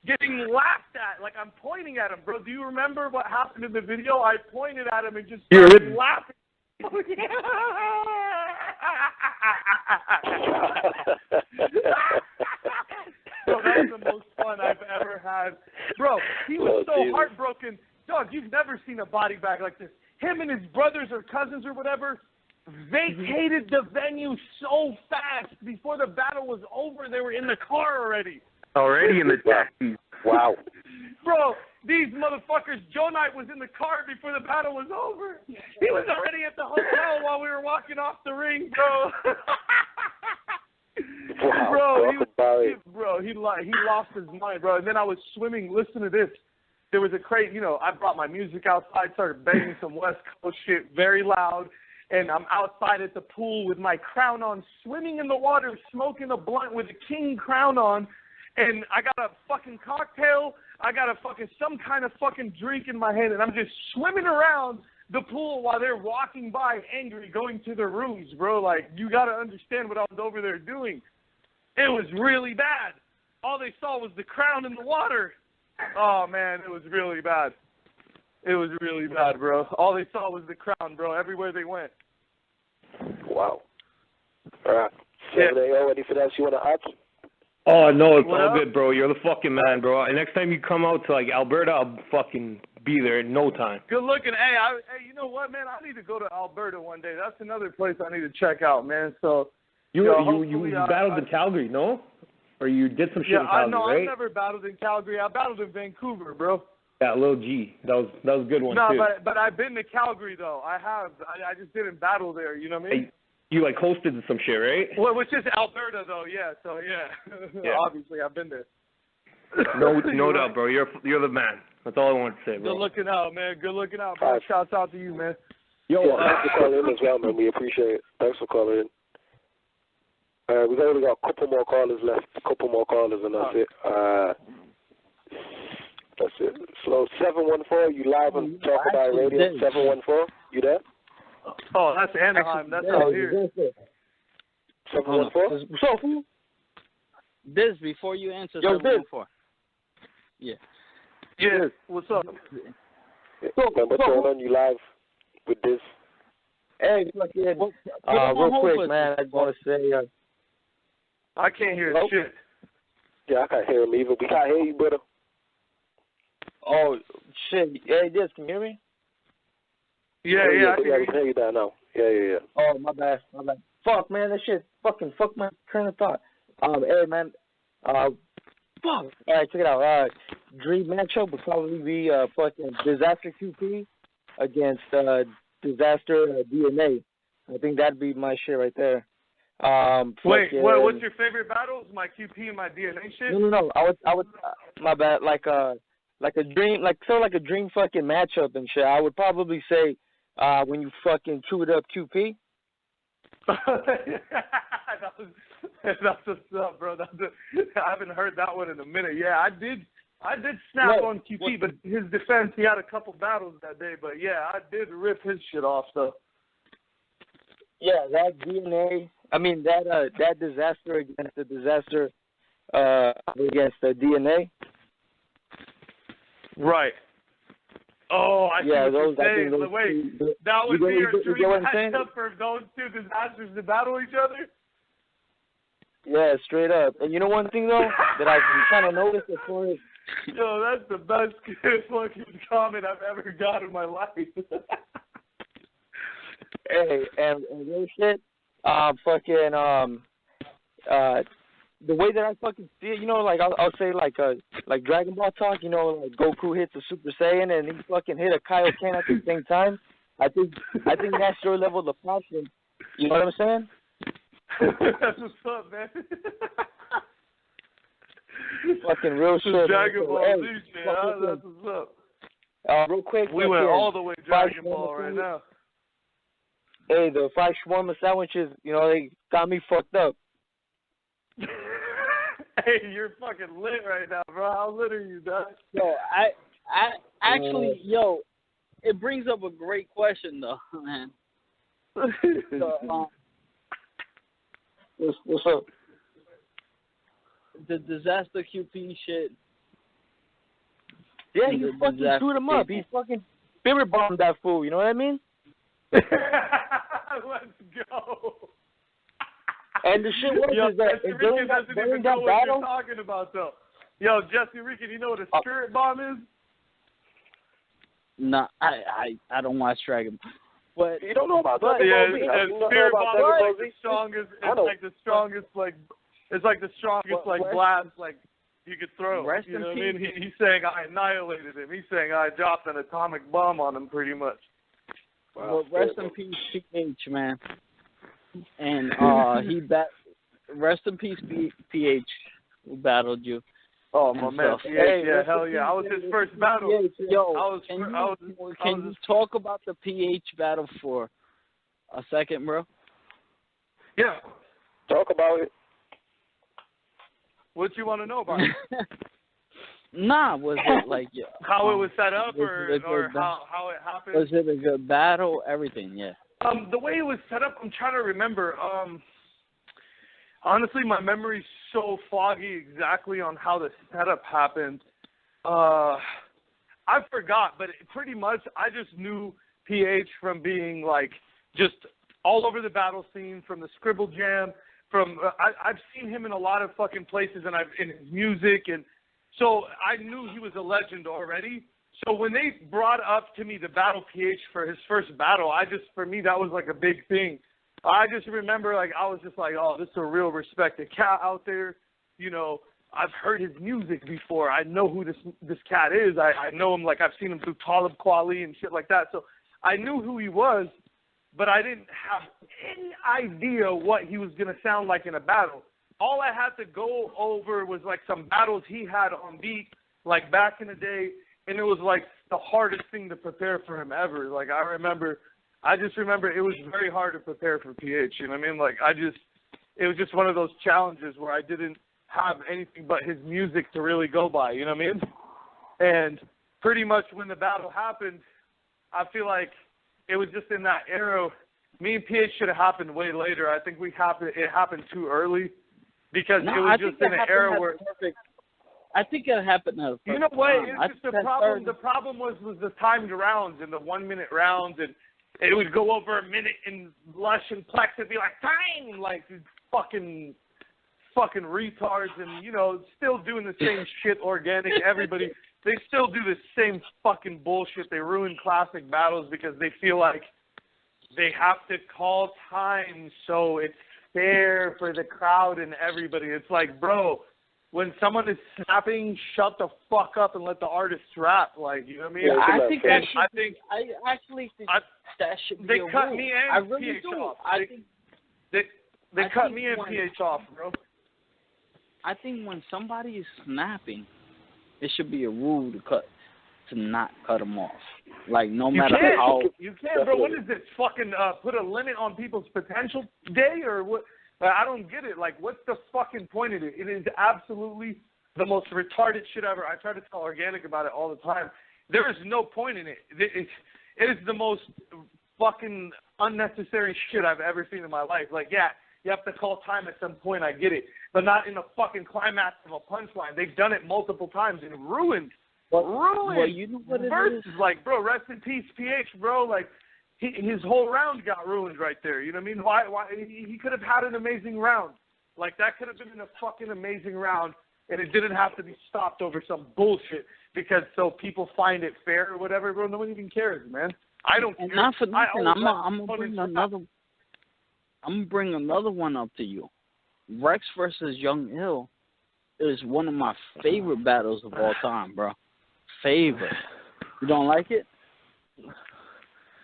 getting laughed at. Like, I'm pointing at him, bro. Do you remember what happened in the video? I pointed at him and just started laughing. Bro, that was the most fun I've ever had. Bro, he was so heartbroken. Dog, you've never seen a body bag like this. Him and his brothers or cousins or whatever vacated the venue so fast. Before the battle was over, they were in the car already. Already in the taxi. Wow. Bro, these motherfuckers, Joe Knight was in the car before the battle was over. He was already at the hotel while we were walking off the ring, bro. Wow, he lost his mind, bro. And then I was swimming. Listen to this. There was a crate, I brought my music outside, started banging some West Coast shit very loud. And I'm outside at the pool with my crown on, swimming in the water, smoking a blunt with a king crown on. And I got a fucking cocktail. I got some kind of fucking drink in my hand. And I'm just swimming around the pool while they're walking by angry, going to their rooms, bro. Like, you got to understand what I was over there doing. It was really bad. All they saw was the crown in the water. Oh, man, it was really bad. It was really bad, bro. All they saw was the crown, bro, everywhere they went. Wow. All right. Anything else you want to add? Oh, no, it's all good, bro. You're the fucking man, bro. And next time you come out to, Alberta, I'll fucking be there in no time. Good looking. Hey, you know what, man? I need to go to Alberta one day. That's another place I need to check out, man. So You battled in Calgary, no? Or you did some shit in Calgary, right? I've never battled in Calgary. I battled in Vancouver, bro. Yeah, Lil G. That was a good one, too. No, but I've been to Calgary, though. I have. I just didn't battle there, you know what I mean? You, hosted some shit, right? Well, which is Alberta, though, yeah. So, yeah. Obviously, I've been there. No doubt, bro. You're the man. That's all I want to say, bro. Good looking out, man. Good looking out, bro. Shouts out to you, man. Yo, thanks for calling in as well, man. We appreciate it. Thanks for calling in. We've only got a couple more callers left. And that's it. That's it. So 714, you live on Talk About Radio. 714, you there? Oh, that's Anaheim. That's out here. 714. So, this before you answer 714. Yeah. Yeah. What's up? What's going on? You live with this? Hey, real quick, man. I just want to say. I can't hear shit. Yeah, I can't hear him either. We can't hear you, brother. Oh, shit. Hey, can you hear me? Yeah, I can hear you now. Yeah. Oh, my bad. Fuck, man, that shit fuck my train of thought. Hey, man, fuck. All right, check it out. Dream matchup would probably be fucking Dizaster QP against Dizaster DNA. I think that'd be my shit right there. Wait, what's your favorite battles? My QP and my DNA shit? No. I would. My bad. Like a dream, like a dream fucking matchup and shit. I would probably say when you fucking chewed up QP. That's what's up, bro. I haven't heard that one in a minute. Yeah, I did snap on QP, but his defense, he had a couple battles that day. But yeah, I did rip his shit off, though. Yeah, that DNA. I mean that Dizaster against the Dizaster against the DNA. Right. Oh, I see what you're saying. Wait, that would be your dream matchup for those two Disasters to battle each other? Yeah, straight up. And you know one thing, though, that I've kind of noticed as far as... Yo, that's the best fucking comment I've ever got in my life. Hey, and real shit, the way that I fucking see it, I'll say like Dragon Ball talk, like Goku hits a Super Saiyan and he fucking hit a Kaioken at the same time. I think that's your level of passion. You know what I'm saying? That's what's up, man. Fucking real shit. Dragon Ball Z shit. That's what's up. Real quick. We went all the way Dragon Ball right now. Hey, the fried shawarma sandwiches, they got me fucked up. Hey, you're fucking lit right now, bro. How lit are you, Doug? Yo, I actually, it brings up a great question though, man. So, what's up? The Dizaster QP shit. Yeah, you fucking screwed him up. He fucking spirit bombed that fool. You know what I mean? Let's go. And the shit was is that during that battle, what you're talking about though. Yo, Jesse Rican, you know what a spirit bomb is? Nah, I don't watch Dragon. But you don't know about that? Yeah, spirit bomb is like the strongest. It's like the strongest blast you could throw. Rest you know in what I mean? peace. He's saying I annihilated him. He's saying I dropped an atomic bomb on him, pretty much. Well, rest in peace, PH, man. And rest in peace, PH, who battled you. Oh my man, yeah, hell yeah! I was his first battle. Yo, can you talk about the PH battle for a second, bro? Yeah. Talk about it. What you want to know about it? Nah, was it like how it was set up, or how it happened? Was it a good battle? Everything, yeah. The way it was set up, I'm trying to remember. Honestly, my memory's so foggy exactly on how the setup happened. I forgot, but pretty much I just knew PH from being just all over the battle scene, from the Scribble Jam. I've seen him in a lot of fucking places, and in his music, and so I knew he was a legend already. So when they brought up to me the battle PH for his first battle, for me that was a big thing. I just remember I was just oh, this is a real respected cat out there. I've heard his music before. I know who this cat is. I know him I've seen him through Talib Kweli and shit like that. So I knew who he was, but I didn't have any idea what he was gonna sound like in a battle. All I had to go over was some battles he had on beat back in the day, and it was the hardest thing to prepare for him ever. I just remember it was very hard to prepare for PH. You know what I mean? It was just one of those challenges where I didn't have anything but his music to really go by. You know what I mean? And pretty much when the battle happened, I feel like it was just in that era. Me and PH should have happened way later. I think it happened too early because it was just in an era where. I think it happened at a You know what? It's just the problem. The problem was the timed rounds and the 1 minute rounds, and it would go over a minute in Lush and Plex. It'd be time, fucking retards, and still doing the same shit. Organic, everybody. They still do the same fucking bullshit. They ruin classic battles because they feel like they have to call time so it's fair for the crowd and everybody. It's bro, when someone is snapping, shut the fuck up and let the artist rap. You know what I mean? Yeah, I actually think that should be they a cut rule. me and I really PH do. off. They cut me and PH off, bro. I think when somebody is snapping, it should be a rule to not cut them off. No matter how you can't, bro. What is this fucking put a limit on people's potential day or what? I don't get it. What's the fucking point of it? It is absolutely the most retarded shit ever. I try to tell Organic about it all the time. There is no point in it. It is the most fucking unnecessary shit I've ever seen in my life. Yeah, you have to call time at some point. I get it, but not in a fucking climax of a punchline. They've done it multiple times and ruined. Well, you know what it versus, is? Bro, rest in peace, PH, bro. His whole round got ruined right there. You know what I mean? Why he could have had an amazing round. That could have been a fucking amazing round, and it didn't have to be stopped over some bullshit because so people find it fair or whatever, bro. No one even cares, man. I don't care. Not for nothing. I'm gonna bring another. I'm gonna bring another one up to you. Rex versus Young Ill is one of my favorite battles of all time, bro. Favorite. You don't like it?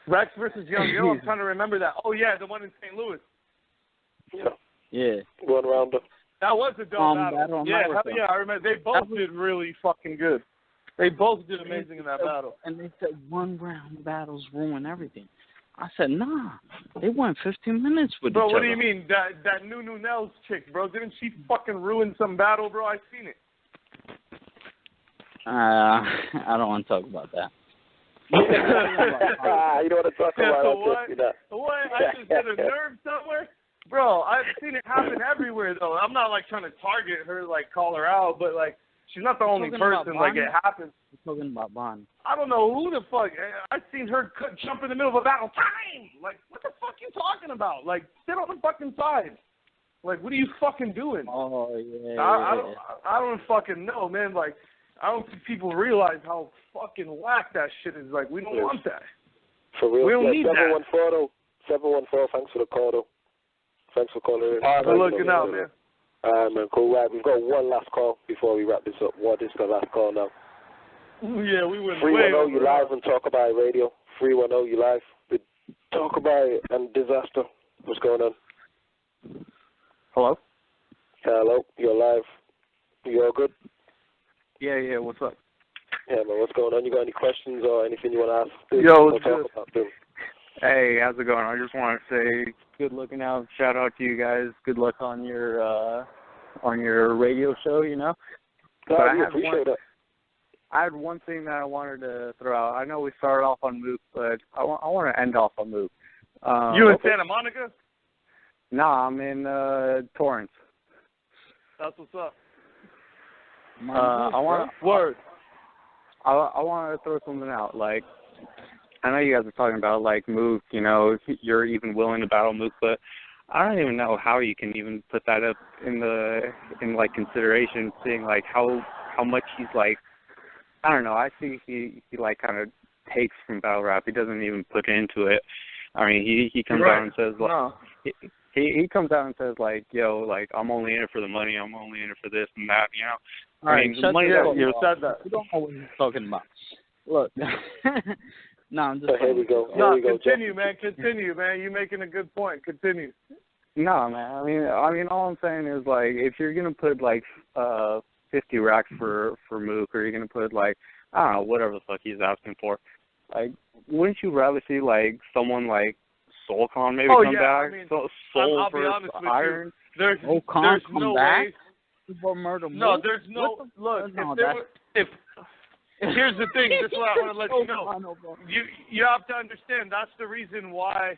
Rex versus Young Ill. I'm trying to remember that. Oh yeah, the one in St. Louis. Yeah. One rounder. That was a dope battle. Yeah, hell yeah, I remember. They both did really fucking good. They both did amazing in that battle. And they said 1 round battles ruin everything. I said, nah. They went 15 minutes with bro, each what other. do you mean? That Nunu Nels chick, bro? Didn't she fucking ruin some battle, bro? I seen it. I don't want to talk about that. You don't want to talk about what? What? I just hit a nerve somewhere? Bro, I've seen it happen everywhere, though. I'm not, like, trying to target her, like, call her out, but, like, she's not the only person. Like, it happens. You're talking about Bonnie. I don't know who the fuck. I've seen her jump in the middle of a battle. Time! Like, what the fuck you talking about? Like, sit on the fucking side. Like, what are you fucking doing? Oh, yeah. I don't fucking know, man. Like, I don't think people realize how fucking whack that shit is. Like, we don't want that. For real. We don't need 714, though. 714, thanks for the call, though. Thanks for calling in. We're looking out, man. All right, man, cool. Right, we've got one last call before we wrap this up. This is the last call now. Yeah, we went 310, you live on Talk About It Radio. 310, you live with Talk About It and Dizaster. What's going on? Hello? Hello, you're live. You all good? Yeah, what's up? Yeah, man, what's going on? You got any questions or anything you want to ask? Yo, we'll talk about them. Hey, how's it going? I just want to say good looking out. Shout out to you guys. Good luck on your radio show, you know. But I appreciate it. I had one thing that I wanted to throw out. I know we started off on Mook, but I want to end off on Mook. You in Santa Monica? Nah, I'm in Torrance. That's what's up. I want to throw something out. Like, I know you guys are talking about like Mook. You know, you're even willing to battle Mook, but I don't even know how you can even put that up in like consideration. Seeing like how much he's like. I don't know. I think he like kind of takes from battle rap. He doesn't even put into it. I mean, he comes out and says like he comes out and says like, yo, like I'm only in it for the money. I'm only in it for this and that. You know. All right, the money that you said that. You don't know what he's talking about. Look. No, I'm just. Here we go. Continue, man. Continue, man. You're making a good point. Continue. No, man. I mean, all I'm saying is like, if you're gonna put like 50 racks for Mook, or you're gonna put like, I don't know, whatever the fuck he's asking for, like, wouldn't you rather see like someone like Soulcon maybe come back? I mean, Soul I'll be versus honest with Iron. You. There's no way. No, there's no. Look, if here's the thing. This is what I want to let you know. You have to understand. That's the reason why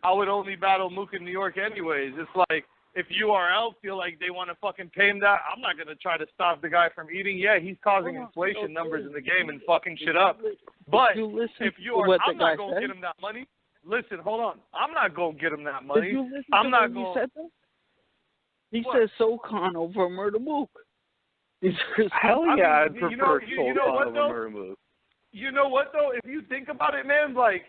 I would only battle Mook in New York anyways. It's like, if URL feel like they want to fucking pay him that, I'm not going to try to stop the guy from eating. Yeah, he's causing inflation numbers in the game and fucking shit up. But if I'm not going to get him that money. Listen, hold on. I'm not going to get him that money. Did you listen I'm to not what going. He said that? He said Soulcon over Murder Mook. Hell yeah, I'd prefer Soulcon over Murder Mook. You know what, though? If you think about it, man, like,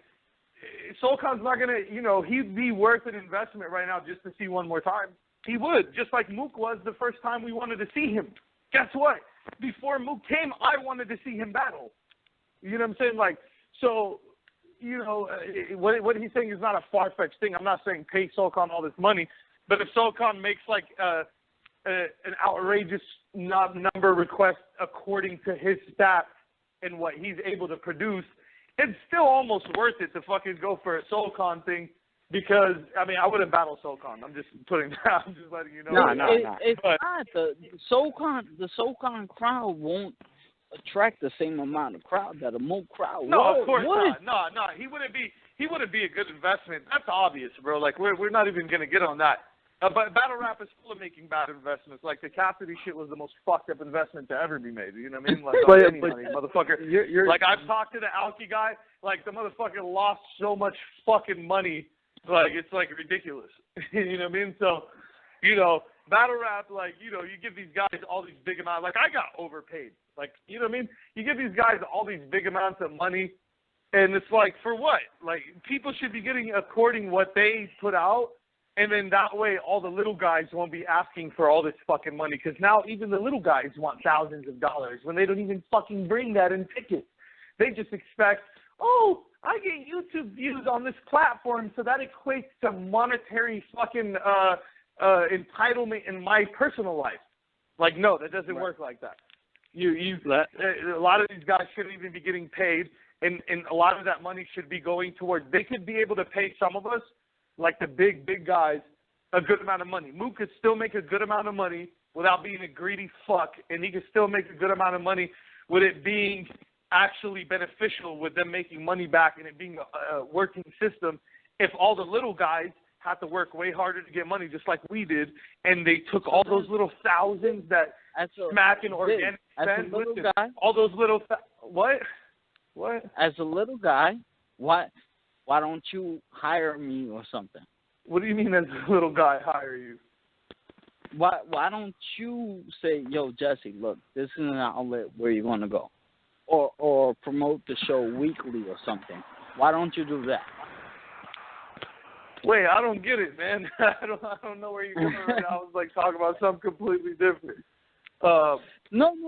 Soulcon's not going to, he'd be worth an investment right now just to see one more time. He would, just like Mook was the first time we wanted to see him. Guess what? Before Mook came, I wanted to see him battle. You know what I'm saying? Like, so, what he's saying is not a far-fetched thing. I'm not saying pay Soulcon all this money, but if Soulcon makes, like, an outrageous number request according to his stats and what he's able to produce, it's still almost worth it to fucking go for a Soulcon thing, because I wouldn't battle Soulcon. I'm just putting that. I'm just letting you know. No. It's not the Soulcon crowd won't attract the same amount of crowd that a Mook crowd. No, of course not. No. He wouldn't be a good investment. That's obvious, bro. Like we're not even gonna get on that. But battle rap is full of making bad investments. Like the Cassidy shit was the most fucked up investment to ever be made. You know what I mean? Like any money, motherfucker. Like I've talked to the Alki guy. Like the motherfucker lost so much fucking money. Like it's like ridiculous. You know what I mean? So, battle rap. Like you give these guys all these big amounts. Like I got overpaid. Like you know what I mean? You give these guys all these big amounts of money, and it's like for what? Like people should be getting according what they put out. And then that way, all the little guys won't be asking for all this fucking money, because now even the little guys want thousands of dollars when they don't even fucking bring that in tickets. They just expect, oh, I get YouTube views on this platform, so that equates to monetary fucking entitlement in my personal life. Like, no, that doesn't work like that. A lot of these guys shouldn't even be getting paid. and a lot of that money should be going toward. They could be able to pay some of us, like the big guys, a good amount of money. Mook could still make a good amount of money without being a greedy fuck, and he could still make a good amount of money with it being actually beneficial, with them making money back and it being a working system. If all the little guys had to work way harder to get money, just like we did, and they took all those little thousands that Smack and Organic spend, all those little what? As a little guy, why don't you hire me or something? What do you mean as a little guy hire you? Why don't you say, yo, Jesse, look, this is an outlet where you're going to go, or promote the show weekly or something? Why don't you do that? Wait, I don't get it, man. I don't know where you're going right now. I was like talking about something completely different. No,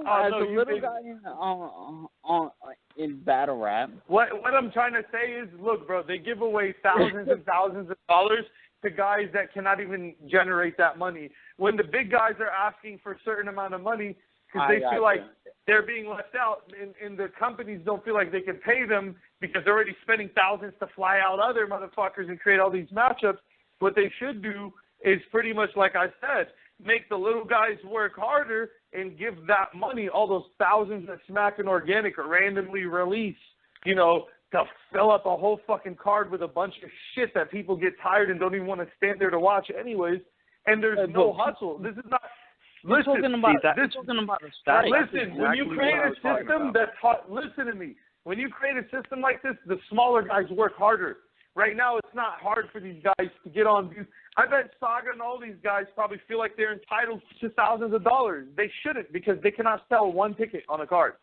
as a little guy in battle rap. What I'm trying to say is, look, bro, they give away thousands and thousands of dollars to guys that cannot even generate that money. When the big guys are asking for a certain amount of money because they feel like they're being left out, and the companies don't feel like they can pay them because they're already spending thousands to fly out other motherfuckers and create all these matchups. What they should do is pretty much like I said, make the little guys work harder and give that money, all those thousands that Smack and Organic randomly release, to fill up a whole fucking card with a bunch of shit that people get tired and don't even want to stand there to watch anyways. And there's no hustle. This is not. Listen, talking about a strike. Listen, when you create a system that's hot, listen to me. When you create a system like this, the smaller guys work harder. Right now, it's not hard for these guys to get on views. I bet Saga and all these guys probably feel like they're entitled to thousands of dollars. They shouldn't, because they cannot sell one ticket on a card.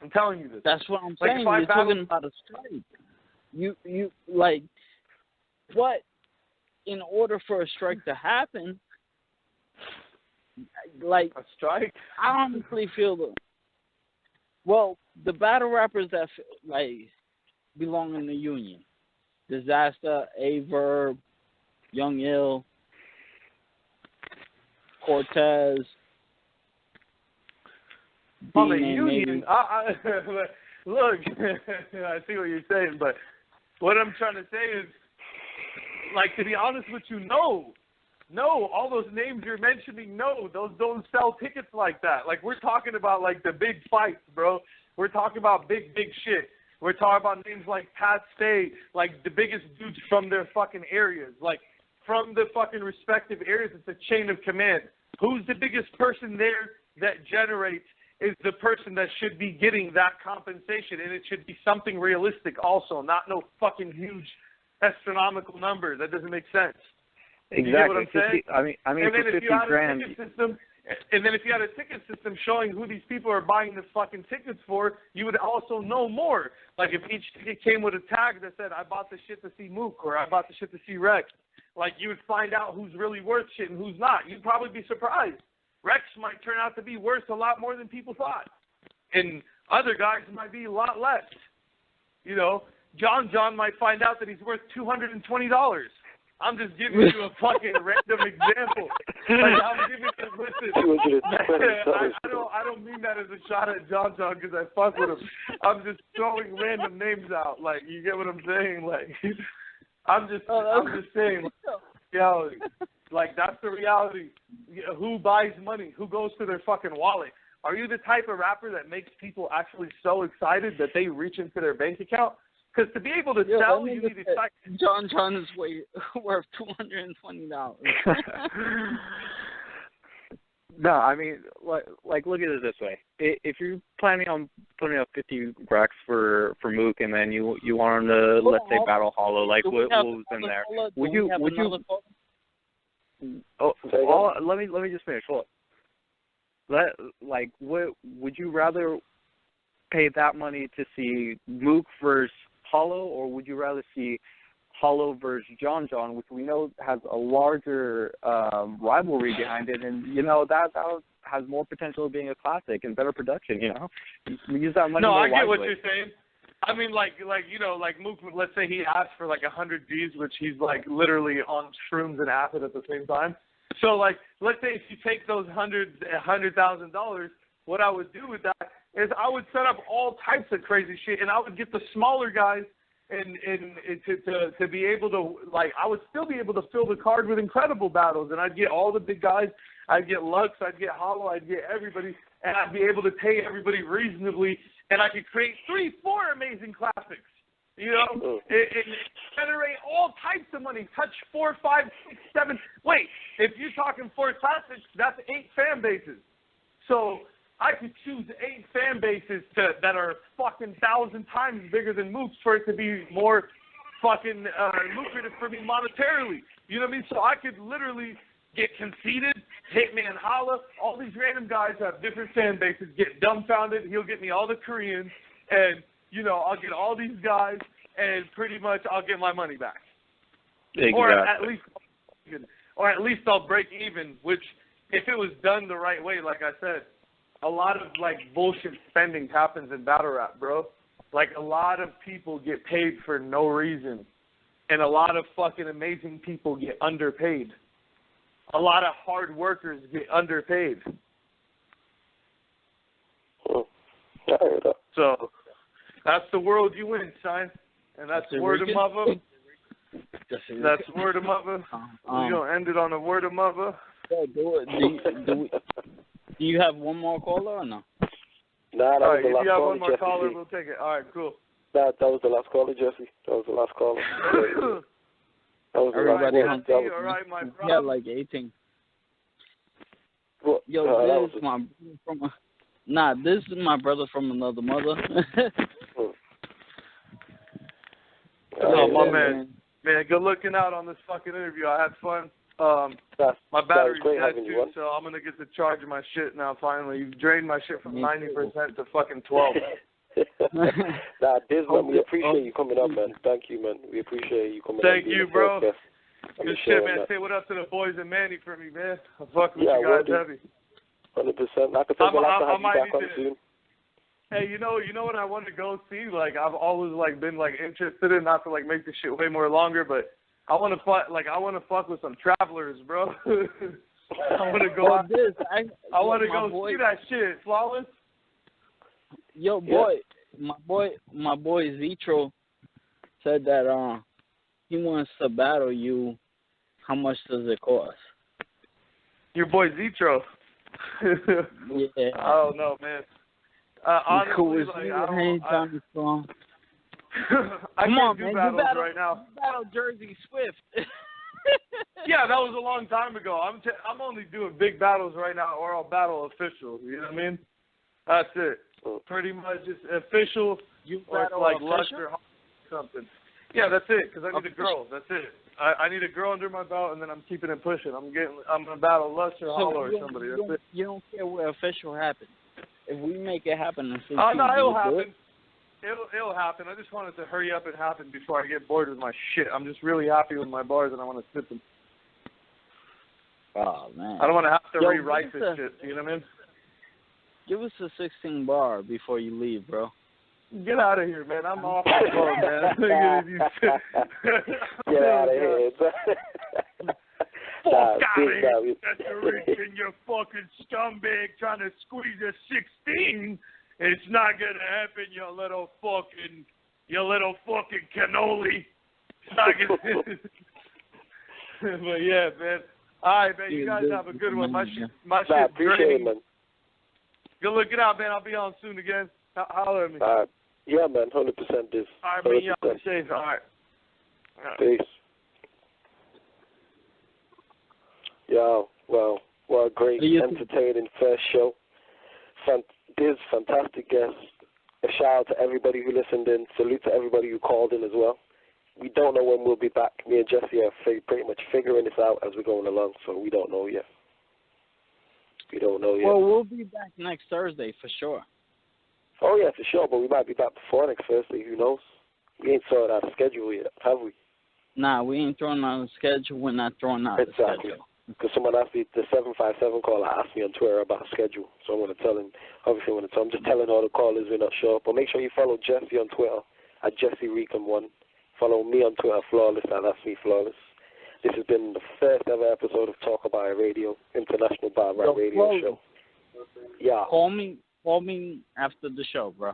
I'm telling you this. That's what I'm saying. You're talking about a strike. You like what? In order for a strike to happen, like a strike, I honestly feel the battle rappers that belong in the union, Dizaster, A-Verb, Young Ill, Cortez. On the union, look, I see what you're saying, but what I'm trying to say is, to be honest with you, no, all those names you're mentioning, no, those don't sell tickets like that. We're talking about, the big fights, bro. We're talking about big shit. We're talking about names like Pat Stay, the biggest dudes from their fucking areas. From the fucking respective areas, it's a chain of command. Who's the biggest person there that generates is the person that should be getting that compensation, and it should be something realistic also, not no fucking huge astronomical number. That doesn't make sense. Exactly. You get what I'm saying? I mean, for 50 grand. And then if you had a ticket system showing who these people are buying the fucking tickets for, you would also know more. If each ticket came with a tag that said, I bought the shit to see Mook, or I bought the shit to see Rex, you would find out who's really worth shit and who's not. You'd probably be surprised. Rex might turn out to be worth a lot more than people thought. And other guys might be a lot less. John might find out that he's worth $220. I'm just giving you a fucking random example. I'm giving you, listen, I don't mean that as a shot at John because I fuck with him. I'm just throwing random names out. You get what I'm saying? I'm just saying, reality. That's the reality. Who buys money? Who goes to their fucking wallet? Are you the type of rapper that makes people actually so excited that they reach into their bank account? Because to be able to sell, you need excitement. John is worth $220. No, I mean, look at it this way. If you're planning on putting up 50 racks for Mook, and then you want him to, let's say, battle Hollow, what was in there? Would you? Let me just finish. Hold on. Would you rather pay that money to see Mook versus Hollow, or would you rather see Hollow versus John, which we know has a larger rivalry behind it, and that has more potential of being a classic and better production. We use that money. No, more I get wisely. what you're saying. I mean, Mook, let's say he asked for 100 Gs, which he's literally on shrooms and acid at the same time. So let's say if you take those $100,000, what I would do with that is I would set up all types of crazy shit, and I would get the smaller guys and to be able to, like, I would still be able to fill the card with incredible battles, and I'd get all the big guys. I'd get Lux, I'd get Hollow, I'd get everybody, and I'd be able to pay everybody reasonably, and I could create 3-4 amazing classics. You know, it generate all types of money. Touch 4, 5, 6, 7. Wait, if you're talking 4 classics, that's 8 fan bases. So I could choose 8 fan bases that are fucking 1,000 times bigger than Mook's for it to be more fucking lucrative for me monetarily. You know what I mean? So I could literally get Conceited, Hitman Holla, all these random guys have different fan bases, get dumbfounded. He'll get me all the Koreans, and you know, I'll get all these guys, and pretty much I'll get my money back. Exactly. Or at least I'll break even, which, if it was done the right way, like I said, a lot of, like, bullshit spending happens in battle rap, bro. Like, a lot of people get paid for no reason, and a lot of fucking amazing people get underpaid. A lot of hard workers get underpaid. So that's the world you in, son. And that's word of mother. That's word of mother. We're going to end it on a word of mother. Do you have one more caller or no? Nah, that was the last caller. If you have one more Jesse. caller, we'll take it. All right, cool. That was the last caller, Jesse. That was the last caller. That was the Everybody last caller. All right, my brother. Yeah, like 18. Well, Yo, this is my brother from this is my brother from another mother. Oh, my man. Man, good looking out on this fucking interview. I had fun. My battery's dead too, so I'm gonna get to charge my shit now. Finally, you've drained my shit from 90% to fucking 12. Nah, Diz, man, we appreciate you coming up, man. Thank you, man. We appreciate you coming up. Thank you, bro. Good shit, man. Say what up to the boys in Manny for me, man. I'm fucking with you guys heavy. 100%. I could take a lot to have you back on soon. Hey, you know what I want to go see? Like, I've always like been like interested in, not to like make this shit way more longer, but I want to fuck with some travelers, bro. I want to go out. I want to go see that shit. Flawless. Yo, boy, my boy Zitro said that he wants to battle you. How much does it cost? Your boy Zitro. Yeah. I don't know, man. Honestly, like, I can't do battles right now. You battle Jersey Swift. Yeah, that was a long time ago. I'm only doing big battles right now, or I'll battle official. You know what I mean? That's it. Pretty much just official. You or battle like official? Lux or something. Yeah, that's it. Because I need a girl. That's it. I need a girl under my belt, and then I'm keeping it pushing. I'm gonna battle Lux or Hollow or somebody. That's it. You don't care where official happens. If we make it happen in 16, no, it'll happen. It'll happen. I just want it to hurry up and happen before I get bored with my shit. I'm just really happy with my bars, and I want to sip them. Oh, man. I don't want to have to rewrite this shit. You know what I mean? Give us a 16 bar before you leave, bro. Get out of here, man. I'm off the phone, man. Get out of here. Fuck out of here. That's the rich and you're fucking scumbag trying to squeeze a 16. It's not going to happen, you little fucking cannoli. It's not going to But yeah, man. All right, man. You guys have a good one. My shit's draining. Man. Good looking out, man. I'll be on soon again. Holler at me. Yeah, man. 100% this. All right, man. Y'all be safe. All right. Peace. Yeah, well, what a great, entertaining first show. Diz, fantastic guest. A shout out to everybody who listened in. Salute to everybody who called in as well. We don't know when we'll be back. Me and Jesse are pretty much figuring this out as we're going along, so we don't know yet. Well, we'll be back next Thursday for sure. Oh, yeah, for sure, but we might be back before next Thursday. Who knows? We ain't sorted out the schedule yet, have we? Nah, we ain't throwing out the schedule. We're not throwing out the schedule. Because someone asked me, the 757 caller asked me on Twitter about a schedule. So I'm going to tell him, obviously I'm just telling all the callers we're not sure. But make sure you follow Jesse on Twitter at JesseRecon1. Follow me on Twitter, Flawless, and that's me, Flawless. This has been the first ever episode of Talk About It Radio, International Bar Rap Radio Show. Yeah. Call me call me after the show, bro.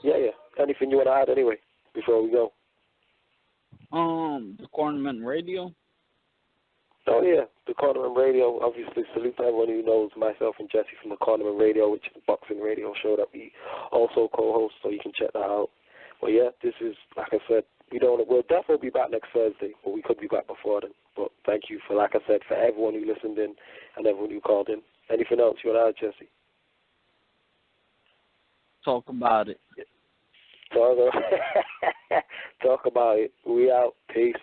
Yeah. Anything you want to add anyway before we go? The Cornerman Radio. Oh yeah, the Cornerman Radio. Obviously, salute to everyone who knows myself and Jesse from the Cornerman Radio, which is a boxing radio show that we also co-host. So you can check that out. But yeah, this is, like I said, we'll definitely be back next Thursday, but we could be back before then. But thank you for, like I said, for everyone who listened in and everyone who called in. Anything else you want to add, Jesse? Talk about it. Talk about it. We out. Peace.